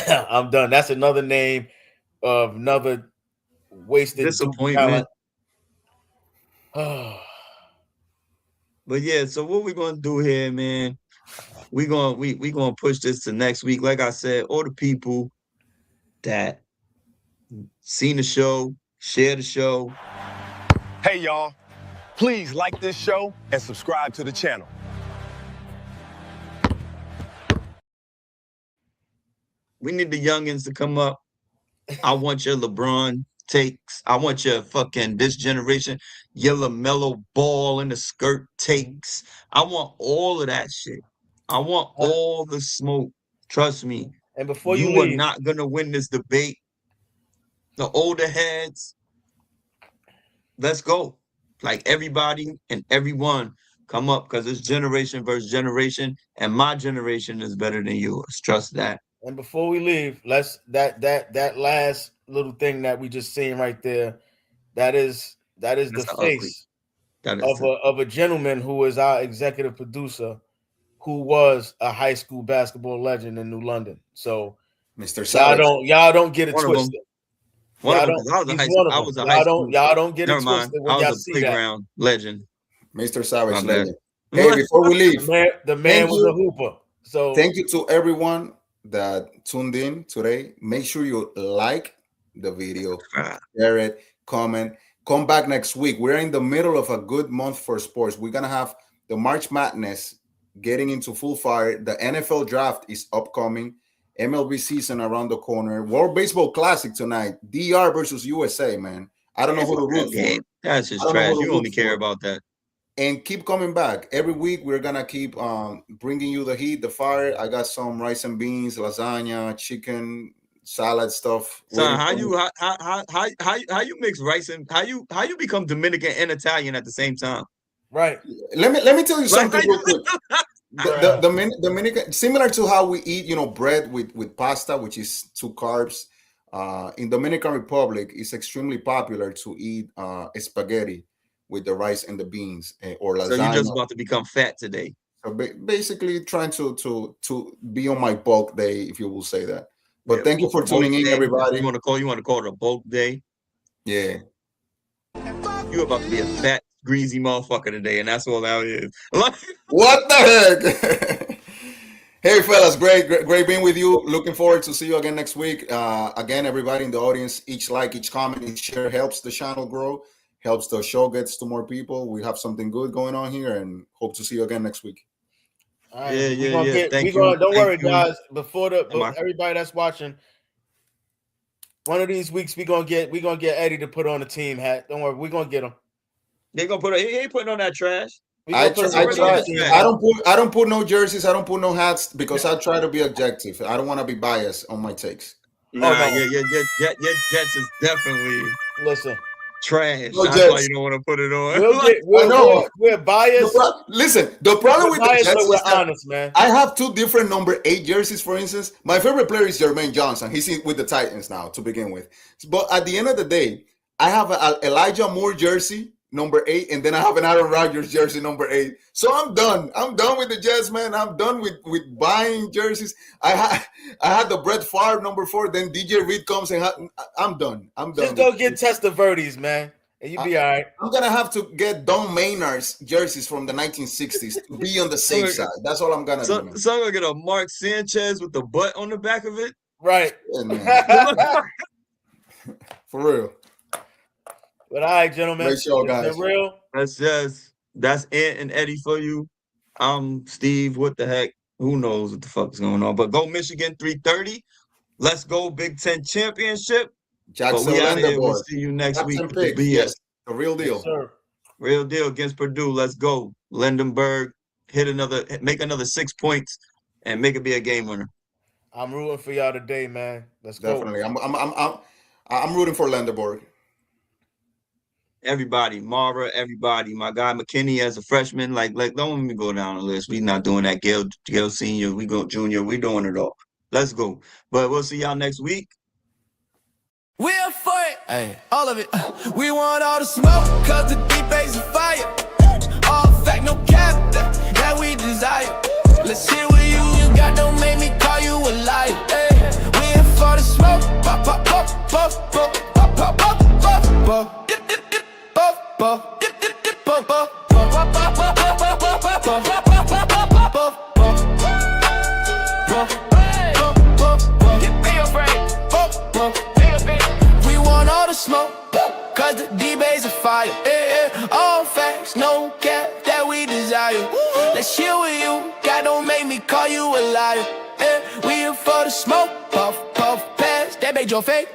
I'm done. That's another name of another wasted Duke talent. Disappointment. But yeah, so what we're gonna do here, man? We gonna push this to next week. Like I said, all the people that seen the show, share the show. Hey, y'all. Please like this show and subscribe to the channel. We need the youngins to come up. I want your LeBron takes. I want your fucking this generation, your LaMelo Ball in the skirt takes. I want all of that shit. I want all the smoke. Trust me. And before you You are leave, not gonna win this debate. The older heads, let's go. Like everybody and everyone come up because it's generation versus generation, and my generation is better than yours. Trust that. and before we leave, let's that last little thing that we just seen right there. That is the That's the ugly. face That is of a gentleman who is our executive producer, who was a high school basketball legend in New London. So Mr. Savage. y'all don't get it one of them. twisted. One of Y'all them, don't. because He's one of I them. was a high school. Y'all don't get it Never mind. twisted I when was y'all a see that. playground legend. Mr. My Savage bad. legend. Hey, before we leave, The man thank was a you. hooper. So Thank you to everyone that tuned in today. Make sure you like the video, share it, comment. Come back next week. We're in the middle of a good month for sports. We're gonna have the March Madness getting into full fire. The NFL draft is upcoming. MLB season around the corner. World Baseball Classic tonight. DR versus USA, man. I don't know who to root for. That's I just don't know trash. who to You root only care for. about that. And keep coming back every week. We're gonna keep bringing you the heat, the fire. I got some rice and beans, lasagna, chicken, salad stuff. So waiting how for you how you mix rice and how you become Dominican and Italian at the same time? right. Let me tell you Like, something real quick. Bruh. Dominican, similar to how we eat, bread with pasta, which is 2 carbs. In Dominican Republic, it's extremely popular to eat spaghetti with the rice and the beans or lasagna. So you're just about to become fat today. So basically, trying to be on my bulk day, if you will say that. But thank you for tuning in, everybody. You want to call it a bulk day? Yeah. You're about to be a fat, greasy motherfucker today, and that's all that is. What the heck? Hey, fellas, great being with you. Looking forward to see you again next week. Again, everybody in the audience, each like, each comment, each share helps the channel grow, helps the show gets to more people. We have something good going on here, and hope to see you again next week. All right, don't worry, guys. Before everybody that's watching, one of these weeks we're gonna get Eddie to put on a team hat. Don't worry, we're gonna get him. They're gonna he ain't putting on that trash. I don't put no jerseys. I don't put no hats because I try to be objective. I don't want to be biased on my takes. Nah, your Jets is definitely trash. No That's Jets. why you don't want to put it on. We're biased. Listen, the problem with the Jets is honest, man. I have two different number 8 jerseys, for instance. My favorite player is Jermaine Johnson. He's with the Titans now to begin with. But at the end of the day, I have an Elijah Moore jersey, number 8, and then I have an Aaron Rodgers jersey, number 8. So I'm done. I'm done with the Jets, man. I'm done with buying jerseys. I had the Brett Favre number 4. Then DJ Reed comes and I'm done. Just go get Testaverdes, man, and you be all right. I'm gonna have to get Don Maynard's jerseys from the 1960s to be on the safe side. That's all I'm gonna do. So I'm gonna get a Mark Sanchez with the butt on the back of it. Right. Yeah, for real. But all right, gentlemen. Great show, guys. Real. That's Ant and Eddie for you. I'm Steve. What the heck? Who knows what the fuck is going on? But go Michigan 3:30. Let's go Big Ten championship. Jackson we out of here. We'll boys. see you next Jackson week. Picks, yes, the real deal. Yes, real deal against Purdue. Let's go. Lindenberg make another 6 points and make it be a game winner. I'm rooting for y'all today, man. Let's Definitely. go. I'm rooting for Lindenberg. Everybody, Mara, everybody, my guy McKinney as a freshman, like don't even go down the list. We not doing that. Gail senior, we go junior, we doing it all. Let's go. But we'll see y'all next week. We're for it, hey, all of it. We want all the smoke, cause the deep bass is fire. All fact, no cap, that we desire. Let's hear what you got, don't make me call you a liar. Hey, we're for the smoke, pop, pop, pop, pop, pop, pop, pop, pop, pop, pop. We want all the smoke, cause the D-Bays are fire. All facts, no cap, that we desire. Let's chill with you, God don't make me call you a liar. We here for the smoke, puff, puff, pass, that made your fake.